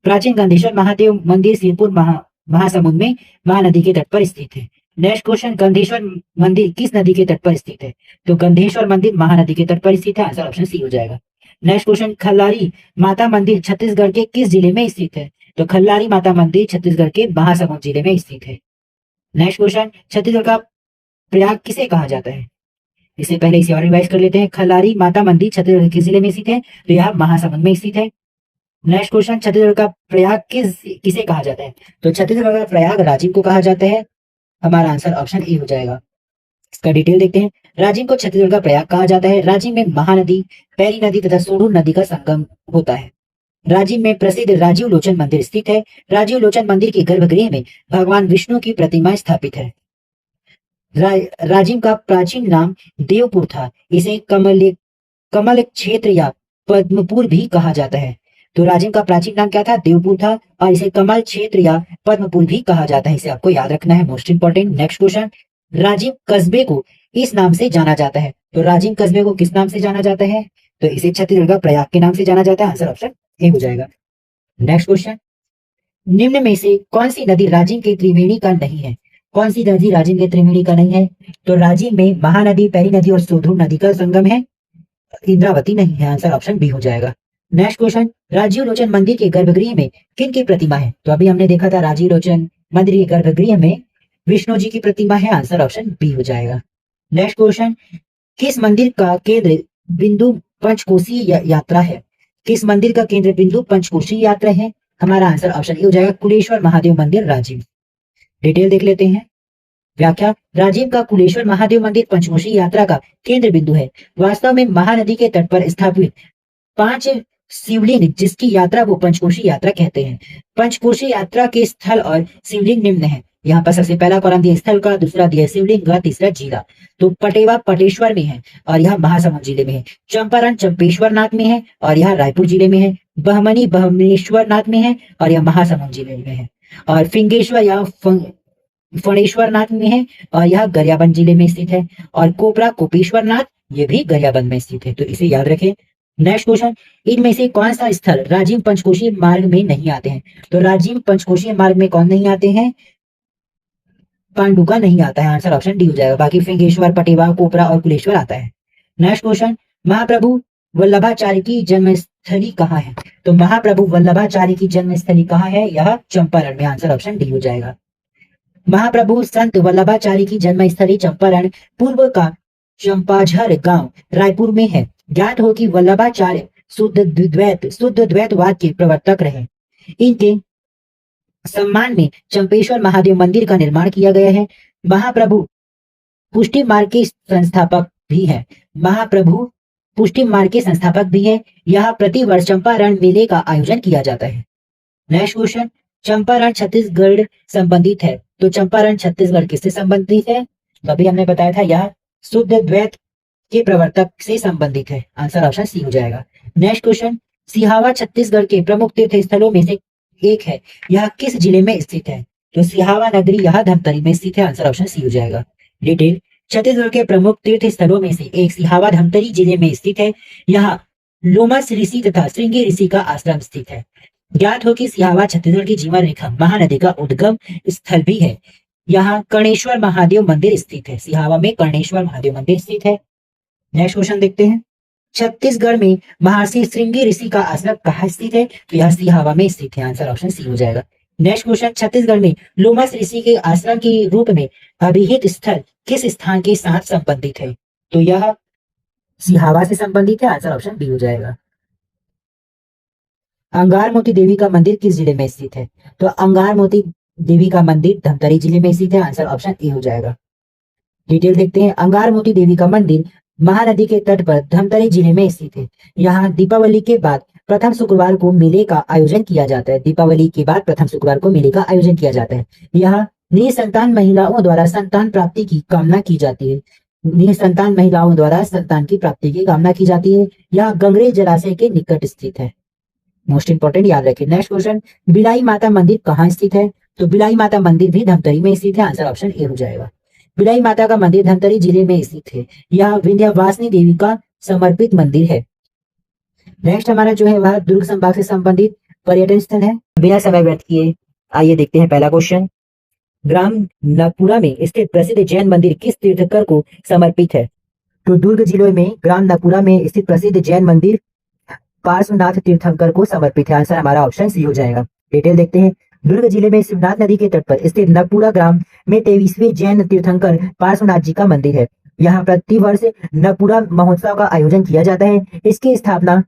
प्राचीन गंधेश्वर महादेव मंदिर सिरपुर महासमुंद में महानदी के तट पर स्थित है। नेक्स्ट क्वेश्चन, गंधेश्वर मंदिर किस नदी के तट पर स्थित है? तो गंधेश्वर मंदिर महानदी के तट पर स्थित है। आंसर ऑप्शन सी हो जाएगा। नेक्स्ट क्वेश्चन, खल्लारी माता मंदिर छत्तीसगढ़ के किस जिले में स्थित है? तो खल्लारी माता मंदिर छत्तीसगढ़ के महासमुंद जिले में स्थित है। नेक्स्ट क्वेश्चन, छत्तीसगढ़ का प्रयाग किसे कहा जाता है? इससे पहले इसे और रिवाइज कर लेते हैं। खल्लारी माता मंदिर छत्तीसगढ़ किस जिले में स्थित है? तो यह महासमुंद में स्थित है। नेक्स्ट क्वेश्चन, छत्तीसगढ़ का प्रयाग किसे कहा जाता है? तो छत्तीसगढ़ का प्रयाग राजिम को कहा जाता है। हमारा आंसर ऑप्शन ए हो जाएगा। इसका डिटेल देखते हैं। राजिम को छत्तीसगढ़ का प्रयाग कहा जाता है। राजिम में महानदी, पैरी नदी तथा सोढूर नदी का संगम होता है। राजिम में प्रसिद्ध राजीव लोचन मंदिर स्थित है। राजीव लोचन मंदिर के गर्भगृह में भगवान विष्णु की प्रतिमा स्थापित है। राजिम का प्राचीन नाम देवपुर था। इसे कमल क्षेत्र या पद्मपुर भी कहा जाता है। तो राजिम का प्राचीन नाम क्या था? देवपुर था, और इसे कमल क्षेत्र या पद्मपुर भी कहा जाता है। इसे आपको याद रखना है, most important. Next question, Rajim कस्बे को इस नाम से जाना जाता है। तो राजिम कस्बे को किस नाम से जाना जाता है? तो इसे छत्तीसगढ़ का प्रयाग के नाम से जाना जाता है। आंसर ऑप्शन ए हो जाएगा। नेक्स्ट क्वेश्चन, निम्न में से कौन सी नदी राजिम के त्रिवेणी का नहीं है? कौन सी नदी राजिम के त्रिवेणी का नहीं है? तो राजिम में महानदी, पैरी नदी और सोढूर नदी का संगम है। इंद्रावती नहीं है। आंसर ऑप्शन बी हो जाएगा। नेक्स्ट क्वेश्चन, राजीव लोचन मंदिर के गर्भगृह में किन की प्रतिमा है? तो अभी हमने देखा था राजीव लोचन मंदिर के गर्भगृह में विष्णु जी की प्रतिमा है। आंसर ऑप्शन बी हो जाएगा। नेक्स्ट क्वेश्चन, किस मंदिर का केंद्र बिंदु पंचकोशी यात्रा है? किस मंदिर का केंद्र बिंदु पंचकोशी यात्रा है? हमारा आंसर ऑप्शन ए हो जाएगा, कुलेश्वर महादेव मंदिर राजिम। डिटेल देख लेते हैं। व्याख्या, राजिम का कुलेश्वर महादेव मंदिर पंचकोशी यात्रा का केंद्र बिंदु है। वास्तव में महानदी के तट पर स्थापित 5 शिवलिंग जिसकी यात्रा को पंचकोशी यात्रा कहते हैं। पंचकोशी यात्रा के स्थल और शिवलिंग निम्न है। यहाँ पर सबसे पहला कॉलम दिया स्थल का, दूसरा दिया शिवलिंग का, तीसरा जिला। तो पटेवा पटेश्वर में है और यह महासमुंद जिले में है। चंपारण चंपेश्वर नाथ में है और यह रायपुर जिले में है। बहमनी बहमेश्वर नाथ में है और यह महासमुंद जिले में है। और फिंगेश्वर या फणेश्वर नाथ में है और यह गरियाबंद जिले में स्थित है। और कोपरा कोपेश्वर नाथ ये भी गरियाबंद में स्थित है, तो इसे याद रखें। नेक्स्ट क्वेश्चन, इनमें से कौन सा स्थल राजिम पंचकोशीय मार्ग में नहीं आते हैं? तो राजिम पंचकोशीय मार्ग में कौन नहीं आते हैं? पांडुका नहीं आता है, आंसर ऑप्शन डी हो जाएगा। बाकी फिंगेश्वर, पटेवा, कोपरा और कुलेश्वर आता है। नेक्स्ट क्वेश्चन, महाप्रभु वल्लभाचार्य की जन्मस्थली कहाँ है? तो महाप्रभु वल्लभाचार्य की जन्मस्थली कहाँ है? यह चंपारण में, आंसर ऑप्शन डी हो जाएगा। महाप्रभु संत वल्लभाचार्य की जन्मस्थली चंपारण पूर्व का चंपाझर गांव रायपुर में है। ज्ञात हो कि वल्लभाचार्य शुद्ध द्वैतवाद के प्रवर्तक रहे। इनके सम्मान में चंपेश्वर महादेव मंदिर का निर्माण किया गया है। महाप्रभु पुष्टि मार्ग के संस्थापक भी है। महाप्रभु पुष्टि मार्ग के संस्थापक भी है। यह प्रतिवर्ष चंपारण मेले का आयोजन किया जाता है। नेक्स्ट क्वेश्चन, चंपारण छत्तीसगढ़ संबंधित है। तो चंपारण छत्तीसगढ़ किससे संबंधित है? तो अभी हमने बताया था यह शुद्ध द्वैत के प्रवर्तक से संबंधित है, आंसर ऑप्शन सी हो जाएगा। नेक्स्ट क्वेश्चन, सिहावा छत्तीसगढ़ के प्रमुख तीर्थ स्थलों में से एक है। यह किस जिले में स्थित है? तो सिहावा नगरी यह धमतरी में स्थित है, आंसर ऑप्शन सी हो जाएगा। डिटेल, छत्तीसगढ़ के प्रमुख तीर्थ स्थलों में से एक सिहावा धमतरी जिले में स्थित है। यहाँ लोमस ऋषि तथा श्रृंगी ऋषि का आश्रम स्थित है। ज्ञात हो कि सिहावा छत्तीसगढ़ की जीवन रेखा महानदी का उद्गम स्थल भी है। यहाँ कर्णेश्वर महादेव मंदिर स्थित है। सिहावा में कर्णेश्वर महादेव मंदिर स्थित है। नेक्स्ट क्वेश्चन देखते हैं, छत्तीसगढ़ में महर्षि श्रृंगी ऋषि का आश्रम कहाँ स्थित है? तो यह सिहावा में स्थित है, आंसर ऑप्शन सी हो जाएगा। नेक्स्ट क्वेश्चन, छत्तीसगढ़ में लोमस ऋषि के आश्रम के रूप में अभिहित स्थल किस स्थान के साथ संबंधित है? तो यह सिहावा से संबंधित है, आंसर ऑप्शन बी हो जाएगा। अंगार मोती देवी का मंदिर किस जिले में स्थित है? तो अंगार मोती देवी का मंदिर धमतरी जिले में स्थित है, आंसर ऑप्शन ए हो जाएगा। डिटेल देखते हैं, अंगार मोती देवी का मंदिर महानदी के तट पर धमतरी जिले में स्थित है। यहाँ दीपावली के बाद प्रथम शुक्रवार को मेले का आयोजन किया जाता है। दीपावली के बाद प्रथम शुक्रवार को मेले का आयोजन किया जाता है। यहाँ निसंतान महिलाओं द्वारा संतान प्राप्ति की कामना की जाती है। निसंतान महिलाओं द्वारा संतान की प्राप्ति की कामना की जाती है। यह गंगरेज जलाशय के निकट स्थित है, मोस्ट इंपोर्टेंट याद रखें। नेक्स्ट क्वेश्चन, बिलाई माता मंदिर कहाँ स्थित है? तो बिलाई माता मंदिर भी धमतरी में स्थित है, आंसर ऑप्शन ए हो जाएगा। बिलाई माता का मंदिर धमतरी जिले में स्थित है। यह विंध्यवासिनी देवी का समर्पित मंदिर है। नेक्स्ट हमारा जो है वह दुर्ग संभाग से संबंधित पर्यटन स्थल है। बिना समय व्यर्थ किए आइए देखते हैं पहला क्वेश्चन, ग्राम नागपुरा में स्थित प्रसिद्ध जैन मंदिर किस तीर्थंकर को समर्पित है? तो दुर्ग जिले में ग्राम नागपुरा में स्थित प्रसिद्ध जैन मंदिर पार्श्वनाथ तीर्थंकर को समर्पित है, आंसर हमारा ऑप्शन सी हो जाएगा। डिटेल देखते हैं, दुर्ग जिले में शिवनाथ नदी के तट पर स्थित नागपुरा ग्राम में 23वें जैन तीर्थंकर पार्श्वनाथ जी का मंदिर है। यहाँ प्रतिवर्ष नागपुरा महोत्सव का आयोजन किया जाता है। इसकी स्थापना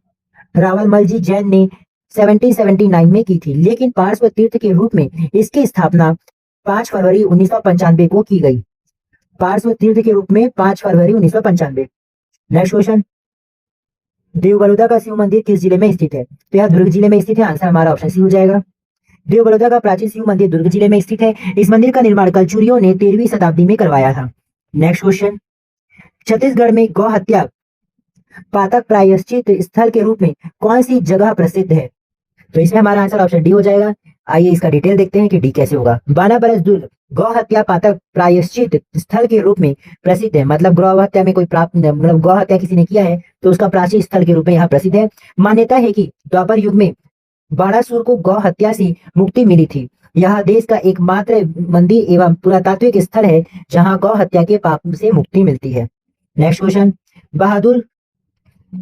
रावलमल जी जैन ने 1779 में की थी, लेकिन पार्श्व तीर्थ के रूप में इसकी स्थापना 5 फरवरी 1995 को की गई। पार्श्व तीर्थ के रूप में 5 फरवरी 1995। नेक्स्ट क्वेश्चन, देवबड़ौदा का शिव मंदिर किस जिले में स्थित है? तो यह दुर्ग जिले में स्थित है, आंसर हमारा ऑप्शन सी हो जाएगा। देवबड़ौदा का प्राचीन शिव मंदिर दुर्ग जिले में स्थित है। इस मंदिर का निर्माण कलचुरियों ने 13वीं शताब्दी में करवाया था। नेक्स्ट क्वेश्चन, छत्तीसगढ़ में गौ हत्या पातक प्रायश्चित स्थल के रूप में कौन सी जगह प्रसिद्ध है? तो इसमें हमारा आंसर ऑप्शन डी हो जाएगा। आइए इसका डिटेल देखते हैं कि डी कैसे होगा। बानाबरस दुर्ग गौ हत्या पातक प्रायश्चित स्थल के रूप में प्रसिद्ध है। मतलब गौ हत्या में कोई मतलब गौ हत्या किसी ने किया है तो उसका प्राचीन स्थल के रूप में यहाँ प्रसिद्ध है। मान्यता है कि द्वापर युग में बाणासुर को गौ हत्या से मुक्ति मिली थी। यह देश का एकमात्र मंदिर एवं पुरातात्विक स्थल है जहां गौ हत्या के पाप से मुक्ति मिलती है। नेक्स्ट क्वेश्चन, बहादुर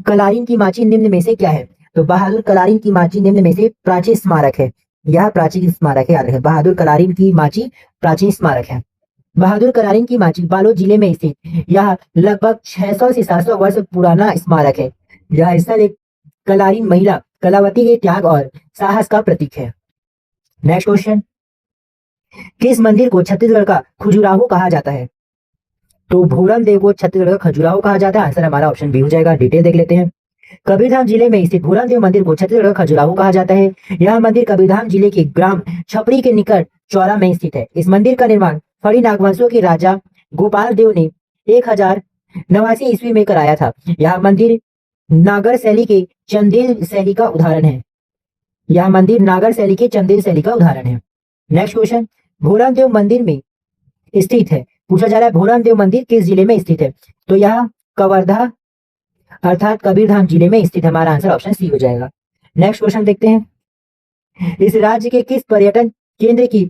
कलारिन की माची निम्न में से क्या है? तो बहादुर कलारिन की माची निम्न में से प्राचीन स्मारक है। यह प्राचीन स्मारक है, याद रखें। बहादुर कलारिन की माची प्राचीन स्मारक है। बहादुर कलारिन की माची बालोद जिले में स्थित यह लगभग 600 से 700 वर्ष पुराना स्मारक है। यह स्थल एक कलारिन महिला कलावती के त्याग और साहस का प्रतीक है। नेक्स्ट क्वेश्चन, किस मंदिर को छत्तीसगढ़ का खजुराहो कहा जाता है? तो भोरम देव को छत्तीसगढ़ का खजुराहो कहा जाता है, आंसर हमारा ऑप्शन बी हो जाएगा। डिटेल देख लेते हैं, कबीरधाम जिले में स्थित भूरमदेव मंदिर को छत्तीसगढ़ का खजुराहो कहा जाता है। यह मंदिर कबीरधाम जिले के ग्राम छपरी के निकट चौरा में स्थित है। इस मंदिर का निर्माण फड़ी नागवंशियों के राजा गोपाल देव ने 1089 ईस्वी में कराया था। यह मंदिर नागर शैली के चंदेल शैली का उदाहरण है। यह मंदिर नागर शैली के चंदेल शैली का उदाहरण है। नेक्स्ट क्वेश्चन, भूरमदेव मंदिर में स्थित है। पूछा जा रहा है भूरमदेव मंदिर किस जिले में स्थित है, तो यह कवर्धा अर्थात कबीरधाम जिले में स्थित। हमारा आंसर ऑप्शन सी हो जाएगा। नेक्स्ट क्वेश्चन देखते हैं, इस राज्य के किस पर्यटन केंद्र की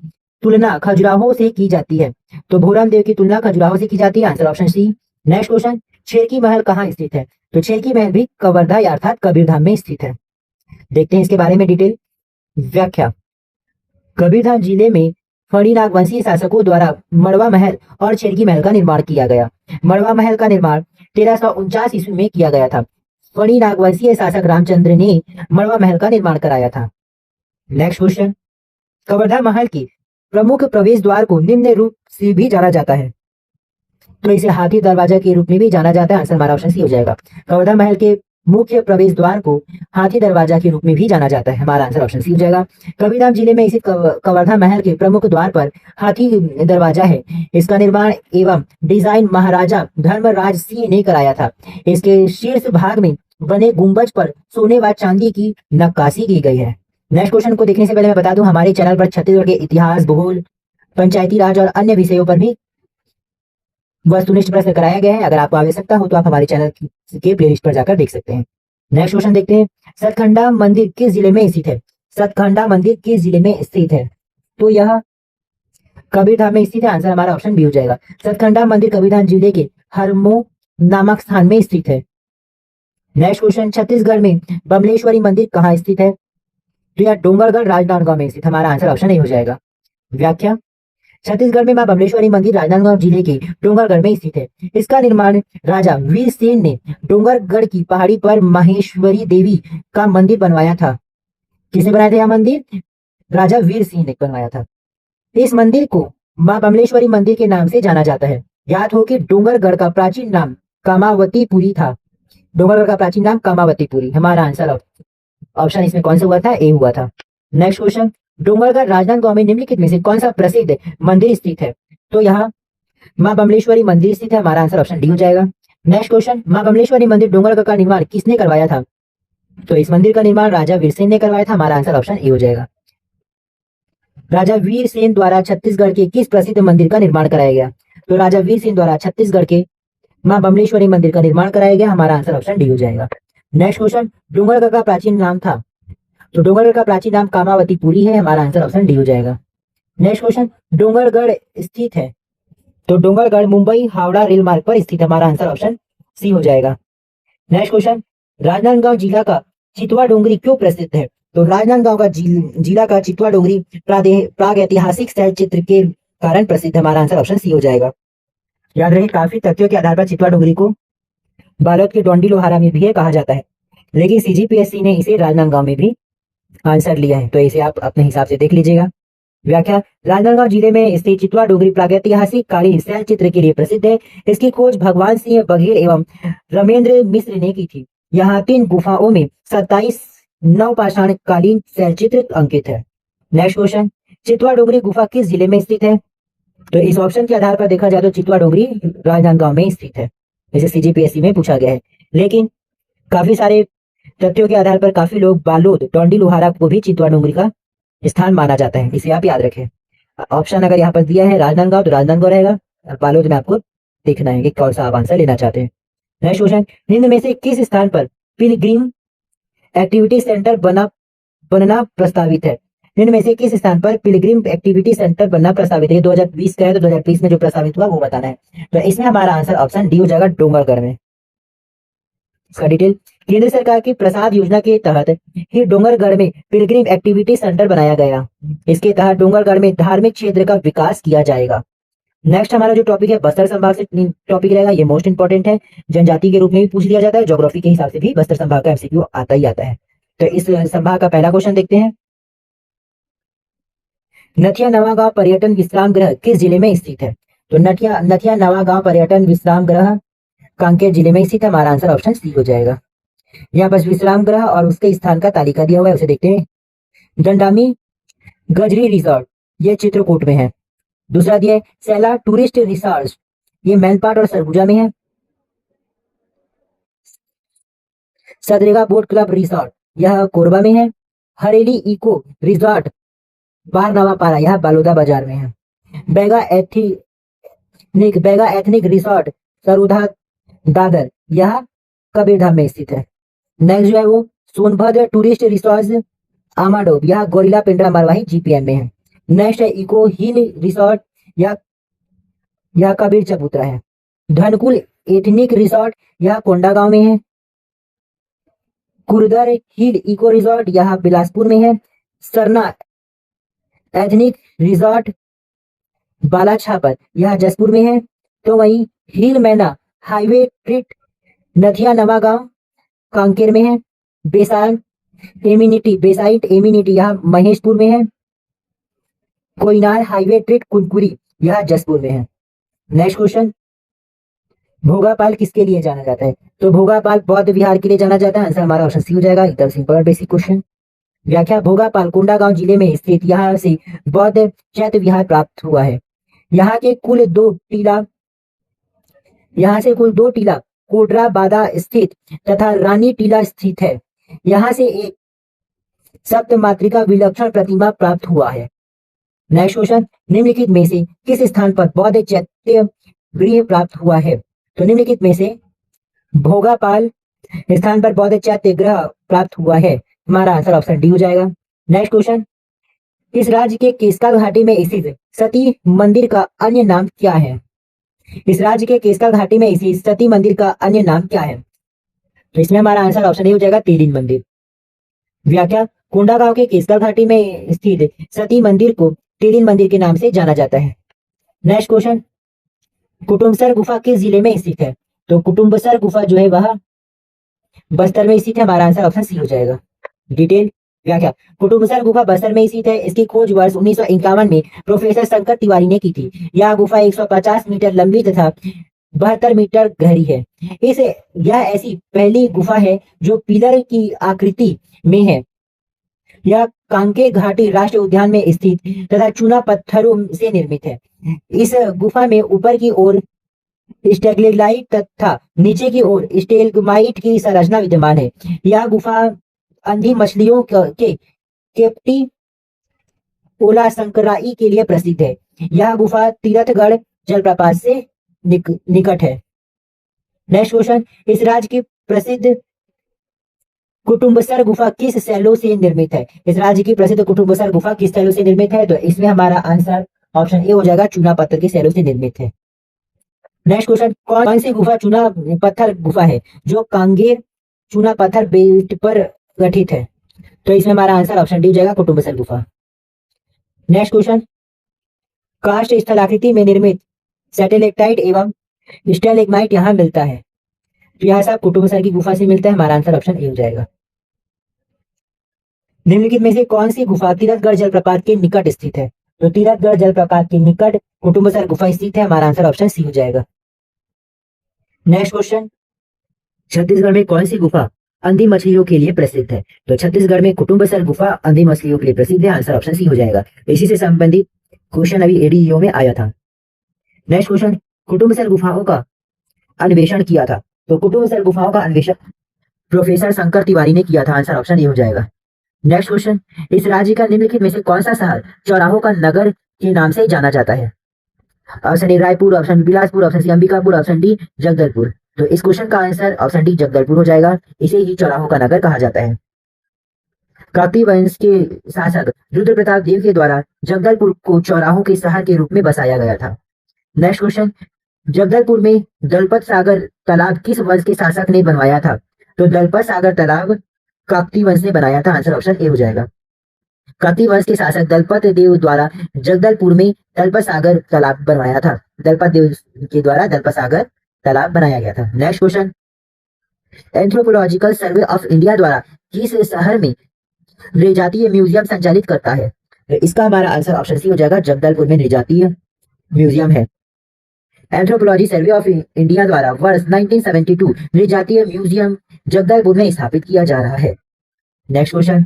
तुलना खजुराहो से की जाती है, तो भूरमदेव की तुलना खजुराहो से की जाती है। Answer option C. Next question, Chherki Mahal कहाँ स्थित है, तो छेरकी महल भी कवर्धा अर्थात कबीरधाम में स्थित है। देखते हैं इसके बारे में डिटेल व्याख्या। कबीरधाम जिले में फणी नागवंशीय शासकों द्वारा मड़वा महल और छेरकी महल का निर्माण किया गया। मड़वा महल का निर्माण 1349 ईस्वी में किया गया था। फणी नागवंशीय शासक रामचंद्र ने मड़वा महल का निर्माण कराया था। नेक्स्ट क्वेश्चन, कवर्धा महल के प्रमुख प्रवेश द्वार को निम्न रूप से भी जाना जाता है, तो इसे हाथी दरवाजा के रूप में भी जाना जाता है। आंसर हमारा ऑप्शन सी हो जाएगा। कवर्धा महल के मुख्य प्रवेश द्वार को हाथी दरवाजा के रूप में भी जाना जाता है। हमारा आंसर ऑप्शन सी हो जाएगा। कबीरधाम जिले में स्थित कवर्धा महल के प्रमुख द्वार पर हाथी दरवाजा है। इसका निर्माण एवं डिजाइन महाराजा धर्मराज सिंह ने कराया था। इसके शीर्ष भाग में बने गुंबज पर सोने व चांदी की नक्काशी की गई है। नेक्स्ट क्वेश्चन को देखने से पहले मैं बता दूं, हमारे चैनल पर छत्तीसगढ़ के इतिहास, भूगोल, पंचायती राज और अन्य विषयों पर भी वस्तुनिष्ठ प्रश्न कराया गया है। अगर आपको आवश्यकता हो तो आप हमारे चैनल के प्लेलिस्ट पर जाकर देख सकते हैं। नेक्स्ट क्वेश्चन देखते हैं, सतखंडा मंदिर किस जिले में स्थित है। सतखंडा मंदिर किस जिले में स्थित है, तो यह कबीरधाम में स्थित है। आंसर हमारा ऑप्शन बी हो जाएगा। सतखंडा मंदिर कबीरधाम जिले के हरमो नामक स्थान में स्थित है। नेक्स्ट क्वेश्चन, छत्तीसगढ़ में बमलेश्वरी मंदिर कहाँ स्थित है, तो यह डोंगरगढ़ राजनांदगांव में स्थित। हमारा आंसर ऑप्शन ए हो जाएगा। व्याख्या, छत्तीसगढ़ में मां बमलेश्वरी मंदिर राजनांदगांव जिले के डोंगरगढ़ में स्थित है। इसका निर्माण राजा वीर सेन ने डोंगरगढ़ की पहाड़ी पर माहेश्वरी देवी का मंदिर बनवाया था। किसने बनाया था यह मंदिर, राजा वीर सिंह ने बनवाया था। इस मंदिर को मां बमलेश्वरी मंदिर के नाम से जाना जाता है। याद हो कि डोंगरगढ़ का प्राचीन नाम कामावतीपुरी था। डोंगरगढ़ का प्राचीन नाम कामावतीपुरी। हमारा आंसर ऑप्शन इसमें कौन सा हुआ था, ए हुआ था। नेक्स्ट क्वेश्चन, डोंगरगढ़ राजनांदगांव में निम्नलिखित में से कौन सा प्रसिद्ध मंदिर स्थित है, तो यहाँ मां बमलेश्वरी मंदिर स्थित है। हमारा आंसर ऑप्शन डी हो जाएगा। नेक्स्ट क्वेश्चन, मां बमलेश्वरी मंदिर डोंगरगढ़ का निर्माण किसने करवाया था, तो इस मंदिर का निर्माण राजा वीरसेन ने करवाया था। हमारा आंसर ऑप्शन ए हो जाएगा। राजा वीरसेन द्वारा छत्तीसगढ़ के किस प्रसिद्ध मंदिर का निर्माण कराया गया, तो राजा वीरसेन द्वारा छत्तीसगढ़ के मां बमलेश्वरी मंदिर का निर्माण कराया गया। हमारा आंसर ऑप्शन डी हो जाएगा। नेक्स्ट क्वेश्चन, डोंगरगढ़ का प्राचीन नाम था, तो डोंगरगढ़ का प्राचीन नाम कामावतीपुरी है। हमारा आंसर ऑप्शन डी हो जाएगा। नेक्स्ट क्वेश्चन, डोंगरगढ़ स्थित है, तो डोंगरगढ़ मुंबई हावड़ा रेल मार्ग पर स्थित। हमारा आंसर ऑप्शन सी हो जाएगा। नेक्स्ट क्वेश्चन, राजनांदगांव जिला का चितवा डोंगरी क्यों प्रसिद्ध है, तो राजनांदगांव का जिला का चितवा डोंगरी प्रागैतिहासिक शैल चित्र के कारण प्रसिद्ध। हमारा आंसर ऑप्शन सी हो जाएगा। याद रहे, काफी तथ्यों के आधार पर चितवा डोंगरी को बालोद के डोंडी लोहारा में भी कहा जाता है, लेकिन सीजीपीएससी ने इसे राजनांदगांव में भी आंसर लिया है, तो इसे आप अपने हिसाब से देख लीजिएगा। व्याख्या, राजनांदगांव जिले में स्थित चितवा डोंगरी प्रागैतिहासिक कालीन शैल चित्र के लिए प्रसिद्ध है। इसकी खोज भगवान सिंह बघेल एवं रमेंद्र मिश्र ने की थी। यहाँ 3 गुफाओं में 27 नवपाषाण कालीन शैल चित्र अंकित है। नेक्स्ट क्वेश्चन, चितवा डोंगरी गुफा किस जिले में स्थित है, तो इस ऑप्शन के आधार पर देखा जाए तो चितवा डोंगरी राजनांदगांव में स्थित है। इसे सीजीपीएससी में पूछा गया है, लेकिन काफी सारे तथ्यों के आधार पर काफी लोग बालोद डोंडी लोहारा को भी चितवा डोंगरी का स्थान माना जाता है। इसे आप याद रखें। ऑप्शन अगर यहाँ पर दिया है राजनांदगांव, तो राजनांदगांव रहेगा, और बालोद में आपको देखना है कि कौन सा आप आंसर लेना चाहते हैं। नेक्स्ट क्वेश्चन, निम्न में से किस स्थान पर पिलग्रिम एक्टिविटी सेंटर बनना प्रस्तावित है। निम्न में से किस स्थान पर पिलग्रिम एक्टिविटी सेंटर बनना प्रस्तावित है। 2020 का है, तो 2020 में जो प्रस्तावित हुआ वो बताना है। तो इसमें हमारा आंसर ऑप्शन डी हो जाएगा, डोंगरगढ़ में। इसका डिटेल, केंद्र सरकार की प्रसाद योजना के तहत ही डोंगरगढ़ में पिलग्रिम एक्टिविटी सेंटर बनाया गया। इसके तहत डोंगरगढ़ में धार्मिक क्षेत्र का विकास किया जाएगा। नेक्स्ट हमारा जो टॉपिक है बस्तर संभाग से टॉपिक रहेगा, ये मोस्ट इंपॉर्टेंट है, जनजाति के रूप में भी पूछ लिया जाता है, ज्योग्राफी के हिसाब से भी बस्तर संभाग का एमसीक्यू आता ही आता है। तो इस संभाग का पहला क्वेश्चन देखते हैं, नथिया नवागांव पर्यटन विश्राम गृह किस जिले में स्थित है। तो नथिया नवागांव पर्यटन विश्राम गृह कांकेर जिले में स्थित है। हमारा आंसर ऑप्शन सी हो जाएगा। यहाँ बस विश्राम गृह और उसके स्थान का तालिका दिया हुआ है, उसे देखते हैं। दंडामी गजरी रिसोर्ट, ये चित्रकूट में है। दूसरा दिया है सैला टूरिस्ट रिसोर्ट, ये मैनपाट और सरगुजा में है। सदरेगा बोट क्लब रिसोर्ट, यह कोरबा में है। हरेली इको रिसोर्ट बार नवापारा, यह बालोदा बाजार में है। बेगा एथनिक रिसोर्ट सरुधा दादर, यह कबीरधाम में स्थित है। नेक्स्ट जो है वो सोनभद्र टूरिस्ट रिसोर्ट आमाडोब, यह गोरिल्ला पिंडरा मरवाही जीपीएम में है। नेक्स्ट है इको हिल रिसोर्ट, यह कबीर चबूतरा है। धनकुल एथनिक रिसोर्ट, यह कोंडागांव में है। कुरदर हिल इको रिसोर्ट, यह बिलासपुर में है। सरना एथनिक रिसोर्ट बालाछापर, यह जसपुर में है। तो वहीं हिल मैना हाईवे ट्रिट नथिया नवागांव कांकेर में है। बेसाइट एमिनिटी यह महेशपुर में है। कोइनार हाईवे ट्रिट कुनकुरी, यह जसपुर में है। नेक्स्ट क्वेश्चन, भोगापाल किसके लिए जाना जाता है? तो भोगापाल बौद्ध विहार के लिए जाना जाता है। आंसर हमारा ऑप्शन सी हो जाएगा। एकदम सिंपल और बेसिक क्वेश्चन। व्याख्या, भोगापाल कोंडागांव जिले में स्थित यहाँ से बौद्ध चैत्य विहार प्राप्त हुआ है। यहाँ से कुल दो टीला कोडरा बादा स्थित तथा रानी टीला स्थित है। यहाँ से एक सप्त मातृका विलक्षण प्रतिमा प्राप्त हुआ है। नेक्स्ट क्वेश्चन, निम्नलिखित में से किस स्थान पर बौद्ध चैत्य गृह प्राप्त हुआ है? तो निम्नलिखित में से भोगापाल स्थान पर बौद्ध चैत्य गृह प्राप्त हुआ है। हमारा आंसर ऑप्शन डी हो जाएगा। नेक्स्ट क्वेश्चन, इस राज्य के केसका घाटी में स्थित सती मंदिर का अन्य नाम क्या है? इस राज्य के केसका घाटी में स्थित सती मंदिर का अन्य नाम क्या है? तो इसमें हमारा आंसर ऑप्शन ए हो जाएगा, तिलिन मंदिर। व्याख्या, कोंडागांव के केसका घाटी में स्थित सती मंदिर को तिलिन मंदिर के नाम से जाना जाता है। नेक्स्ट क्वेश्चन, कुटुम्बसर गुफा किस जिले में स्थित है? तो कुटुम्बसर गुफा जो है वह बस्तर में स्थित है। हमारा आंसर ऑप्शन सी हो जाएगा। डिटेल व्याख्या, कुटुम्बसर गुफा बस्तर में स्थित है। इसकी खोज वर्ष 1951 में प्रोफेसर शंकर तिवारी ने की थी। यह गुफा 150 मीटर लंबी तथा 72 मीटर गहरी है। यह ऐसी पहली गुफा है जो पिलर की आकृति में है। यह कांके घाटी राष्ट्रीय उद्यान में स्थित तथा चूना पत्थरों से निर्मित है। इस गुफा में ऊपर की ओर स्टेगलाइट तथा नीचे की ओर स्टेलग्माइट की संरचना विद्यमान है। यह गुफा अंधी मछलियों के केप्टी ओला संकराई के लिए प्रसिद्ध है। यह गुफा तीरथगढ़ जलप्रपात से निकट है। नेक्स्ट क्वेश्चन, इस राज्य की प्रसिद्ध कुटुम्बसर गुफा किस शैलों से निर्मित है? इस राज्य की प्रसिद्ध कुटुम्बसर गुफा किस शैलों से निर्मित है? तो इसमें हमारा आंसर ऑप्शन ए हो जाएगा, चूना पत्थर के शैलों से निर्मित है। नेक्स्ट क्वेश्चन, कौन सी गुफा चूना पत्थर गुफा है जो कांगेर चूना पत्थर बेल्ट पर गठित है? तो इसमें हमारा आंसर ऑप्शन डी हो जाएगा, कुटुम्बसर गुफा। नेक्स्ट क्वेश्चन, काष्ठ स्थलाकृति में निर्मित सैटेलाइट एवं स्टैलेग्माइट यहाँ मिलता है। तो यह सब कुटुम्बसर की गुफा से मिलता है। हमारा आंसर ऑप्शन ए हो जाएगा। निम्नलिखित में से कौन सी गुफा तीरथगढ़ जलप्रपात के निकट स्थित है? तो तीरथगढ़ जलप्रपात के निकट कुटुम्बसर गुफा स्थित है। हमारा आंसर ऑप्शन सी हो जाएगा। नेक्स्ट क्वेश्चन, छत्तीसगढ़ में कौन सी गुफा अंधी मछलियों के लिए प्रसिद्ध है? तो छत्तीसगढ़ में कुटुम्बसर गुफा अंधी मछलियों के लिए प्रसिद्ध है। आंसर ऑप्शन सी हो जाएगा। इसी से संबंधित क्वेश्चन अभी एडीईओ में आया था। नेक्स्ट क्वेश्चन, कुटुम्बसर गुफाओं का अन्वेषण किया था। तो कुटुम्बसर गुफाओं का अन्वेषण प्रोफेसर शंकर तिवारी ने किया था। आंसर ऑप्शन ए हो जाएगा। नेक्स्ट क्वेश्चन, इस राज्य का निम्नलिखित में से कौन सा शहर चौराहों का नगर के नाम से जाना जाता है? Option A Raipur, option B Bilaspur, option C Ambikapur, option D Jagdalpur. तो इस क्वेश्चन का आंसर ऑप्शन डी जगदलपुर हो जाएगा। इसे ही चौराहों का नगर कहा जाता है। काकतीय वंश के शासक रुद्र प्रताप देव के द्वारा जगदलपुर को चौराहों के शहर के रूप में बसाया गया था। नेक्स्ट क्वेश्चन, जगदलपुर में दलपत सागर तालाब किस वंश के शासक ने बनवाया था? तो दलपत सागर तालाब काकतीय वंश ने बनाया था। आंसर ऑप्शन ए हो जाएगा। काकतीय वंश के शासक दलपत देव द्वारा जगदलपुर में दलपत सागर तालाब बनवाया था। दलपत देव के द्वारा दलपत सागर तालाब बनाया गया था। Next question, anthropological survey of India द्वारा किस शहर में नृजातीय म्यूजियम संचालित करता है? तो इसका हमारा आंसर ऑप्शन सी हो जाएगा, जगदलपुर में नृजातीय म्यूजियम है। एंथ्रोपोलॉजी सर्वे ऑफ इंडिया द्वारा वर्ष 1972 नृजातीय म्यूजियम जगदलपुर में स्थापित किया जा रहा है। नेक्स्ट क्वेश्चन,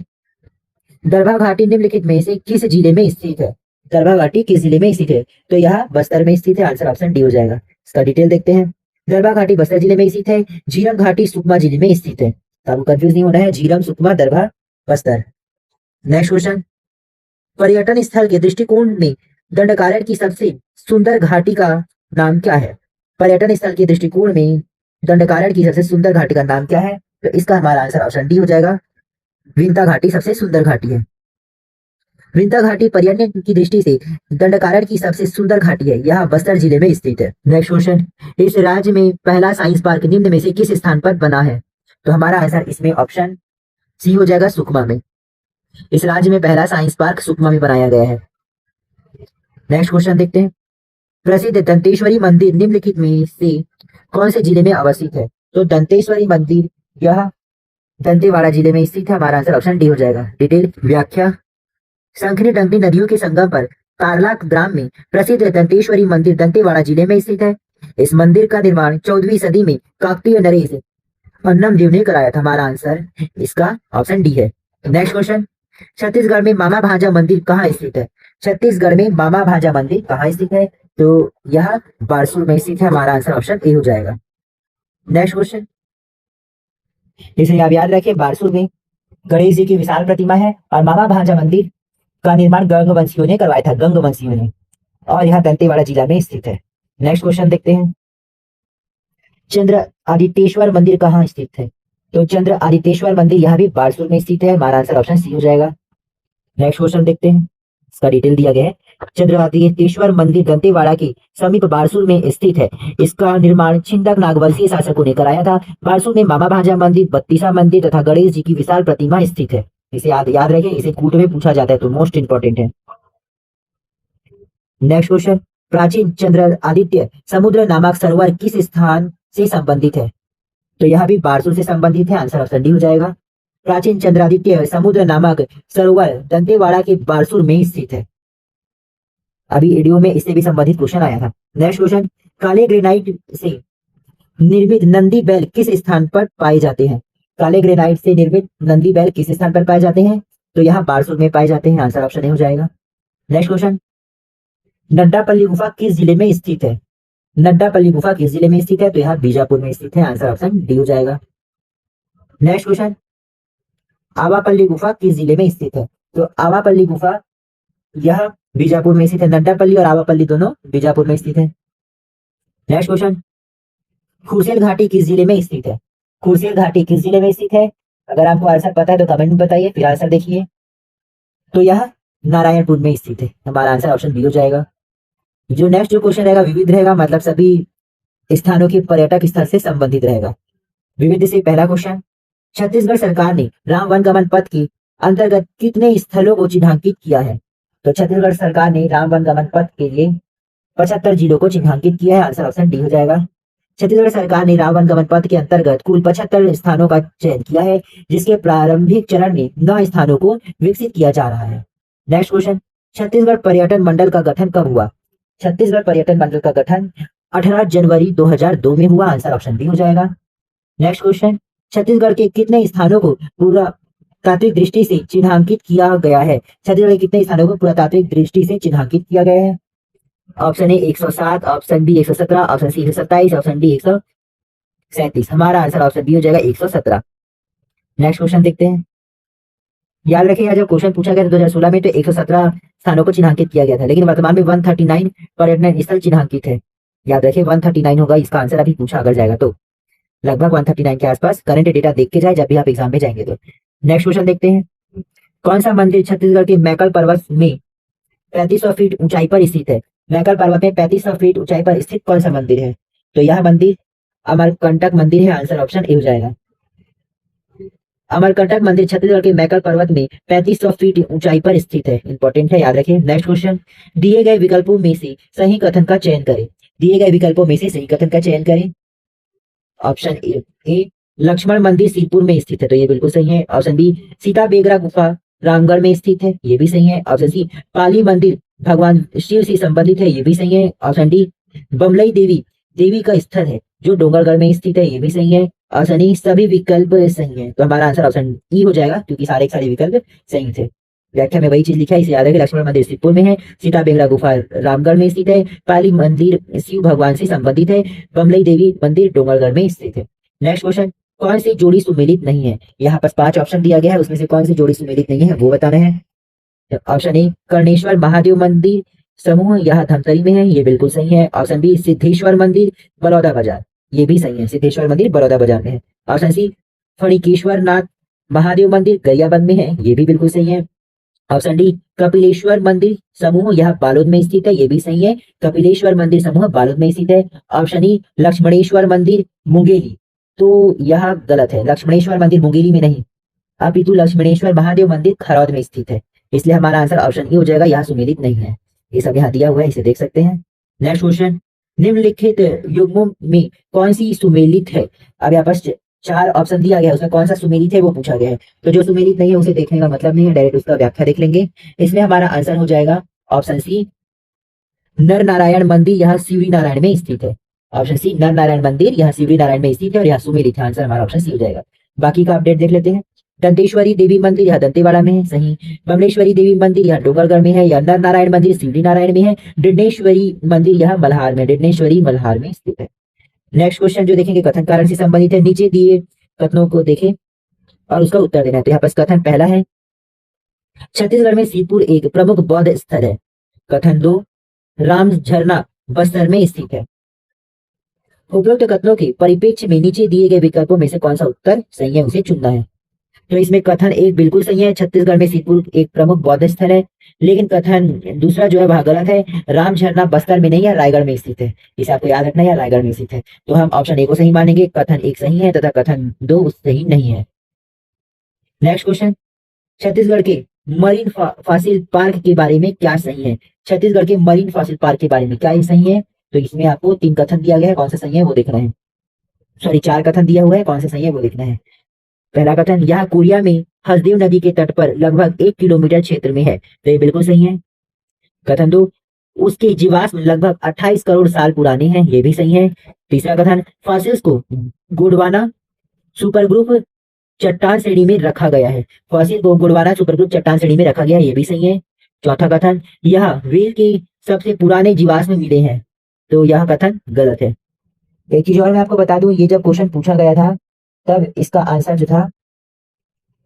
दरभा घाटी निम्नलिखित में से किस जिले में स्थित है? दरभा घाटी किस जिले में स्थित है? तो यह बस्तर में स्थित है। आंसर ऑप्शन डी हो जाएगा। इसका डिटेल देखते हैं। दरभा घाटी बस्तर जिले में स्थित है। झीरम घाटी सुकमा जिले में स्थित है। तो आपको कंफ्यूज नहीं होना है, झीरम, सुकमा, दरभा, बस्तर। नेक्स्ट क्वेश्चन, पर्यटन स्थल के दृष्टिकोण में दंडकारण्य की सबसे सुंदर घाटी का नाम क्या है? पर्यटन स्थल के दृष्टिकोण में दंडकारण्य की सबसे सुंदर घाटी का नाम क्या है? तो इसका हमारा आंसर ऑप्शन डी हो जाएगा। विंता घाटी सबसे सुंदर घाटी है। विंता घाटी पर्यटन की दृष्टि से दंडकारण्य की सबसे सुंदर घाटी है। यह बस्तर जिले में स्थित है। नेक्स्ट क्वेश्चन, इस राज्य में पहला साइंस पार्क निम्न में से किस स्थान पर बना है? तो हमारा आंसर इसमें ऑप्शन सी हो जाएगा, सुकमा में। इस राज्य में पहला साइंस पार्क सुकमा में बनाया गया है। नेक्स्ट क्वेश्चन देखते हैं। प्रसिद्ध दंतेश्वरी मंदिर निम्नलिखित में से कौन से जिले में अवस्थित है? तो दंतेश्वरी मंदिर यह दंतेवाड़ा जिले में स्थित है। हमारा आंसर ऑप्शन डी हो जाएगा। डिटेल व्याख्या, शंखनी डंकी नदियों के संगम पर तारला ग्राम में प्रसिद्ध दंतेश्वरी मंदिर दंतेवाड़ा जिले में स्थित है। इस मंदिर का निर्माण 14वीं सदी में काकतीय नरेश अन्नम देव ने कराया था। हमारा आंसर इसका ऑप्शन डी है। नेक्स्ट क्वेश्चन, छत्तीसगढ़ में मामा भांजा मंदिर कहाँ स्थित है? छत्तीसगढ़ में मामा भांजा मंदिर कहाँ स्थित है? तो यह बारसूर में स्थित है। हमारा आंसर ऑप्शन ए हो जाएगा। नेक्स्ट क्वेश्चन, इसे आप याद रखिए, बारसूर में गणेश जी की विशाल प्रतिमा है और मामा भांजा मंदिर का निर्माण गंगवंशियों ने करवाया था, गंगवंशियों ने, और यह दंतेवाड़ा जिला में स्थित है। नेक्स्ट क्वेश्चन देखते हैं। चंद्र आदित्येश्वर मंदिर कहाँ स्थित है? तो चंद्र आदित्येश्वर मंदिर यह भी बारसूर में स्थित है। हमारा आंसर ऑप्शन सी हो जाएगा। नेक्स्ट क्वेश्चन देखते हैं, इसका डिटेल दिया गया है। चंद्र आदित्येश्वर मंदिर दंतेवाड़ा के समीप बारसूर में स्थित है। इसका निर्माण छिंदक नागवंशीय शासकों ने कराया था। बारसूर में मामा भांजा मंदिर, बत्तीसा मंदिर तथा गणेश जी की विशाल प्रतिमा स्थित है। इसे याद रखें, इसे कूट में पूछा जाता है तो मोस्ट इंपॉर्टेंट है। नेक्स्ट क्वेश्चन, प्राचीन चंद्र आदित्य समुद्र नामक सरोवर किस स्थान से संबंधित है? तो यह भी बारसूर से संबंधित है। आंसर ऑप्शन डी हो जाएगा। प्राचीन चंद्रादित्य समुद्र नामक सरोवर दंतेवाड़ा के बारसूर में स्थित है। अभी वीडियो में इससे भी संबंधित क्वेश्चन आया था। नेक्स्ट क्वेश्चन, काले ग्रेनाइट से निर्मित नंदी बैल किस स्थान पर पाए जाते हैं? काले ग्रेनाइट से निर्मित नंदी बैल किस स्थान पर पाए जाते हैं? तो यहाँ बारसूर में पाए जाते हैं। आंसर ऑप्शन ए हो जाएगा। नेक्स्ट क्वेश्चन, नड्डापल्ली गुफा किस जिले में स्थित है? नड्डापल्ली गुफा किस जिले में स्थित है? तो यहाँ बीजापुर में स्थित है। आंसर ऑप्शन डी हो जाएगा। नेक्स्ट क्वेश्चन, आवापल्ली गुफा किस जिले में स्थित है? तो आवापल्ली गुफा यह बीजापुर में स्थित है। नड्डापल्ली और आवापल्ली दोनों बीजापुर में स्थित है। नेक्स्ट क्वेश्चन, खुर्सेल घाटी किस जिले में स्थित है? खुर्सेल घाटी किस जिले में स्थित है? अगर आपको आंसर पता है तो कमेंट में बताइए, फिर आंसर देखिए। तो यह नारायणपुर में स्थित है। हमारा आंसर ऑप्शन बी हो जाएगा। जो नेक्स्ट जो क्वेश्चन रहेगा विविध रहेगा, मतलब सभी स्थानों के पर्यटक स्थल से संबंधित रहेगा। विविध से पहला क्वेश्चन, छत्तीसगढ़ सरकार ने राम वन गमन पथ के अंतर्गत कितने स्थलों को चिन्हांकित किया है? तो छत्तीसगढ़ सरकार ने राम वन गमन पथ के लिए 75 जिलों को चिन्हांकित किया है। आंसर ऑप्शन डी हो जाएगा। छत्तीसगढ़ सरकार ने राम वन गमन पथ के अंतर्गत कुल 75 स्थानों का चयन किया है, जिसके प्रारंभिक चरण में 9 स्थानों को विकसित किया जा रहा है। नेक्स्ट क्वेश्चन, छत्तीसगढ़ पर्यटन मंडल का गठन कब हुआ? छत्तीसगढ़ पर्यटन मंडल का गठन 18 जनवरी 2002 में हुआ। आंसर ऑप्शन बी हो जाएगा। नेक्स्ट क्वेश्चन, छत्तीसगढ़ के कितने स्थानों को पुरातात्विक दृष्टि से चिन्हांकित किया गया है? छत्तीसगढ़ के कितने स्थानों को पुरातात्विक दृष्टि से चिन्हांकित किया गया है? Option A 107, option B 117, option C 127, option D 137। हमारा आंसर ऑप्शन बी हो जाएगा 117। नेक्स्ट क्वेश्चन देखते हैं। याद रखिएगा, जब क्वेश्चन पूछा गया था 2016 में तो 117 स्थानों को चिन्हांकित किया गया था, लेकिन वर्तमान में 139 पर्यटन स्थल चिन्हांकित है। याद रखिए 139 होगा इसका आंसर। अभी पूछा अगर जाएगा तो लगभग 139 के आसपास। करंट डेटा देख के जाए जब भी आप एग्जाम में जाएंगे तो। नेक्स्ट क्वेश्चन देखते हैं। कौन सा मंदिर छत्तीसगढ़ के मैकल पर्वत में 3500 फीट ऊंचाई पर स्थित है? मैकल पर्वत में 3500 फीट ऊंचाई पर स्थित कौन सा मंदिर है? तो यह मंदिर अमरकंटक मंदिर है। आंसर ऑप्शन ए हो जाएगा। अमरकंटक मंदिर छत्तीसगढ़ के मैकल पर्वत में 3500 फीट ऊंचाई पर स्थित है। इंपॉर्टेंट है, याद रखें। नेक्स्ट क्वेश्चन, दिए गए विकल्पों में से सही कथन का चयन करें। दिए गए विकल्पों में से सही कथन का चयन करें। ऑप्शन ए लक्ष्मण मंदिर सीरपुर में स्थित है, तो ये बिल्कुल सही है। ऑप्शन बी सीता बेगरा गुफा रामगढ़ में स्थित है, ये भी सही है। ऑप्शन सी पाली मंदिर भगवान शिव से संबंधित है, ये भी सही है। ऑप्शन डी बमलई देवी देवी का स्थल है जो डोंगरगढ़ में स्थित है, ये भी सही है। ऑप्शन ई सभी विकल्प सही है, तो हमारा आंसर ऑप्शन ई हो जाएगा, क्योंकि सारे के सारे विकल्प सही थे। व्याख्या में वही चीज लिखा है, इसे याद रखें। लक्ष्मण मंदिर सिद्धपुर में है, सीता बेहरा गुफा रामगढ़ में स्थित है, पाली मंदिर शिव भगवान से संबंधित है, बमलई देवी मंदिर डोंगरगढ़ में स्थित है। नेक्स्ट क्वेश्चन, कौन सी जोड़ी सुमेलित नहीं है? यहाँ पर 5 ऑप्शन दिया गया है, उसमें से कौन सी जोड़ी सुमेलित नहीं है वो बताना है। ऑप्शन ए कर्णेश्वर महादेव मंदिर समूह, यह धमतरी में है, ये बिल्कुल सही है। ऑप्शन बी सिद्धेश्वर मंदिर बलौदा बाजार, ये भी सही है, सिद्धेश्वर मंदिर बलौदा बाजार में है। ऑप्शन सी फणिकेश्वर नाथ महादेव मंदिर गरियाबंद में है, ये भी बिल्कुल सही है। ऑप्शन डी कपिलेश्वर मंदिर समूह, यह बालोद में स्थित है, ये भी सही है, कपिलेश्वर मंदिर समूह बालोद में स्थित है। ऑप्शन ई लक्ष्मणेश्वर मंदिर मुंगेली, तो यह गलत है, लक्ष्मणेश्वर मंदिर मुंगेली में नहीं, अपितु लक्ष्मणेश्वर महादेव मंदिर खरौद में स्थित है, इसलिए हमारा आंसर ऑप्शन ई हो जाएगा, यह सुमेलित नहीं है। ये सब यहाँ दिया हुआ है, इसे देख सकते हैं। नेक्स्ट क्वेश्चन, निम्नलिखित युग्मों में कौन सी सुमेलित है? अब यहाँ पर 4 ऑप्शन दिया गया है, उसमें कौन सा सुमेलित है वो पूछा गया है, तो जो सुमेलित नहीं है उसे देखने का मतलब नहीं है, डायरेक्ट उसका व्याख्या देख लेंगे। इसमें हमारा आंसर हो जाएगा ऑप्शन सी नर नारायण मंदिर, यह शिवरी नारायण में स्थित है। ऑप्शन सी नर नारायण मंदिर यह शिवरी नारायण में स्थित है और यह सुमेलित है, आंसर हमारा ऑप्शन सी हो जाएगा। बाकी का अपडेट देख लेते हैं। दंतेश्वरी देवी मंदिर यह दंतेवाड़ा में है, सही। बमलेश्वरी देवी मंदिर यह डोंगरगढ़ में है, या नर नारायण मंदिर शिवरी नारायण में है। डिडनेश्वरी मंदिर यह मल्हार में, डिडनेश्वरी मल्हार में स्थित है। नेक्स्ट क्वेश्चन जो देखेंगे कथन कारण से संबंधित है, नीचे दिए कथनों को देखें और उसका उत्तर देना है। तो यहाँ पर कथन पहला है, छत्तीसगढ़ में सीतपुर एक प्रमुख बौद्ध स्थल है। कथन 2, राम झरना बस्तर में स्थित है। उपरोक्त कथनों के परिप्रेक्ष्य में नीचे दिए गए विकल्पों में से कौन सा उत्तर सही है उसे चुनना है। तो इसमें कथन 1 बिल्कुल सही है, छत्तीसगढ़ में सीतपुर एक प्रमुख बौद्ध स्थल है, लेकिन कथन दूसरा जो है वह गलत है, राम झरना बस्तर में नहीं है, रायगढ़ में स्थित है, इसे आपको याद रखना है, रायगढ़ में स्थित है। तो हम ऑप्शन ए को सही मानेंगे, कथन 1 सही है तथा कथन 2 सही नहीं है। नेक्स्ट क्वेश्चन, छत्तीसगढ़ के मरीन फॉसिल पार्क के बारे में क्या सही है? छत्तीसगढ़ के मरीन फॉसिल पार्क के बारे में क्या ये सही है? तो इसमें आपको 3 कथन दिया गया है, कौन सा सही है वो देखना है। सॉरी 4 कथन दिया हुआ है, कौन सा सही है वो देखना है। पहला कथन, यह कोरिया में हसदेव नदी के तट पर लगभग 1 किलोमीटर क्षेत्र में है, तो ये बिल्कुल सही है। कथन 2, उसके जीवाश्म लगभग 28 करोड़ साल पुराने हैं, ये भी सही है। तीसरा कथन, फॉसिल्स को गोंडवाना सुपर ग्रुप चट्टान श्रेणी में रखा गया है, फॉसिल को गोंडवाना सुपर ग्रुप चट्टान श्रेणी में रखा गया है, ये भी सही है। चौथा कथन, यह व्हेल के सबसे पुराने जीवाश्म मिले हैं, तो यह कथन गलत है। एक चीज और मैं आपको बता दूं, ये जब क्वेश्चन पूछा गया था तब इसका आंसर जो था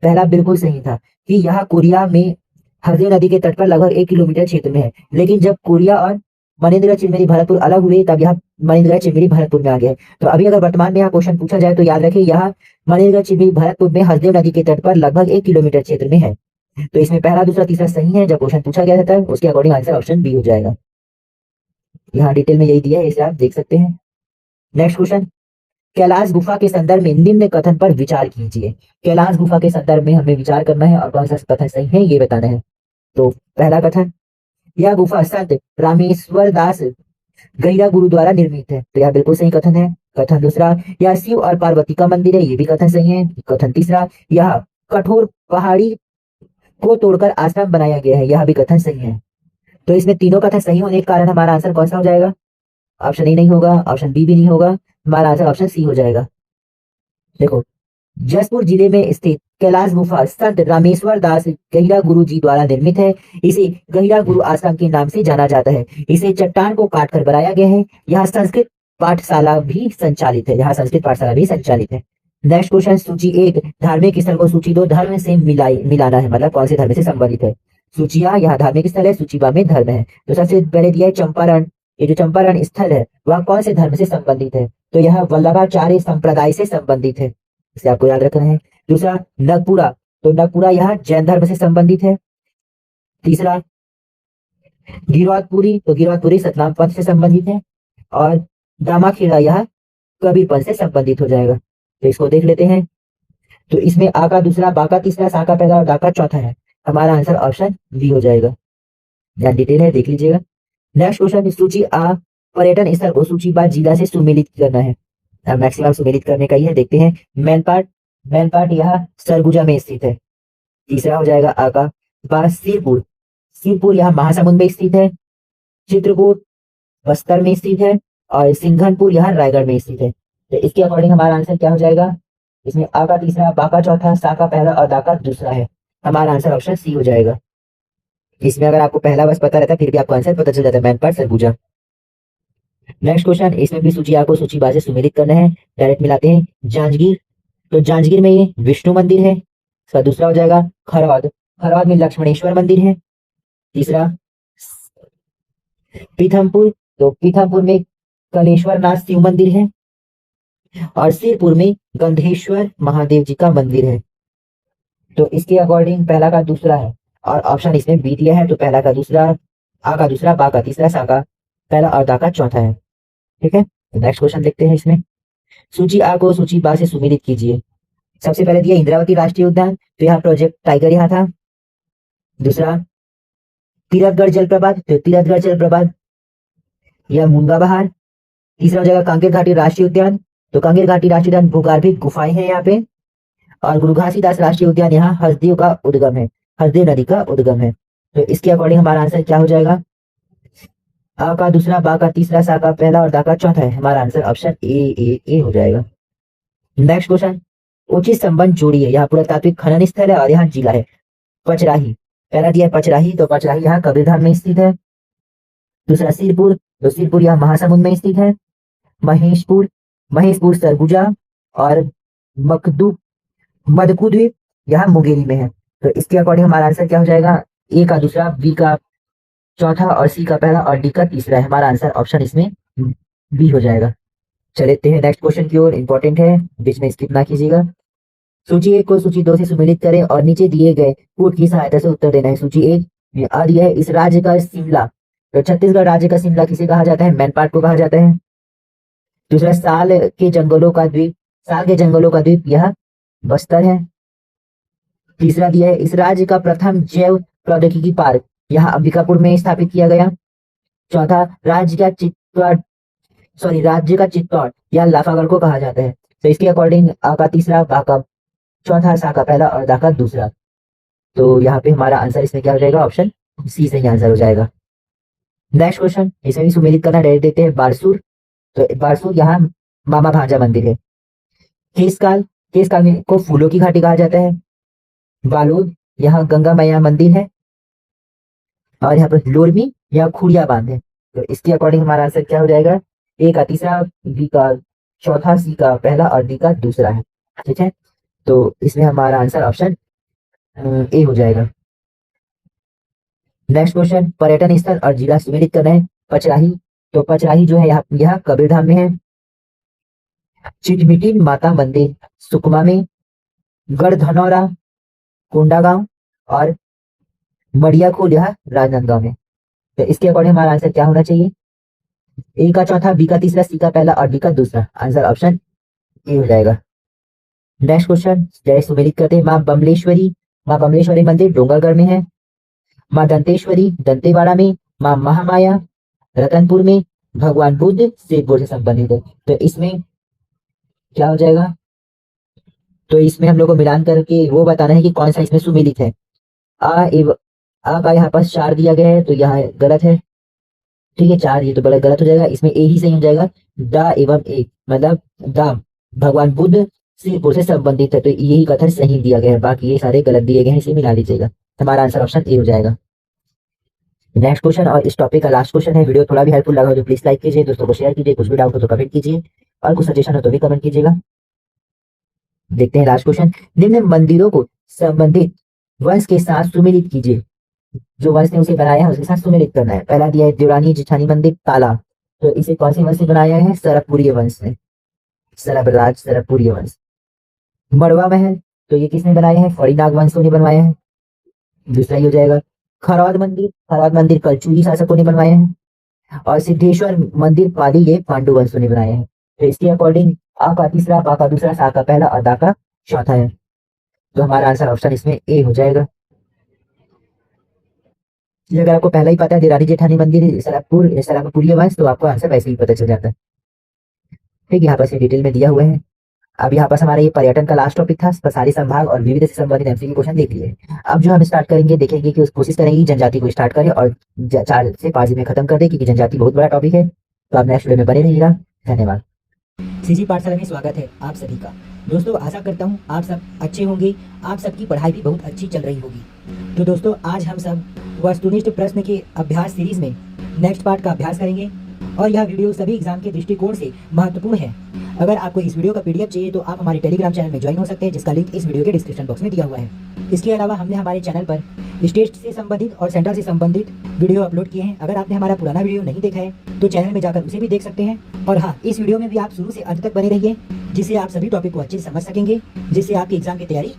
पहला बिल्कुल सही था कि यह कोरिया में हरदेव नदी के तट पर लगभग 1 किलोमीटर क्षेत्र में है, लेकिन जब कोरिया और मनेन्द्रगढ़ चिरमिरी भरतपुर अलग हुए तब यह मनेन्द्रगढ़ चिरमिरी भरतपुर में आ गया है। तो अभी अगर वर्तमान में यह क्वेश्चन पूछा जाए तो याद रखिए यह मनेन्द्रगढ़ चिरमिरी भरतपुर में हसदेव नदी के तट पर लगभग 1 किलोमीटर क्षेत्र में है। तो इसमें पहला दूसरा तीसरा सही है, जब क्वेश्चन पूछा गया था उसके अकॉर्डिंग आंसर ऑप्शन बी हो जाएगा। यहाँ डिटेल में यही दिया है, इसे आप देख सकते हैं। नेक्स्ट क्वेश्चन, कैलाश गुफा के संदर्भ में निम्न कथन पर विचार कीजिए। कैलाश गुफा के संदर्भ में हमें विचार करना है और कौन सा कथन सही है ये बताना है। तो पहला कथन, यह गुफा संत रामेश्वर दास गहिरा गुरु द्वारा निर्मित है, तो यह बिल्कुल सही कथन है। कथन दूसरा, यह शिव और पार्वती का मंदिर है, ये भी कथन सही है। कथन तीसरा, यह कठोर पहाड़ी को तोड़कर आश्रम बनाया गया है, यह भी कथन सही है। तो इसमें तीनों कथन सही होने के कारण हमारा आंसर कौन सा हो जाएगा? ऑप्शन ए नहीं होगा, ऑप्शन बी भी नहीं होगा, हमारा आंसर ऑप्शन सी हो जाएगा। देखो, जसपुर जिले में स्थित कैलाश गुफा संत रामेश्वर दास गहिरा गुरु जी द्वारा निर्मित है। इसे गहिरा गुरु आश्रम के नाम से जाना जाता है। इसे चट्टान को काटकर बनाया गया है। यहाँ संस्कृत पाठशाला भी संचालित है, यहाँ संस्कृत पाठशाला भी संचालित है। नेक्स्ट क्वेश्चन, सूची 1 धार्मिक स्थल को सूची 2 धर्म से मिलाना है, मतलब कौन से धर्म से संबंधित है। सूची आ यहाँ धार्मिक स्थल है, सूची बा में धर्म है। तो सबसे पहले दिया है चंपारण, ये जो चंपारण स्थल है वह कौन से धर्म से संबंधित है? तो यह वल्लभाचार्य संप्रदाय से संबंधित है, इसे आपको याद रखना है। दूसरा नगपुरा, तो नगपुरा यह जैन धर्म से संबंधित है। तीसरा गिरवातपुरी, तो गिरवातपुरी सतनाम पंथ से संबंधित है। और दामाखेड़ा यह कबीर पंथ से संबंधित हो जाएगा। तो इसको देख लेते हैं। तो इसमें आ का दूसरा, बा का तीसरा, सा का पहला और दा का चौथा है, हमारा आंसर ऑप्शन बी हो जाएगा। यहाँ डिटेल है, देख लीजिएगा। नेक्स्ट क्वेश्चन, सूची आ पर्यटन स्थल को सूची बा जिला से सुमेलित करना है, मैक्सिमम सुमेलित करने का ही है। देखते हैं, मैनपाट यह सरगुजा में स्थित है, तीसरा हो जाएगा आ का। सिरपुर यह महासमुंद में स्थित है। चित्रकूट बस्तर में स्थित है और सिंघनपुर यह रायगढ़ में स्थित है। तो इसके अकॉर्डिंग हमारा आंसर क्या हो जाएगा? इसमें आ का तीसरा, बा का चौथा, सा का पहला और दा का दूसरा है। हमारा आंसर ऑप्शन सी हो जाएगा। इसमें अगर आपको पहला बस पता रहता फिर भी आपको आंसर पता चल जाता है, man part Surguja. Next question, इसमें भी सूची आपको सूची बार से सुमेलित करना है। डायरेक्ट मिलाते हैं। जांजगीर, तो जांजगीर में ये विष्णु मंदिर है, इसका दूसरा हो जाएगा खरौद, खरौद में लक्ष्मणेश्वर मंदिर है। तीसरा पीथमपुर, तो पीथमपुर में कलेश्वर नाथ शिव मंदिर है। और सिरपुर में गंधेश्वर महादेव जी का मंदिर है। तो इसके अकॉर्डिंग पहला का दूसरा है और ऑप्शन इसमें बी दिया है, तो पहला का दूसरा, आ का दूसरा, बा का तीसरा, सा का पहला और दा का चौथा है। ठीक है, नेक्स्ट क्वेश्चन देखते हैं। इसमें सूची आ को सूची बा से सुमेलित कीजिए। सबसे पहले दिया इंद्रावती राष्ट्रीय उद्यान, तो यहाँ प्रोजेक्ट टाइगर यहाँ था। दूसरा तीरथगढ़ जलप्रपात, तो तीरथगढ़ जलप्रपात यह मूंगा बहार। तीसरा हो जाएगा कांकेर घाटी राष्ट्रीय उद्यान, तो कांकेर घाटी राष्ट्रीय उद्यान भूगर्भिक गुफाएं हैं यहाँ पे। और गुरु घासीदास राष्ट्रीय उद्यान यहाँ हसदेव का उद्गम है, हसदेव नदी का उद्गम है। तो इसके अकॉर्डिंग हमारा आंसर क्या हो जाएगा? आ का दूसरा, बा का तीसरा, सा का पहला और दा का चौथा है। हमारा आंसर ऑप्शन ए हो जाएगा। नेक्स्ट क्वेश्चन, उचित संबंध जोड़िए। यहाँ पुरातात्विक खनन स्थल है और यहाँ जिला है पचराही। पहला दिया है पचराही, तो पचराही यहाँ कबीरधाम में स्थित है। दूसरा सिरपुर, तो सिरपुर यहाँ महासमुंद में स्थित है। महेशपुर, महेशपुर सरगुजा और मदकू द्वीप यहाँ मुंगेरी में है। तो इसके अकॉर्डिंग हमारा आंसर क्या हो जाएगा? ए का दूसरा, बी का चौथा और सी का पहला और डी का तीसरा है। हमारा आंसर ऑप्शन इसमें बी हो जाएगा। चलते हैं नेक्स्ट क्वेश्चन की ओर, इंपॉर्टेंट है, बीच में स्किप ना कीजिएगा। सूची एक को सूची दो से सुमेलित करें और नीचे दिए गए कोड की सहायता से उत्तर देना है। सूची एक में आ दिया है इस राज्य का शिमला, तो छत्तीसगढ़ राज्य का शिमला किसे कहा जाता है? मैन पार्ट को कहा जाता है। दूसरा साल के जंगलों का द्वीप, साल के जंगलों का द्वीप यह बस्तर है। तीसरा दिया है इस राज्य का प्रथम जैव प्रौद्योगिकी पार्क यहाँ अंबिकापुर में स्थापित किया गया। चौथा राज्य का चित्तौड़ या लाफागढ़ को कहा जाता है। तो इसके अकॉर्डिंग आ का तीसरा, बा का चौथा, सा का पहला और दा का दूसरा। तो यहाँ पे हमारा आंसर इसमें क्या हो जाएगा? ऑप्शन सी से ही आंसर हो जाएगा। नेक्स्ट क्वेश्चन, इसे भी सुमेलित करना, डायरेक्ट देते हैं। बारसूर, तो बारसूर यहाँ मामा भांजा मंदिर है। केसकाल, केसकाल में को फूलों की घाटी कहा जाता है। बालोद, यहाँ गंगा मैया मंदिर है। और यहाँ पर लोरमी या खुड़िया बांध है। तो इसके अकॉर्डिंग हमारा आंसर क्या हो जाएगा? ए का तीसरा, बी का चौथा, सी का पहला और डी का दूसरा है। ठीक है, तो इसमें हमारा आंसर ऑप्शन ए हो जाएगा। नेक्स्ट क्वेश्चन, पर्यटन स्थल और जिला सुमेलित करना है। पचराही, तो पचराही जो है यहाँ कबीरधाम में है। चिटमिटी माता मंदिर सुकमा में। गढ़धनौरा कोंडागांव और मड़ियाखोल यह राजनांदगांव में। तो इसके अकॉर्डिंग हमारा आंसर क्या होना चाहिए? ए का चौथा, बी का तीसरा, सी का पहला और डी का दूसरा। आंसर ऑप्शन ए हो जाएगा। नेक्स्ट क्वेश्चन, जय सुमेलित करते हैं। माँ बमलेश्वरी मंदिर डोंगरगढ़ में है। माँ दंतेश्वरी दंतेवाड़ा में। माँ महामाया रतनपुर में। भगवान बुद्ध सिरपुर से संबंधित है। तो इसमें क्या हो जाएगा? तो इसमें हम लोग को मिलान करके वो बताना है कि कौन सा इसमें सुमेलित है। आ का यहाँ पर 4 दिया गया है, तो यहाँ गलत है। ठीक है, 4 ये तो बड़ा गलत हो जाएगा। इसमें ए ही सही हो जाएगा। दा एवं ए, मतलब दा भगवान बुद्ध सिरपुर से संबंधित है, तो यही कथन सही दिया गया है, बाकी ये सारे गलत दिए गए हैं, इसे मिला लीजिएगा। हमारा आंसर ऑप्शन ए हो जाएगा। नेक्स्ट क्वेश्चन और इस टॉपिक का लास्ट क्वेश्चन है। वीडियो थोड़ा भी हेल्पफुल लगा हो तो प्लीज लाइक कीजिए, दोस्तों को शेयर कीजिए, कुछ भी डाउट हो तो कमेंट कीजिए और कुछ सजेशन हो तो भी कमेंट कीजिएगा। देखते हैं लास्ट क्वेश्चन। निम्न मंदिरों को संबंधित वंश के साथ सुमेलित कीजिए। जो वंश ने उसे बनाया है उसके साथ सुमेलित करना है। पहला दिया है देवरानी जेठानी मंदिर ताला, तो इसे कौन से वंश ने बनाया है? सरकपुरिय वंश ने, सरबराज सरकपुरिय वंश। मड़वा महल, तो ये किसने बनाया है? फणिनाग वंशों ने बनवाया है। दूसरा ही हो जाएगा। खरौद मंदिर कलचुरी शासकों ने बनवाया है। और सिद्धेश्वर मंदिर पाली ये पांडु वंशों ने बनाया है। तो इसके अकॉर्डिंग आ का तीसरा, बा का दूसरा, सा का पहला और दा का चौथा है। तो हमारा आंसर ऑप्शन इसमें ए हो जाएगा। ये अगर आपको पहला ही पता है देवरानी जेठानी मंदिर सरकपुरिय वंश, तो आपको आंसर वैसे ही पता चल जाता है। ठीक, यहाँ पर डिटेल में दिया हुआ है। अब यहाँ पर हमारा ये पर्यटन का लास्ट टॉपिक था। सारी संभाग और विविध से संबंधित एमसीक्यू क्वेश्चन देख लिए। अब जो हम स्टार्ट करेंगे, देखेंगे कि कोशिश करेंगे जनजाति को स्टार्ट करें और 4 से 5 दिन में खत्म कर दे, क्योंकि जनजाति बहुत बड़ा टॉपिक है। तो आप नेक्स्ट वीडियो में बने रहिएगा। धन्यवाद। सीजी पाठशाला में स्वागत है आप सभी का। दोस्तों आशा करता हूँ आप सब अच्छे होंगे, आप सबकी पढ़ाई भी बहुत अच्छी चल रही होगी। तो दोस्तों आज हम सब वस्तुनिष्ठ प्रश्न के अभ्यास सीरीज में नेक्स्ट पार्ट का अभ्यास करेंगे और यह वीडियो सभी एग्जाम के दृष्टिकोण से महत्वपूर्ण है। अगर आपको इस वीडियो का पीडीएफ चाहिए तो आप हमारे टेलीग्राम चैनल में ज्वाइन हो सकते हैं, जिसका लिंक इस वीडियो के डिस्क्रिप्शन बॉक्स में दिया हुआ है। इसके अलावा हमने हमारे चैनल पर स्टेट से संबंधित और सेंट्रल से संबंधित वीडियो अपलोड किए हैं। अगर आपने हमारा पुराना वीडियो नहीं देखा है तो चैनल में जाकर उसे भी देख सकते हैं। और हाँ, इस वीडियो में भी आप शुरू से अंत तक बने रहिए, जिससे आप सभी टॉपिक को अच्छे से समझ सकेंगे, जिससे आपकी एग्जाम की तैयारी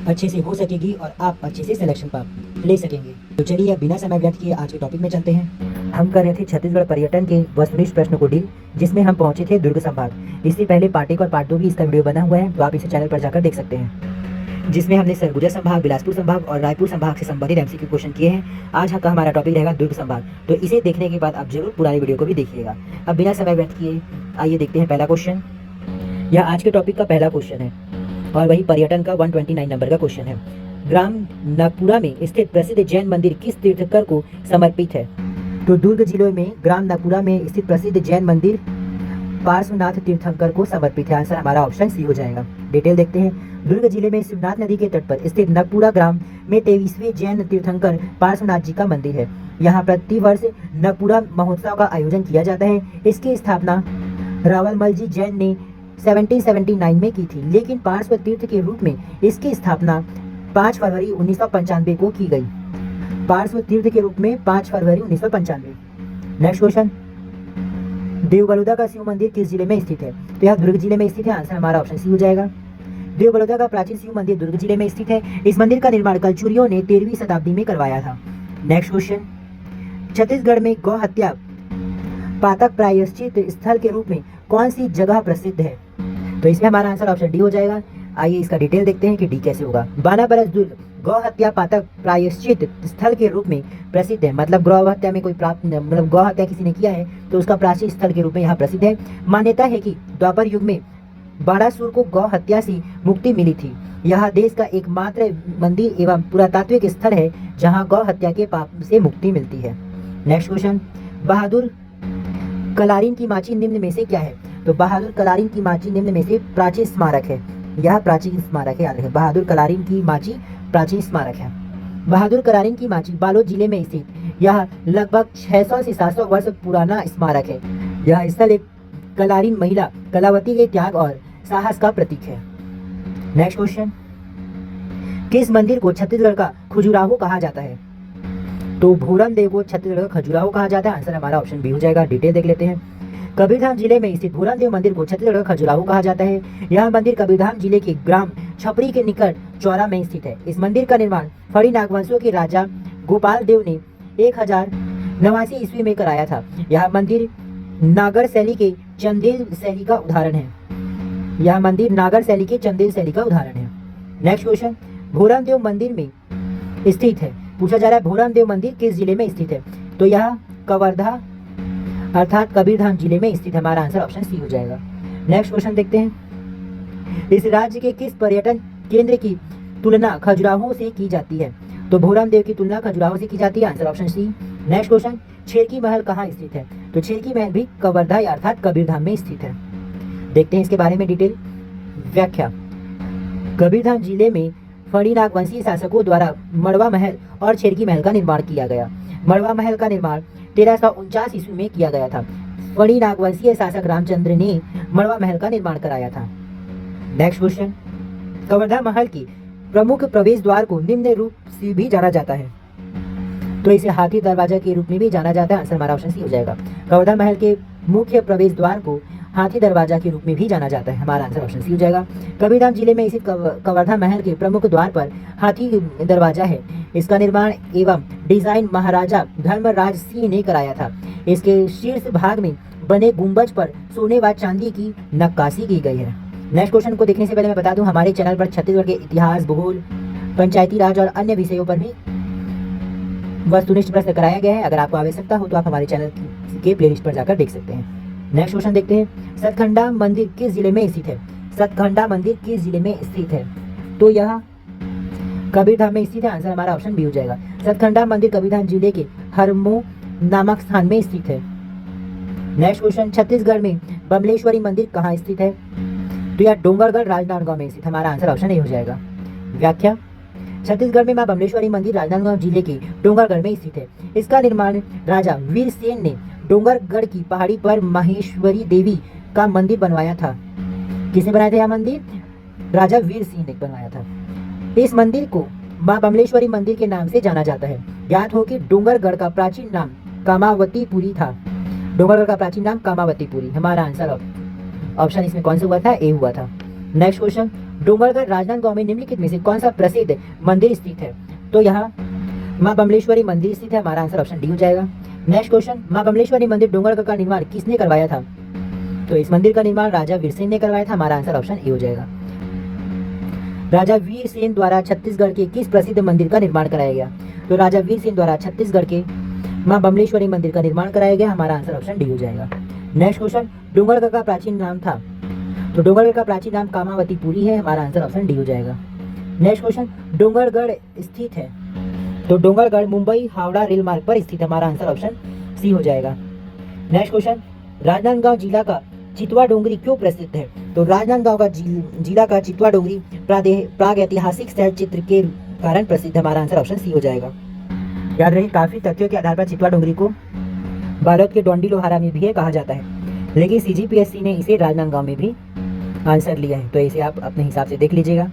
अच्छे से हो सकेगी और आप अच्छे से सिलेक्शन पास ले सकेंगे। तो चलिए अब बिना समय व्यर्थ किए आज के टॉपिक में चलते हैं। हम कर रहे थे छत्तीसगढ़ पर्यटन के वस्तुनिष्ठ प्रश्न को डील, जिसमें हम पहुंचे थे दुर्ग संभाग। इससे पहले पार्ट 1 और पार्ट 2 भी इसका वीडियो बना हुआ है, तो आप इसे चैनल पर जाकर देख सकते हैं, जिसमें हमने सरगुजा संभाग, बिलासपुर संभाग और रायपुर संभाग से संबंधित एमसीक्यू क्वेश्चन किए हैं। आज का हमारा टॉपिक रहेगा दुर्ग संभाग, तो इसे देखने के बाद आप जरूर पुराने वीडियो को भी देखिएगा। अब बिना समय व्यर्थ किए आइए देखते हैं पहला क्वेश्चन। यह आज के टॉपिक का पहला क्वेश्चन है और वही पर्यटन का 129 नंबर का क्वेश्चन है। ग्राम नागपुरा में स्थित प्रसिद्ध जैन मंदिर किस तीर्थंकर को समर्पित है? तो दुर्ग जिले में ग्राम नागपुरा में स्थित प्रसिद्ध जैन मंदिर पार्श्वनाथ तीर्थंकर को समर्पित है। आंसर हमारा ऑप्शन सी हो जाएगा। डिटेल देखते हैं। दुर्ग जिले में शिवनाथ नदी के तट पर स्थित नागपुरा ग्राम में 23वें जैन तीर्थंकर पार्श्वनाथ जी का मंदिर है। यहाँ प्रतिवर्ष नागपुरा महोत्सव का आयोजन किया जाता है। इसकी स्थापना रावलमल जी जैन ने 1779 में की थी, लेकिन पार्श्व तीर्थ के रूप में इसकी स्थापना 5 फरवरी 1995 को की गई। पार्श्व तीर्थ के रूप में 5 फरवरी 1995। Next question. देवबलुदा का शिव मंदिर किस जिले में स्थित है? तो यह दुर्ग जिले में स्थित है। आंसर हमारा ऑप्शन सी हो जाएगा। देवबलुदा का प्राचीन शिव मंदिर दुर्ग जिले में स्थित है। इस मंदिर का निर्माण कलचुरियों ने 13वीं शताब्दी में करवाया था। Next question. छत्तीसगढ़ में गौ हत्या पातक प्रायश्चित स्थल के रूप में कौन सी जगह प्रसिद्ध है? तो इसमें हमारा आंसर ऑप्शन डी हो जाएगा। आइए इसका डिटेल देखते हैं कि डी कैसे होगा। बानाबरस दुर्ग गौ हत्या पातक प्रायश्चित स्थल के रूप में प्रसिद्ध है। मतलब गौ हत्या में कोई गौ हत्या किसी ने किया है तो उसका प्राचीन स्थल के रूप में यहाँ प्रसिद्ध है। मान्यता है कि द्वापर युग में बाणासुर को गौ हत्या से मुक्ति मिली थी। यह देश का एकमात्र मंदिर एवं पुरातात्विक स्थल है जहाँ गौ हत्या के पाप से मुक्ति मिलती है। Next question. बहादुर कलारिन की माची निम्न में से क्या है? तो बहादुर कलारिन की माची निम्न में से प्राचीन स्मारक है। यह प्राचीन स्मारक है, याद रखें। बहादुर कलारिन की माची प्राचीन स्मारक है। बहादुर कलारिन की माची बालोद जिले में स्थित यह लगभग 600 से 700 वर्ष पुराना स्मारक है। यह स्थल एक कलारिन महिला कलावती के त्याग और साहस का प्रतीक है। Next question. किस मंदिर को छत्तीसगढ़ का खजुराहो कहा जाता है? तो भोरम देव को छत्तीसगढ़ का खजुराहो कहा जाता है। आंसर हमारा ऑप्शन बी हो जाएगा। डिटेल देख लेते हैं। कबीरधाम जिले में स्थित भोरम देव मंदिर को छत्तीसगढ़ का खजुराहो कहा जाता है। यह मंदिर कबीरधाम जिले के ग्राम छपरी के निकट चौरा में स्थित है। इस मंदिर का निर्माण फड़ी नागवंशियों के राजा गोपाल देव ने 1089 ईस्वी में कराया था। यह मंदिर नागर शैली के चंदेल शैली का उदाहरण है। यह मंदिर नागर शैली के चंदेल शैली का उदाहरण है। Next question. भोरम देव मंदिर में स्थित है, पूछा जा रहा है भोरम देव मंदिर किस जिले में स्थित है? तो यह कवर्धा अर्थात कबीरधाम जिले में स्थित है। हमारा आंसर ऑप्शन सी हो जाएगा। नेक्स्ट क्वेश्चन देखते हैं। इस राज्य के किस पर्यटन केंद्र की तुलना खजुराहो से की जाती है? तो भोरम देव की तुलना खजुराहो से की जाती है। Answer option C. Next question. Chherki Mahal कहाँ स्थित है? तो छेरकी महल भी कवर्धा अर्थात कबीरधाम में स्थित है। देखते हैं इसके बारे में डिटेल। व्याख्या। कबीरधाम जिले में फड़ी नागवंशी शासकों द्वारा मड़वा महल और छेरकी महल का निर्माण किया गया। मड़वा महल का निर्माण 1349 ईस्वी में किया गया था। फड़ी नागवंशीय शासक रामचंद्र ने मड़वा महल का निर्माण कराया था। Next question. कवर्धा महल की प्रमुख प्रवेश द्वार को निम्न रूप से भी जाना जाता है। तो इसे हाथी दरवाजा के रूप में भी जाना जाता है। आंसर हमारा ऑप्शन सी हो जाएगा। कवर्धा महल के मुख्य प्रवेश द्वार को हाथी दरवाजा के रूप में भी जाना जाता है। हमारा आंसर ऑप्शन सी हो जाएगा। कबीरधाम जिले में स्थित कवर्धा महल के प्रमुख द्वार पर हाथी दरवाजा है। इसका निर्माण एवं डिजाइन महाराजा धर्मराज सिंह ने कराया था। इसके शीर्ष भाग में बने गुंबज पर सोने व चांदी की नक्काशी की गई है। नेक्स्ट क्वेश्चन को देखने से पहले मैं बता दूं, हमारे चैनल पर छत्तीसगढ़ के इतिहास, भूगोल, पंचायती राज और अन्य विषयों पर भी वस्तुनिष्ठ प्रश्न कराया गया है। अगर आपको आवश्यकता हो तो आप हमारे चैनल के प्लेलिस्ट पर जाकर देख सकते हैं। नेक्स्ट क्वेश्चन देखते हैं। सतखंडा मंदिर किस जिले में स्थित है? सतखंडा मंदिर किस जिले में स्थित है? तो यह कबीरधाम में स्थित है। आंसर हमारा ऑप्शन बी हो जाएगा। सतखंडा मंदिर कबीरधाम जिले के हरमो नामक स्थान में स्थित है। नेक्स्ट क्वेश्चन, छत्तीसगढ़ में बमलेश्वरी मंदिर कहाँ स्थित है? तो यह डोंगरगढ़ राजनांदगांव में स्थित। हमारा आंसर ऑप्शन ए हो जाएगा। व्याख्या, छत्तीसगढ़ में मां बमलेश्वरी मंदिर राजनांदगांव जिले के डोंगरगढ़ में स्थित है। इसका निर्माण राजा वीरसेन ने डोंगरगढ़ की पहाड़ी पर माहेश्वरी देवी का मंदिर बनवाया था। किसने बनाया था यह मंदिर? राजा वीरसिंह ने बनवाया था। इस मंदिर को मां बमलेश्वरी मंदिर के नाम से जाना जाता है। ज्ञात हो कि डोंगरगढ़ का प्राचीन नाम कामावतीपुरी था। डोंगरगढ़ का प्राचीन नाम कामावतीपुरी। हमारा आंसर ऑप्शन इसमें कौन सा हुआ था? ए हुआ था। नेक्स्ट क्वेश्चन, डोंगरगढ़ राजनांदगांव में निम्नलिखित में से कौन सा प्रसिद्ध मंदिर स्थित है? तो यहाँ मां बमलेश्वरी मंदिर स्थित है। हमारा आंसर ऑप्शन डी हो जाएगा। नेक्स्ट क्वेश्चन, मां बमलेश्वरी मंदिर डोंगरगढ़ का निर्माण किसने करवाया था? तो इस मंदिर का निर्माण राजा वीरसेन ने करवाया था। हमारा आंसर ऑप्शन ए हो जाएगा। राजा वीरसेन द्वारा छत्तीसगढ़ के किस प्रसिद्ध मंदिर का निर्माण कराया गया? तो राजा वीरसेन द्वारा छत्तीसगढ़ के मां बमलेश्वरी मंदिर का निर्माण कराया गया। हमारा आंसर ऑप्शन डी हो जाएगा। नेक्स्ट क्वेश्चन, डोंगरगढ़ का प्राचीन नाम था? तो डोंगरगढ़ का प्राचीन नाम कामावतीपुरी है। हमारा आंसर ऑप्शन डी हो जाएगा। नेक्स्ट क्वेश्चन, डोंगरगढ़ स्थित है? तो डोंगरगढ़ मुंबई हावड़ा रेल मार्ग पर स्थित। हमारा आंसर ऑप्शन सी हो जाएगा। नेक्स्ट क्वेश्चन, राजनांदगांव जिला का चितवा डोंगरी क्यों प्रसिद्ध है? तो राजनांदगांव का जिला का चितवा डोंगरी प्राग ऐतिहासिक शैल चित्र के कारण प्रसिद्ध। हमारा आंसर ऑप्शन सी हो जाएगा। याद रहे, काफी तथ्यों के आधार पर चितवा डोंगरी को बालोद के डोंडी लोहारा में भी कहा जाता है, लेकिन सीजीपीएससी ने इसे राजनांदगांव में भी आंसर लिया है, तो इसे आप अपने हिसाब से देख लीजिएगा।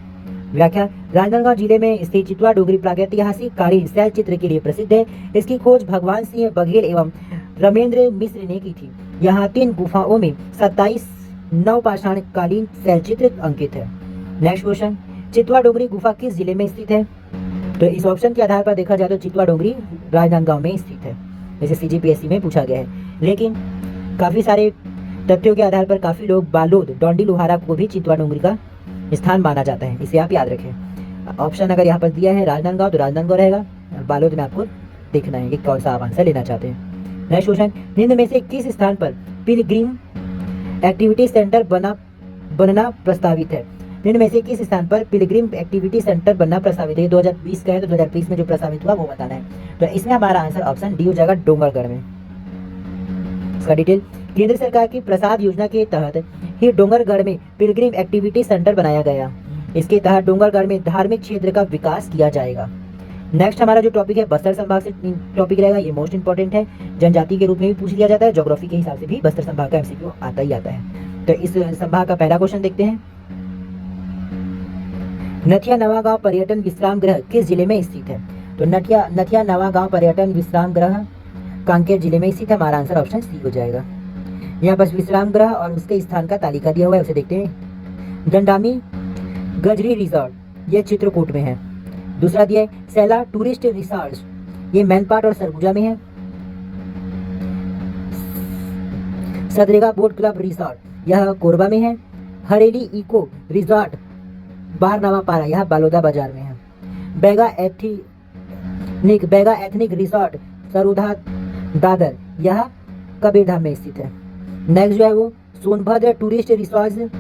व्याख्या, राजनांदगांव जिले में स्थित चितवा डोंगरी प्रागैतिहासिक कालीन शैल चित्र के लिए प्रसिद्ध है। इसकी खोज भगवान सिंह बघेल एवं रमेंद्र मिश्र ने की थी। यहाँ 3 गुफाओं में 27 नवपाषाण कालीन शैल चित्र अंकित है। नेक्स्ट क्वेश्चन, चितवा डोंगरी गुफा किस जिले में स्थित है? तो इस ऑप्शन के आधार पर देखा जाए तो चितवा डोंगरी राजनांदगांव में स्थित है, जैसे सीजीपीएससी में पूछा गया है। लेकिन काफी सारे तथ्यों के आधार पर काफी लोग बालोद डोंडी लोहारा को भी चितवा डोंगरी का स्थान माना जाता है, इसे आप याद रखें। ऑप्शन अगर यहाँ पर दिया है राजनांदगांव तो राजनांदगांव रहेगा, और बालोद में आपको देखना है कि कौन सा आप आंसर लेना चाहते हैं। नेक्स्ट क्वेश्चन, निम्न में से किस स्थान पर पिलग्रिम एक्टिविटी सेंटर बनना प्रस्तावित है? निम्न में से किस स्थान पर पिलग्रिम एक्टिविटी सेंटर बनना प्रस्तावित है? 2020 का है, तो 2020 में जो प्रस्तावित हुआ वो बताना है। तो इसमें हमारा आंसर ऑप्शन डी हो जाएगा, डोंगरगढ़ में। इसका डिटेल, केंद्र सरकार की प्रसाद योजना के तहत ही डोंगरगढ़ में पिलग्रिम एक्टिविटी सेंटर बनाया गया। इसके तहत डोंगरगढ़ में धार्मिक क्षेत्र का विकास किया जाएगा। नेक्स्ट हमारा जो टॉपिक है बस्तर संभाग से टॉपिक रहेगा, ये मोस्ट इंपॉर्टेंट है, जनजाति के रूप में भी पूछ लिया जाता है, ज्योग्राफी के हिसाब से भी बस्तर संभाग का एमसीक्यू आता ही आता है। तो इस संभाग का पहला क्वेश्चन देखते हैं। नथिया नवागांव पर्यटन विश्राम गृह किस जिले में स्थित है? तो नथिया नवागांव पर्यटन विश्राम गृह कांकेर जिले में स्थित है। हमारा आंसर ऑप्शन सी हो जाएगा। यहाँ पर विश्राम गृह और उसके स्थान का तालिका दिया हुआ है, उसे देखते हैं। दंडामी गजरी रिजॉर्ट, ये चित्रकूट में है। दूसरा दिया है सैला टूरिस्ट रिसॉर्ट, ये मैनपाट और सरगुजा में है। सदरेगा बोट क्लब रिसॉर्ट, यह कोरबा में है। हरेली इको रिजॉर्ट बारनवापारा, यह बालोदा बाजार में है। बेगा एथनिक रिसॉर्ट सरोधा दादर, यह कबीरधाम में स्थित है। नेक्स्ट जो है वो सोनभद्र टूरिस्ट रिसॉर्ट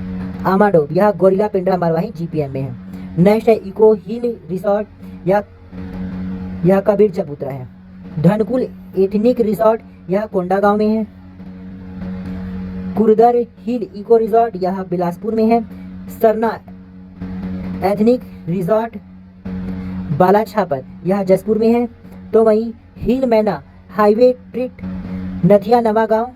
आमाडोब, यह गोरिल्ला पिंडरा मरवाही जीपीएम में है। नेक्स्ट है इको हिल रिसॉर्ट, यह कबीर चबूतरा है। धनकुल एथनिक रिसॉर्ट, यह कोंडागांव में है। कुरदर हिल इको रिसॉर्ट, यह बिलासपुर में है। सरना एथनिक रिसॉर्ट बालाछापर, यह जसपुर में है। तो वहीं हिल मैना हाईवे ट्रिट नथिया नवागांव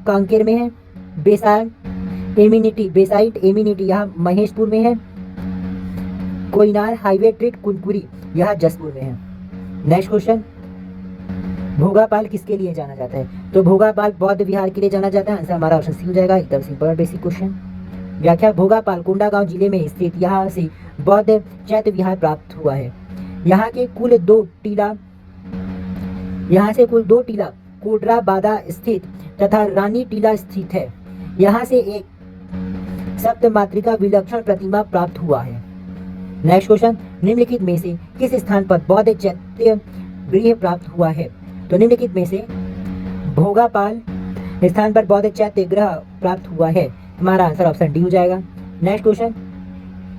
कांकेर में है। बेसाइट एमिनिटी यह महेशपुर में है। कोइनार हाईवे ट्रिट कुनकुरी, यह जसपुर में है। नेक्स्ट क्वेश्चन, भोगापाल किसके लिए जाना जाता है? तो भोगापाल बौद्ध विहार के लिए जाना जाता है। आंसर हमारा ऑप्शन सी हो जाएगा, एकदम सिंपल और बेसिक क्वेश्चन। व्याख्या, भोगापाल कोंडागांव जिले में स्थित यहाँ से बौद्ध चैत्य विहार प्राप्त हुआ है। यहाँ से कुल दो टीला कोडरा बादा स्थित तथा रानी टीला स्थित है। यहाँ से एक सप्तमात्रिका विलक्षण प्रतिमा प्राप्त हुआ है। नेक्स्ट क्वेश्चन, निम्नलिखित में से किस स्थान पर बौद्ध चैत्य गृह प्राप्त हुआ है? तो निम्नलिखित में से भोगापाल स्थान पर बौद्ध चैत्य गृह प्राप्त हुआ है। हमारा आंसर ऑप्शन डी हो जाएगा। नेक्स्ट क्वेश्चन,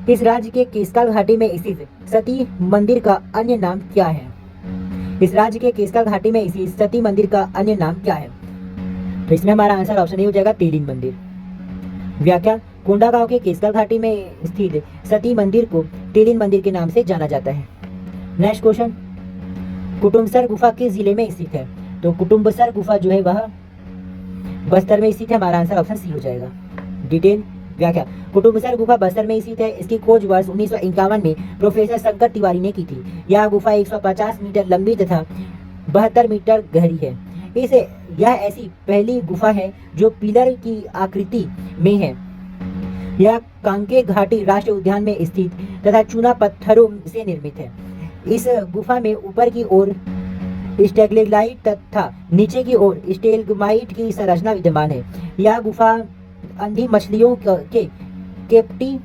इस राज्य के केसकाल घाटी में स्थित सती मंदिर का अन्य नाम क्या है? इस राज्य के केसकाल घाटी में स्थित सती मंदिर का अन्य नाम क्या है? तो इसमें हमारा आंसर ऑप्शन ए हो जाएगा तिलिंग मंदिर। व्याख्या, कोंडागांव के केसकर घाटी में स्थित सती मंदिर को तिलिंग मंदिर के नाम से जाना जाता है। नेक्स्ट क्वेश्चन, कुटुम्बसर गुफा किस जिले में स्थित है? तो कुटुम्बसर गुफा जो है वह बस्तर में स्थित है। हमारा आंसर ऑप्शन सी हो जाएगा। डिटेल व्याख्या, कुटुम्बसर गुफा बस्तर में स्थित है। इसकी खोज वर्ष 1951 में प्रोफेसर शंकर तिवारी ने की थी। यह गुफा 150 मीटर लंबी तथा 72 मीटर गहरी है। यह ऐसी पहली गुफा है जो पिलर की आकृति में है। यह कांके घाटी राष्ट्रीय उद्यान में स्थित तथा चूना पत्थरों से निर्मित है। इस गुफा में ऊपर की ओर स्टेगलाइट तथा नीचे की ओर स्टेलग्माइट की संरचना विद्यमान है। यह गुफा अंधी मछलियों के केप्टी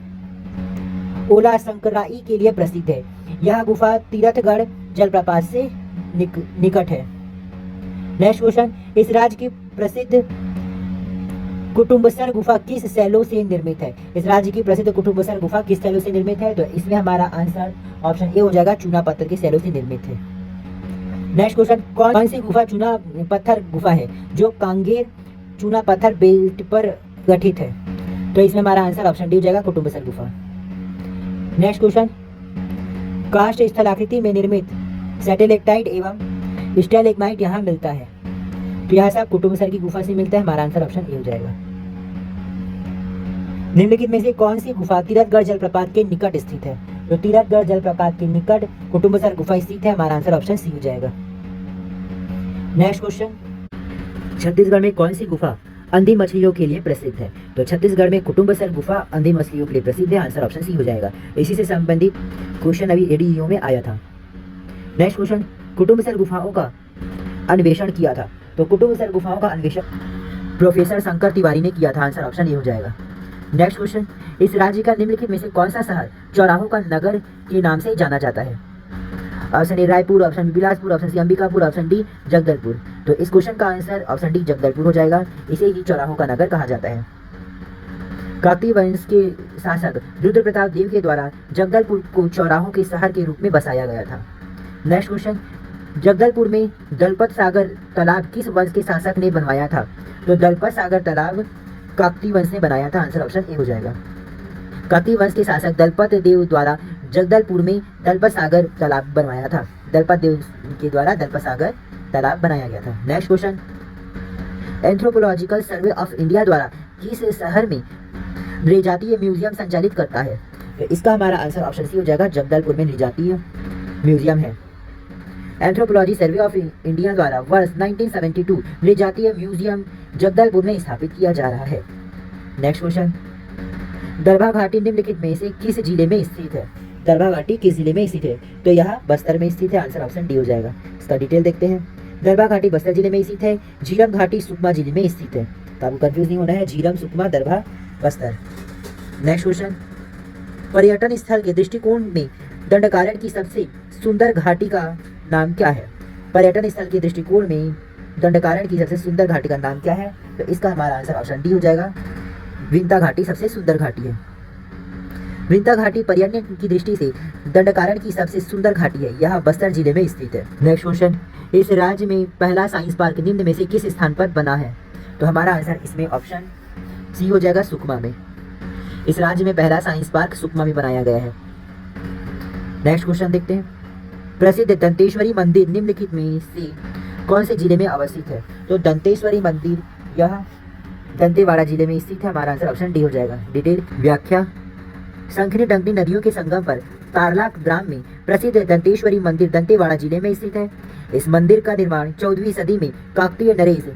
ओला संकराई के लिए प्रसिद्ध है। यह गुफा तीरथगढ़ जलप्रपात से निकट है। नेक्स्ट क्वेश्चन, इस राज्य की प्रसिद्ध कुटुम्बसर गुफा किस शैलों से निर्मित है? इस राज्य की प्रसिद्ध कुटुम्बसर गुफा किस शैलों से निर्मित है? तो इसमें हमारा आंसर ऑप्शन ए हो जाएगा, चूना पत्थर के शैलों से निर्मित है। नेक्स्ट क्वेश्चन, कौन सी गुफा चूना पत्थर गुफा है जो कांगेर चूना पत्थर बेल्ट पर गठित है? तो इसमें हमारा आंसर ऑप्शन डी हो जाएगा, कुटुम्बसर गुफा। नेक्स्ट क्वेश्चन, काष्ठ स्थलाकृति में निर्मित सैटेलाइट एवं स्टैलेग्माइट यहाँ मिलता है। तो यह सब कुटुम्बसर की गुफा से मिलता है। हमारा आंसर ऑप्शन ए हो जाएगा। निम्नलिखित में से कौन सी गुफा तीरथगढ़ जलप्रपात के निकट स्थित है? तो तीरथगढ़ जलप्रपात के निकट कुटुम्बसर गुफा स्थित है। हमारा आंसर ऑप्शन सी हो जाएगा। नेक्स्ट क्वेश्चन, छत्तीसगढ़ में कौन सी गुफा अंधी मछलियों के लिए प्रसिद्ध है? तो छत्तीसगढ़ में कुटुम्बसर गुफा अंधी मछलियों के लिए प्रसिद्ध है। आंसर ऑप्शन सी हो जाएगा। इसी से संबंधित क्वेश्चन अभी एडीईओ में आया था। नेक्स्ट क्वेश्चन, कुटुम्बसर गुफाओं का अन्वेषण किया था। तो कुटुम्बसर गुफाओं का अन्वेषण प्रोफेसर शंकर तिवारी ने किया था। आंसर ऑप्शन ए हो जाएगा। नेक्स्ट क्वेश्चन, इस राज्य का निम्नलिखित में से कौन सा शहर चौराहों का नगर के नाम से जाना जाता है? Option A Raipur, option B Bilaspur, option C Ambikapur, option D Jagdalpur. तो इस क्वेश्चन का आंसर ऑप्शन डी जगदलपुर हो जाएगा। इसे ही चौराहों का नगर कहा जाता है। काकतीय वंश के शासक रुद्र प्रताप देव के द्वारा जगदलपुर को चौराहों के शहर के रूप में बसाया गया था। नेक्स्ट क्वेश्चन, जगदलपुर में दलपत सागर तालाब किस वंश के शासक ने बनवाया था? तो दलपत सागर तालाब काकतीय वंश ने बनाया था। आंसर ऑप्शन ए हो जाएगा। काकतीय वंश के शासक दलपत देव द्वारा जगदलपुर में दलपत सागर तालाब बनवाया था। दलपत देव के द्वारा दलपत सागर तालाब बनाया गया था। Next question, anthropological survey of India द्वारा किस शहर में नृजातीय म्यूजियम संचालित करता है? तो इसका हमारा आंसर ऑप्शन सी हो जाएगा, जगदलपुर में नृजातीय म्यूजियम है। एंथ्रोपोलॉजी सर्वे ऑफ इंडिया द्वारा वर्ष 1972 नृजातीय म्यूजियम जगदलपुर में स्थापित किया जा रहा है। नेक्स्ट क्वेश्चन, दरभा घाटी निम्नलिखित में से किस जिले में स्थित है? दरभा घाटी किस जिले में स्थित है? तो यह बस्तर में स्थित है। आंसर ऑप्शन डी हो जाएगा। इसका डिटेल देखते हैं। दरभा घाटी बस्तर जिले में स्थित है। झीरम घाटी सुकमा जिले में स्थित है। तो आपको कंफ्यूज नहीं होना है, झीरम, सुकमा, दरभा, बस्तर। नेक्स्ट क्वेश्चन, पर्यटन स्थल के दृष्टिकोण में दंडकारण्य की सबसे सुंदर घाटी का नाम क्या है? पर्यटन स्थल के दृष्टिकोण में दंडकारण्य की सबसे सुंदर घाटी का नाम क्या है? तो इसका हमारा आंसर ऑप्शन डी हो जाएगा, विंता घाटी सबसे सुंदर घाटी है। विंता घाटी पर्यटन की दृष्टि से दंडकारण्य की सबसे सुंदर घाटी है। यह बस्तर जिले में स्थित है। नेक्स्ट क्वेश्चन, इस राज्य में पहला साइंस पार्क निम्न में से किस स्थान पर बना है? तो हमारा आंसर इसमें ऑप्शन सी हो जाएगा, सुकमा में। इस राज्य में पहला साइंस पार्क सुकमा में बनाया गया है। नेक्स्ट क्वेश्चन देखते हैं। प्रसिद्ध दंतेश्वरी मंदिर निम्नलिखित में से कौन से जिले में अवस्थित है? तो दंतेश्वरी मंदिर यह दंतेवाड़ा जिले में स्थित है। हमारा आंसर ऑप्शन डी हो जाएगा। डिटेल व्याख्या, शंखनी डंकनी नदियों के संगम पर तारलाक ग्राम में प्रसिद्ध दंतेश्वरी मंदिर दंतेवाड़ा जिले में स्थित है। इस मंदिर का निर्माण 14वीं सदी में काकतीय नरेश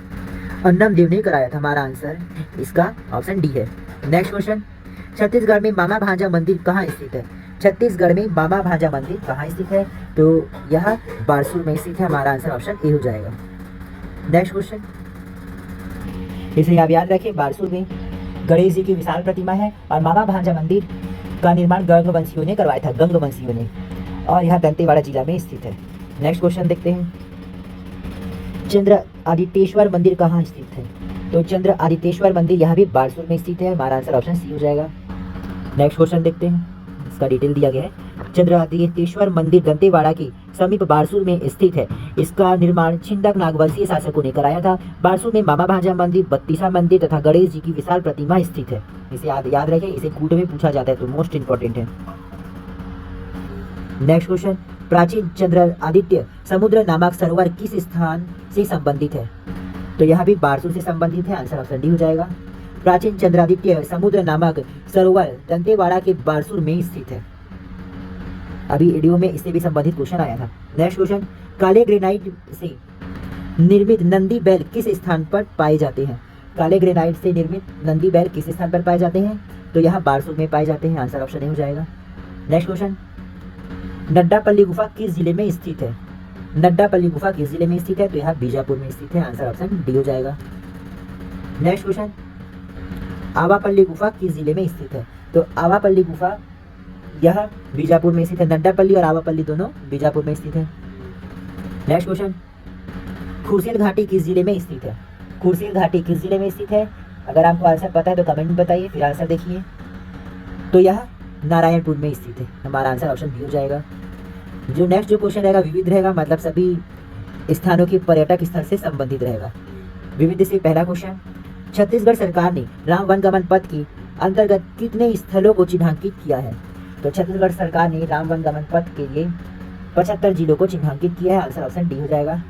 अन्नम देव ने कराया था। हमारा आंसर इसका ऑप्शन डी है। नेक्स्ट क्वेश्चन, छत्तीसगढ़ में मामा भांजा मंदिर कहाँ स्थित है? छत्तीसगढ़ में मामा भांजा मंदिर कहाँ स्थित है? तो यह बारसूर में स्थित है। हमारा आंसर ऑप्शन ए हो जाएगा। नेक्स्ट क्वेश्चन, इसे आप याद रखें, बारसूर में गणेश जी की विशाल प्रतिमा है और मामा भांजा मंदिर का निर्माण गंगवंशियों ने करवाया था, गंगवंशियों ने, और यह दंतेवाड़ा जिला में स्थित है। नेक्स्ट क्वेश्चन देखते हैं। चंद्र आदित्येश्वर मंदिर कहाँ स्थित है? तो चंद्र आदित्येश्वर मंदिर यह भी बारसूर में स्थित है। हमारा आंसर ऑप्शन सी हो जाएगा। नेक्स्ट क्वेश्चन देखते हैं, इसका डिटेल दिया गया है। चंद्रादित्येश्वर मंदिर दंतेवाड़ा के समीप बारसूर में स्थित है। इसका निर्माण छिंदक नागवंशीय शासकों ने कराया था। बारसूर में मामा भांजा मंदिर, बत्तीसा मंदिर तथा गणेश जी की विशाल प्रतिमा स्थित है। इसे याद रखें, इसे कूट में पूछा जाता है तो मोस्ट इंपॉर्टेंट है। नेक्स्ट क्वेश्चन, प्राचीन चंद्र आदित्य समुद्र नामक सरोवर किस स्थान से संबंधित है? तो यह भी बारसूर से संबंधित है। आंसर ऑप्शन डी हो जाएगा। प्राचीन चंद्रादित्य समुद्र नामक सरोवर दंतेवाड़ा के बारसूर में स्थित है। अभी वीडियो में इससे भी संबंधित क्वेश्चन आया था। नेक्स्ट क्वेश्चन, काले ग्रेनाइट से निर्मित नंदी बैल किस स्थान पर पाए जाते हैं? काले ग्रेनाइट से निर्मित नंदी बैल किस स्थान पर पाए जाते हैं? तो यहाँ बारसूर में पाए जाते हैं। आंसर ऑप्शन ए हो जाएगा। नेक्स्ट क्वेश्चन, नड्डापल्ली गुफा किस जिले में स्थित है? नड्डापल्ली गुफा किस जिले में स्थित है? तो यह बीजापुर में स्थित है। आंसर ऑप्शन डी हो जाएगा। नेक्स्ट क्वेश्चन, आवापल्ली गुफा किस जिले में स्थित है? तो आवापल्ली गुफा यह बीजापुर में स्थित है। नड्डापल्ली और आवापल्ली दोनों बीजापुर में स्थित है। नेक्स्ट क्वेश्चन, खुर्शीद घाटी किस जिले में स्थित है? खुर्शीद घाटी किस जिले में स्थित है? अगर आपको आंसर पता है तो कमेंट में बताइए, फिर आंसर देखिए। तो यह नारायणपुर में स्थित है। हमारा आंसर ऑप्शन बी हो जाएगा। जो नेक्स्ट क्वेश्चन रहेगा विविध रहेगा, मतलब सभी स्थानों के पर्यटक स्थल से संबंधित रहेगा। विविध से पहला क्वेश्चन, छत्तीसगढ़ सरकार ने राम वनगमन पथ के अंतर्गत कितने स्थलों को चिन्हांकित किया है? तो छत्तीसगढ़ सरकार ने राम वनगमन पथ के लिए 75 जिलों को चिन्हांकित किया है। आंसर ऑप्शन डी हो जाएगा।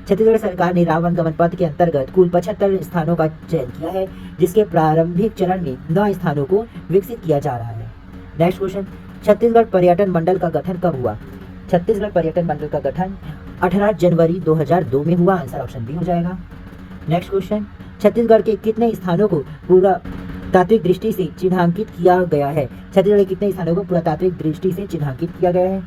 छत्तीसगढ़ सरकार ने राम वनगमन पथ के अंतर्गत कुल 75 स्थानों का चयन किया है, जिसके प्रारंभिक चरण में 9 स्थानों को विकसित किया जा रहा है। नेक्स्ट क्वेश्चन, छत्तीसगढ़ पर्यटन मंडल का गठन कब हुआ? छत्तीसगढ़ पर्यटन मंडल का गठन 18 जनवरी 2002 में हुआ। आंसर ऑप्शन बी हो जाएगा। नेक्स्ट क्वेश्चन, छत्तीसगढ़ के कितने स्थानों को पुरातात्विक दृष्टि से चिन्हांकित किया गया है? छत्तीसगढ़ के कितने स्थानों को पुरातात्विक दृष्टि से चिन्हांकित किया गया है?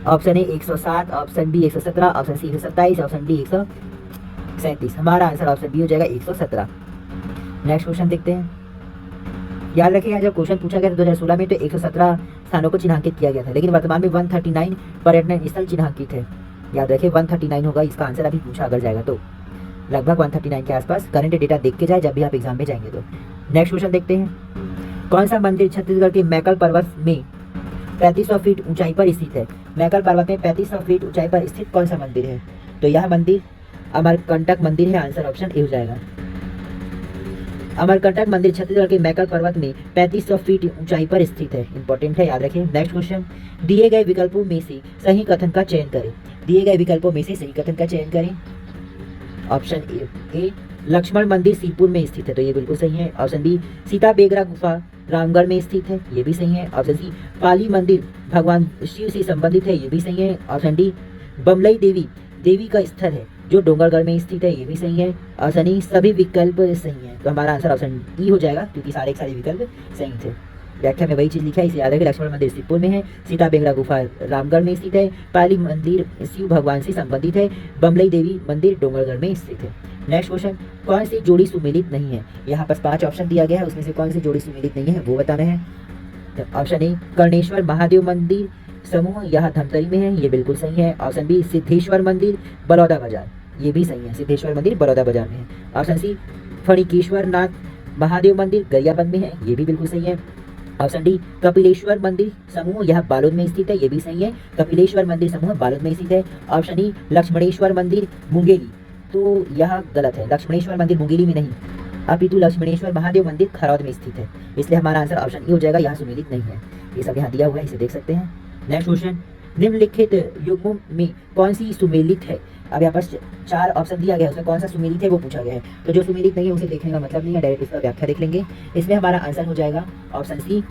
Option A 107, option B 117, option C 127, option D 137। हमारा आंसर ऑप्शन बी हो जाएगा 117। नेक्स्ट क्वेश्चन देखते हैं। याद रखिएगा, जब क्वेश्चन पूछा गया था 2016 में तो 117 स्थानों को चिन्हांकित किया गया था, लेकिन वर्तमान में 139 पर्यटन स्थल चिन्हांकित है। याद रखिए 139 होगा इसका आंसर। अभी पूछा अगर जाएगा तो लगभग 139 के आसपास। करंट डेटा देख के जाए जब भी आप एग्जाम में जाएंगे तो। नेक्स्ट क्वेश्चन देखते हैं। कौन सा मंदिर छत्तीसगढ़ के मैकल पर्वत में 3500 फीट ऊंचाई पर स्थित है? मैकल पर्वत में 3500 फीट ऊंचाई पर स्थित कौन सा मंदिर है? तो यह मंदिर अमरकंटक मंदिर है। आंसर ऑप्शन ए हो जाएगा। अमरकंटक मंदिर छत्तीसगढ़ के मैकल पर्वत में 3500 फीट ऊंचाई पर स्थित है। इंपॉर्टेंट है, याद रखें। नेक्स्ट क्वेश्चन, दिए गए विकल्पों में से सही कथन का चयन करें। दिए गए विकल्पों में से सही कथन का चयन करें। ऑप्शन ए लक्ष्मण मंदिर सीरपुर में स्थित है, तो ये बिल्कुल सही है। ऑप्शन बी सीता बेगरा गुफा रामगढ़ में स्थित है, ये भी सही है। ऑप्शन सी पाली मंदिर भगवान शिव से संबंधित है, ये भी सही है। ऑप्शन डी बमलई देवी का स्थल है जो डोंगरगढ़ में स्थित है, ये भी सही है। ऑप्शन ई सभी विकल्प सही है, तो हमारा आंसर ऑप्शन ई हो जाएगा, क्योंकि सारे विकल्प सही थे। व्याख्या में वही चीज लिखा है, इसे याद रखें। लक्ष्मण मंदिर सीरपुर में है, सीता बेगरा गुफा रामगढ़ में स्थित है, पाली मंदिर शिव भगवान से संबंधित है, बमलई देवी मंदिर डोंगरगढ़ में स्थित है। नेक्स्ट क्वेश्चन, कौन सी जोड़ी सुमेलित नहीं है? यहाँ पर 5 ऑप्शन दिया गया है, उसमें से कौन सी जोड़ी सुमेलित नहीं है वो बताना है। तो ऑप्शन ए कर्णेश्वर महादेव मंदिर समूह यह धमतरी में है, ये बिल्कुल सही है। ऑप्शन बी सिद्धेश्वर मंदिर बलौदा बाजार, ये भी सही है, सिद्धेश्वर मंदिर बलौदा बाजार में है। ऑप्शन सी फणिकेश्वर नाथ महादेव मंदिर गरियाबंद में है, ये भी बिल्कुल सही है। ऑप्शन डी कपिलेश्वर मंदिर समूह यह बालोद में स्थित है, ये भी सही है, कपिलेश्वर मंदिर समूह बालोद में स्थित है। ऑप्शन ई लक्ष्मणेश्वर मंदिर मुंगेली, तो यह गलत है, लक्ष्मणेश्वर मंदिर मुंगेली में नहीं, अपितु लक्ष्मणेश्वर महादेव मंदिर खरौद में स्थित है, इसलिए हमारा आंसर ऑप्शन ई हो जाएगा, यहाँ सुमेलित नहीं है। ये सब यहाँ दिया हुआ है, इसे देख सकते हैं। नेक्स्ट क्वेश्चन, निम्नलिखित युग्मों में कौन सी सुमेलित है? अब यहाँ पर 4 ऑप्शन दिया गया है, उसमें कौन सा सुमेलित है वो पूछा गया है, तो जो सुमेलित नहीं है उसे देखने का मतलब नहीं है, डायरेक्ट इसका व्याख्या देख लेंगे। इसमें हमारा आंसर हो जाएगा ऑप्शन सी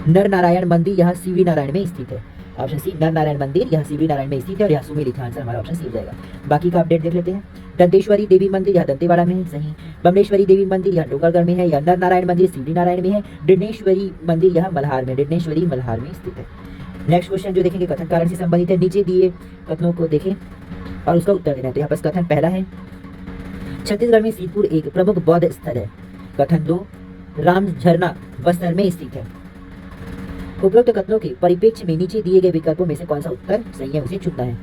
नर नारायण मंदिर यह सीवी नारायण में स्थित है। ऑप्शन सी नर नारायण मंदिर यह सीवी नारायण में स्थित है और यह सुमेलित है, आंसर हमारा ऑप्शन सी हो जाएगा। बाकी का अपडेट देख लेते हैं। दंतेश्वरी देवी मंदिर यह दंतेवाड़ा में है, सही। बमलेश्वरी देवी मंदिर यह डोंगरगढ़ में है, या नर नारायण मंदिर सीवी नारायण में है। डिडनेश्वरी मंदिर यह मल्हार में, डिडनेश्वरी मल्हार में स्थित है। नेक्स्ट क्वेश्चन जो देखेंगे कथन कारण से संबंधित है, नीचे दिए कथनों को देखें और उसका उत्तर देना है। तो यहाँ पर कथन पहला है, छत्तीसगढ़ में सीरपुर एक प्रमुख बौद्ध स्थल है। कथन 2, राम झरना बस्तर में स्थित है। उपरोक्त कथनों के परिप्रेक्ष्य में नीचे दिए गए विकल्पों में से कौन सा उत्तर सही है उसे चुनना है।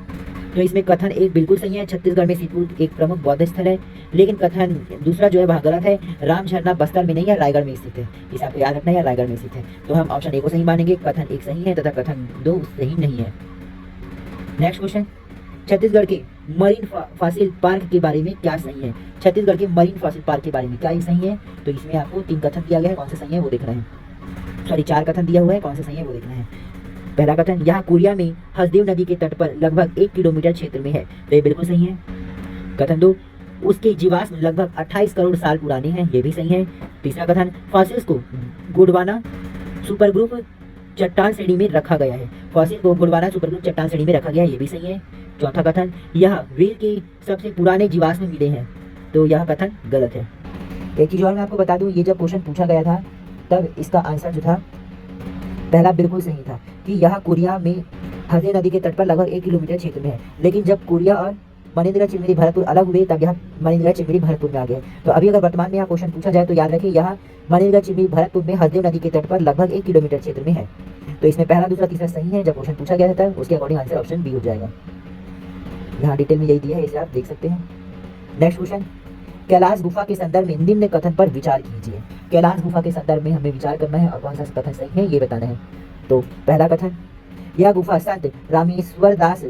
तो इसमें कथन एक बिल्कुल सही है, छत्तीसगढ़ में सिद्धपुर एक प्रमुख बौद्ध स्थल है। लेकिन कथन दूसरा जो है वह गलत है, राम झरना बस्तर में नहीं है, रायगढ़ में स्थित है। इसे आपको याद रखना है, रायगढ़ में स्थित है। तो हम ऑप्शन ए को सही मानेंगे, कथन एक सही है तथा कथन 2 सही नहीं है। नेक्स्ट क्वेश्चन, छत्तीसगढ़ के मरीन फॉसिल पार्क के बारे में क्या सही है? छत्तीसगढ़ के मरीन फॉसिल पार्क के बारे में क्या ये सही है? तो इसमें आपको 3 कथन दिया गया है, कौन से सही है वो देखना है। सॉरी 4 कथन दिया हुआ है, कौन से सही है वो देखना है। पहला कथन, यहाँ कोरिया में हसदेव नदी के तट पर लगभग 1 किलोमीटर क्षेत्र में है, तो ये बिल्कुल सही है। कथन 2, उसके जीवाश्म लगभग 28 करोड़ साल पुराने हैं, ये भी सही है। तीसरा कथन, फॉसिल्स को गोंडवाना सुपर ग्रुप चट्टान श्रेणी में रखा गया है, फॉसिल को गोंडवाना सुपर ग्रुप चट्टान श्रेणी में रखा गया है, ये भी सही है। चौथा कथन, यह व्हेल के सबसे पुराने जीवाश्म मिले हैं, तो यह कथन गलत है। एक चीज और मैं आपको बता दूं, ये जब क्वेश्चन पूछा गया था तब इसका आंसर जो था पहला बिल्कुल सही था कि यह कोरिया में हसदेव नदी के तट पर लगभग 1 किलोमीटर क्षेत्र में है। लेकिन जब कोरिया और मनेन्द्रा चिलमिरी भरतपुर अलग हुए तब यह मनेन्द्रा चिलमिरी भरतपुर में आ गए। तो अभी अगर वर्तमान में यह क्वेश्चन पूछा जाए तो याद रखिए, यह मनेन्द्रा चिलमिरी भरतपुर में हसदेव नदी के तट पर लगभग 1 किलोमीटर क्षेत्र में है। तो इसमें पहला दूसरा तीसरा सही है। जब क्वेश्चन पूछा गया था उसके अकॉर्डिंग आंसर ऑप्शन बी हो जाएगा। यहाँ डिटेल में यही दिया है, इसे आप देख सकते हैं। नेक्स्ट क्वेश्चन, कैलाश गुफा के संदर्भ में निम्न कथन पर विचार कीजिए। कैलाश गुफा के संदर्भ में हमें विचार करना है और कौन सा कथन सही है ये बताना है। तो पहला कथन, यह गुफा संत रामेश्वर दास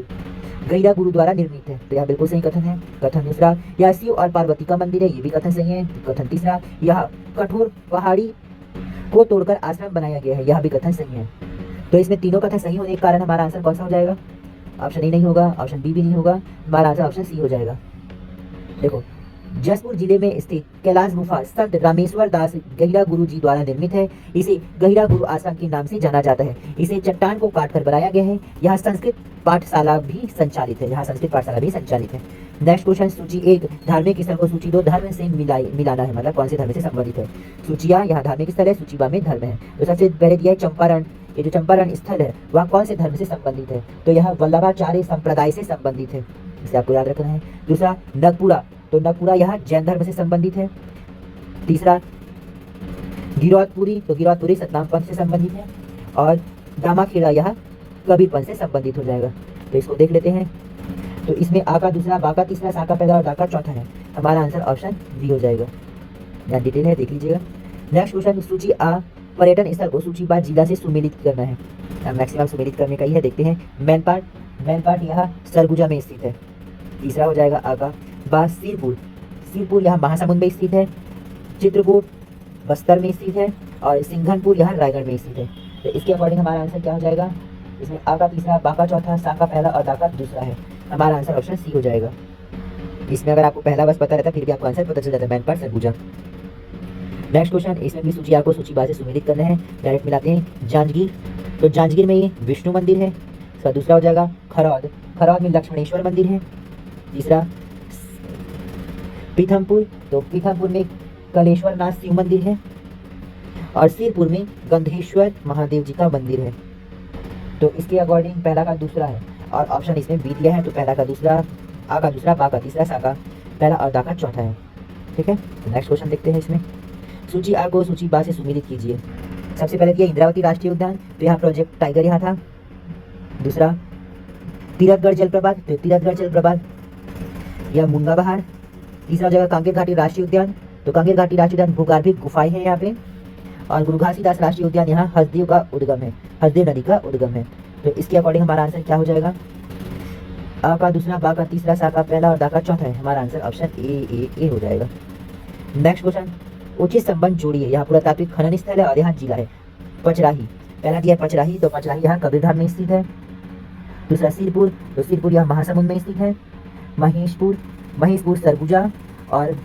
गैरा गुरु द्वारा निर्मित है, तो यह बिल्कुल सही कथन है। कथन दूसरा, यह शिव और पार्वती का मंदिर है, ये भी कथन सही है। कथन तीसरा, यह कठोर पहाड़ी को तोड़कर आश्रम बनाया गया है, यह भी कथन सही है। तो इसमें तीनों कथन सही होने के कारण हमारा आंसर कौन सा हो जाएगा? ऑप्शन ए नहीं होगा, ऑप्शन बी भी नहीं होगा, हमारा आंसर ऑप्शन सी हो जाएगा। देखो, जसपुर जिले में स्थित कैलाश गुफा संत रामेश्वर दास गहिरा गुरु जी द्वारा निर्मित है। इसे गहिरा गुरु आश्रम के नाम से जाना जाता है। इसे चट्टान को काटकर बनाया गया है। यहाँ संस्कृत पाठशाला भी संचालित है। नेक्स्ट क्वेश्चन, सूची 1 धार्मिक स्थल को सूची 2 धर्म से मिलाना है, मतलब कौन से धर्म से संबंधित है। सूची आ यहाँ धार्मिक स्थल है, सूची बा में धर्म है। तो सबसे पहले दिया है चंपारण। ये जो चंपारण स्थल है वह कौन से धर्म से संबंधित है? तो यह वल्लभाचार्य संप्रदाय से संबंधित है, इसे आपको याद रखना है। दूसरा नगपुरा, तो नगपुरा यह जैन धर्म से संबंधित है। तीसरा गिरौदपुरी, तो गिरौदपुरी सतनाम पंथ से संबंधित है। और दामाखेड़ा यह कबीर पंथ से संबंधित हो जाएगा। तो इसको देख लेते हैं। तो इसमें आ का दूसरा, बा का तीसरा, सा का पहला और दा का चौथा है, हमारा आंसर ऑप्शन बी हो जाएगा। यहाँ डिटेल है, देख लीजिएगा। नेक्स्ट क्वेश्चन, सूची आ पर्यटन स्थल को सूची बा जिला से सुमेलित करना है। मैक्सिमम सुमेलित करने का ही है, देखते हैं। मैनपाट यह सरगुजा में स्थित है, तीसरा हो जाएगा आ का। बा सिरपुर यह महासमुंद में स्थित है। चित्रकूट बस्तर में स्थित है। और सिंघनपुर यह रायगढ़ में स्थित है। तो इसके अकॉर्डिंग हमारा आंसर क्या हो जाएगा? इसमें आ का तीसरा, बा का चौथा, सा का पहला और दा का दूसरा है, हमारा आंसर ऑप्शन सी हो जाएगा। इसमें अगर आपको पहला बस पता रहता फिर भी आपको आंसर पता चल जाता है, मैनपाट सरगुजा। नेक्स्ट क्वेश्चन, इसमें भी सूची आपको सूची बा से सुमेलित करना है। डायरेक्ट मिलाते हैं। जांजगीर, तो जांजगीर में ये विष्णु मंदिर है। इसका दूसरा हो जाएगा खरौद में लक्ष्मणेश्वर मंदिर है। तीसरा पीथमपुर, तो पीथमपुर में कलेश्वर नाथ शिव मंदिर है। और सिरपुर में गंधेश्वर महादेव जी का मंदिर है। तो इसके अकॉर्डिंग पहला का दूसरा है और ऑप्शन इसमें बी दिया है। तो पहला का दूसरा, आ का दूसरा, बा का तीसरा, सा का पहला और दा का चौथा है। ठीक है, नेक्स्ट क्वेश्चन देखते हैं। इसमें सूची आ को सूची बा से सुमेलित कीजिए। सबसे पहले दिया इंद्रावती राष्ट्रीय उद्यान, तो यहाँ प्रोजेक्ट टाइगर यहाँ था। दूसरा तीरथगढ़ जलप्रपात, तो तीरथगढ़ जलप्रपात यह मुंगा बहार। तीसरा जगह कांकेर घाटी राष्ट्रीय उद्यान, तो कांकेर घाटी राष्ट्रीय उद्यान भूगर्भिक गुफाएं हैं यहाँ पे। और गुरु घासीदास राष्ट्रीय उद्यान यहाँ हसदेव का उद्गम है, हसदेव नदी का उद्गम है। तो इसके अकॉर्डिंग हमारा आंसर क्या हो जाएगा? आ का दूसरा, बा का तीसरा, सा का पहला और दा का चौथा है, हमारा आंसर ऑप्शन ए हो जाएगा। नेक्स्ट क्वेश्चन, उचित संबंध जोड़िए। यहाँ पुरातात्विक खनन स्थल है और यहाँ जिला है। पचराही, पहला दिया पचराही, तो पचराही यहाँ कबीरधाम में स्थित है। दूसरा सिरपुर, तो सिरपुर यहाँ महासमुंद में स्थित है। महेशपुर सरगुजा और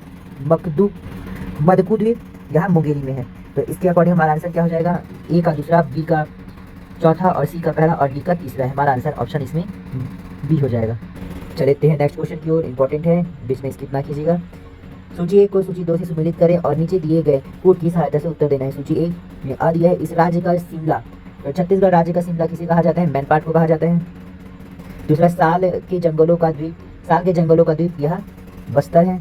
मदकुद्वीप यहाँ मुंगेरी में है। तो इसके अकॉर्डिंग हमारा आंसर क्या हो जाएगा? ए का दूसरा, बी का चौथा और सी का पहला और डी का तीसरा है, हमारा आंसर ऑप्शन इसमें बी हो जाएगा। चलते हैं नेक्स्ट क्वेश्चन की ओर, इंपॉर्टेंट है, बीच में स्किप ना कीजिएगा। सूची 1 को सूची 2 से सुमेलित करें और नीचे दिए गए कोड की सहायता से उत्तर देना है। सूची 1 में आ दिया है इस राज्य का शिमला, तो छत्तीसगढ़ राज्य का शिमला किसे कहा जाता है? मैनपाट को कहा जाता है। दूसरा साल के जंगलों का द्वीप यह बस्तर है।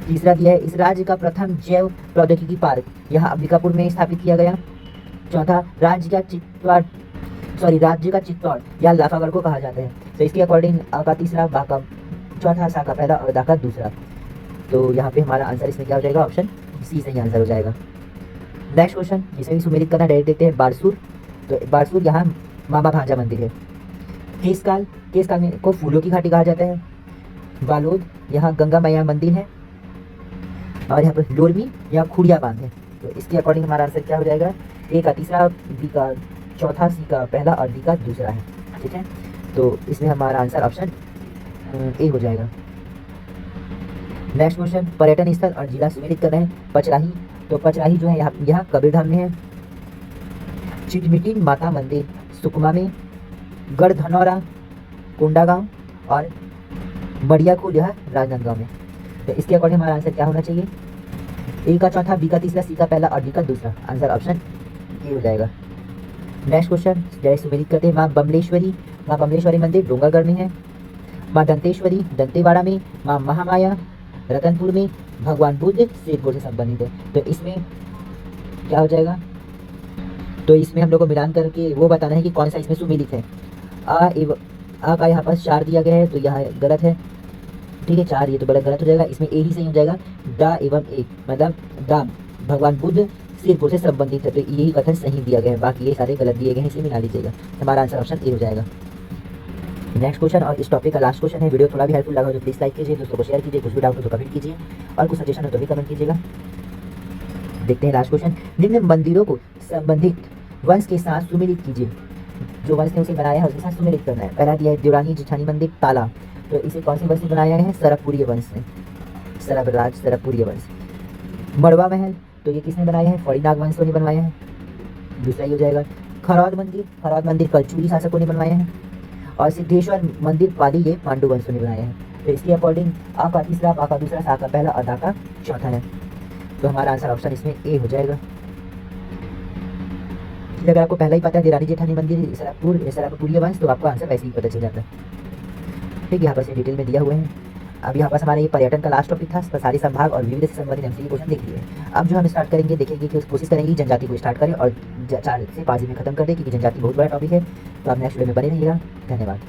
तीसरा दिया है इस राज्य का प्रथम जैव प्रौद्योगिकी पार्क यह अंबिकापुर में स्थापित किया गया। चौथा राज्य का सॉरी राज्य का चित्तौड़ या लाफागढ़ को कहा जाता है। तो इसके अकॉर्डिंग अ का तीसरा, बा का चौथा, सा का पहला और दा का दूसरा। तो यहाँ पे हमारा आंसर इसमें क्या हो जाएगा, ऑप्शन सी सही आंसर हो जाएगा। नेक्स्ट क्वेश्चन, जिसे भी सुमेलित करना डायरेक्ट देखते हैं। बारसूर, तो बारसूर यहाँ मामा भांजा मंदिर है। केसकाल, केसकाल में को फूलों की घाटी कहा जाता है। बालोद, यहाँ गंगा मैया मंदिर है। और यहाँ पर लोरमी या खुड़िया बांध है। तो इसके अकॉर्डिंग हमारा आंसर क्या हो जाएगा, ए का तीसरा, बी का चौथा, सी का पहला और डी का दूसरा है। ठीक है, तो इसमें हमारा आंसर ऑप्शन ए हो जाएगा। नेक्स्ट क्वेश्चन, पर्यटन स्थल और जिला सुमेलित करना है। पचराही, तो पचराही जो है यहाँ कबीरधाम में है। चिटमिटी माता मंदिर सुकमा में। गढ़धनौरा कोंडागांव और बड़ियाखूर यह राजनांदगांव में। तो इसके अकॉर्डिंग हमारा आंसर क्या होना चाहिए, ए का चौथा, बी का तीसरा, सी का पहला और डी का दूसरा। आंसर ऑप्शन ए हो जाएगा। नेक्स्ट क्वेश्चन, डायरेक्ट सुमेलित करते हैं। माँ बमलेश्वरी मंदिर डोंगरगढ़ में है। माँ दंतेश्वरी दंतेवाड़ा में। माँ महामाया रतनपुर में। भगवान बुद्ध सिरपुर से संबंधित है। तो इसमें क्या हो जाएगा, तो इसमें हम लोग को मिलान करके वो बताना है कि कौन सा इसमें सुमेलित है। आ का यहाँ पर 4 दिया गया है, तो यह गलत है। ठीक है, 4 ये तो गलत हो जाएगा। इसमें ए ही सही हो जाएगा। डा एवं ए मतलब डा भगवान बुद्ध सिरपुर से संबंधित है, तो यही कथन सही दिया गया है। बाकी ये सारे गलत दिए गए हैं, इसे मिला लीजिएगा। हमारा आंसर ऑप्शन ए हो जाएगा। नेक्स्ट क्वेश्चन और इस टॉपिक का लास्ट क्वेश्चन है। वीडियो थोड़ा भी हेल्पफुल लगा हो तो प्लीज़ लाइक कीजिए, दोस्तों को शेयर कीजिए, कुछ भी डाउट हो तो कमेंट कीजिए और कुछ सजेशन हो तो भी कमेंट कीजिएगा। देखते हैं लास्ट क्वेश्चन। निम्न मंदिरों को संबंधित वंश के साथ सुमेलित कीजिए। जो वंश ने उसे बनाया है उसके साथ सुमेलित करना है। पहला दिया है देवरानी जेठानी मंदिर ताला, तो इसे कौन से वंश ने बनाया है, सरबपुरीय वंश ने, सरबपुरीय वंश। मड़वा महल, तो ये किसने बनाया है, फौड़ीनाग वंश ने बनवाया है, दूसरा ही हो जाएगा। खरौद मंदिर कलचुरी शासकों ने बनवाया है। और सिद्धेश्वर मंदिर पाली ये पांडु वंश ने बनाया है। तो इसके अकॉर्डिंग आ का तीसरा, बा का दूसरा, सा का पहला और दा का चौथा है। तो हमारा आंसर ऑप्शन इसमें ए हो जाएगा। अगर आपको पहला ही पता है देवरानी जेठानी मंदिर सरबपुरीय वंश, तो आपको आंसर वैसे ही पता चल जाता है। ठीक है, यहाँ पर से डिटेल में दिया हुए हैं। अब यहाँ पर हमारे ये पर्यटन का लास्ट टॉपिक था। सारी संभाग और विविध से संबंधित एमसीक्यू क्वेश्चन देख लिए। अब जो हम स्टार्ट करेंगे, देखेंगे कि कोशिश करेंगे जनजाति को स्टार्ट करें और 4 से 5 दिन में खत्म कर दें, क्योंकि जनजाति बहुत बड़ा टॉपिक है। तो आप नेक्स्ट वीडियो में बने रहिएगा। धन्यवाद।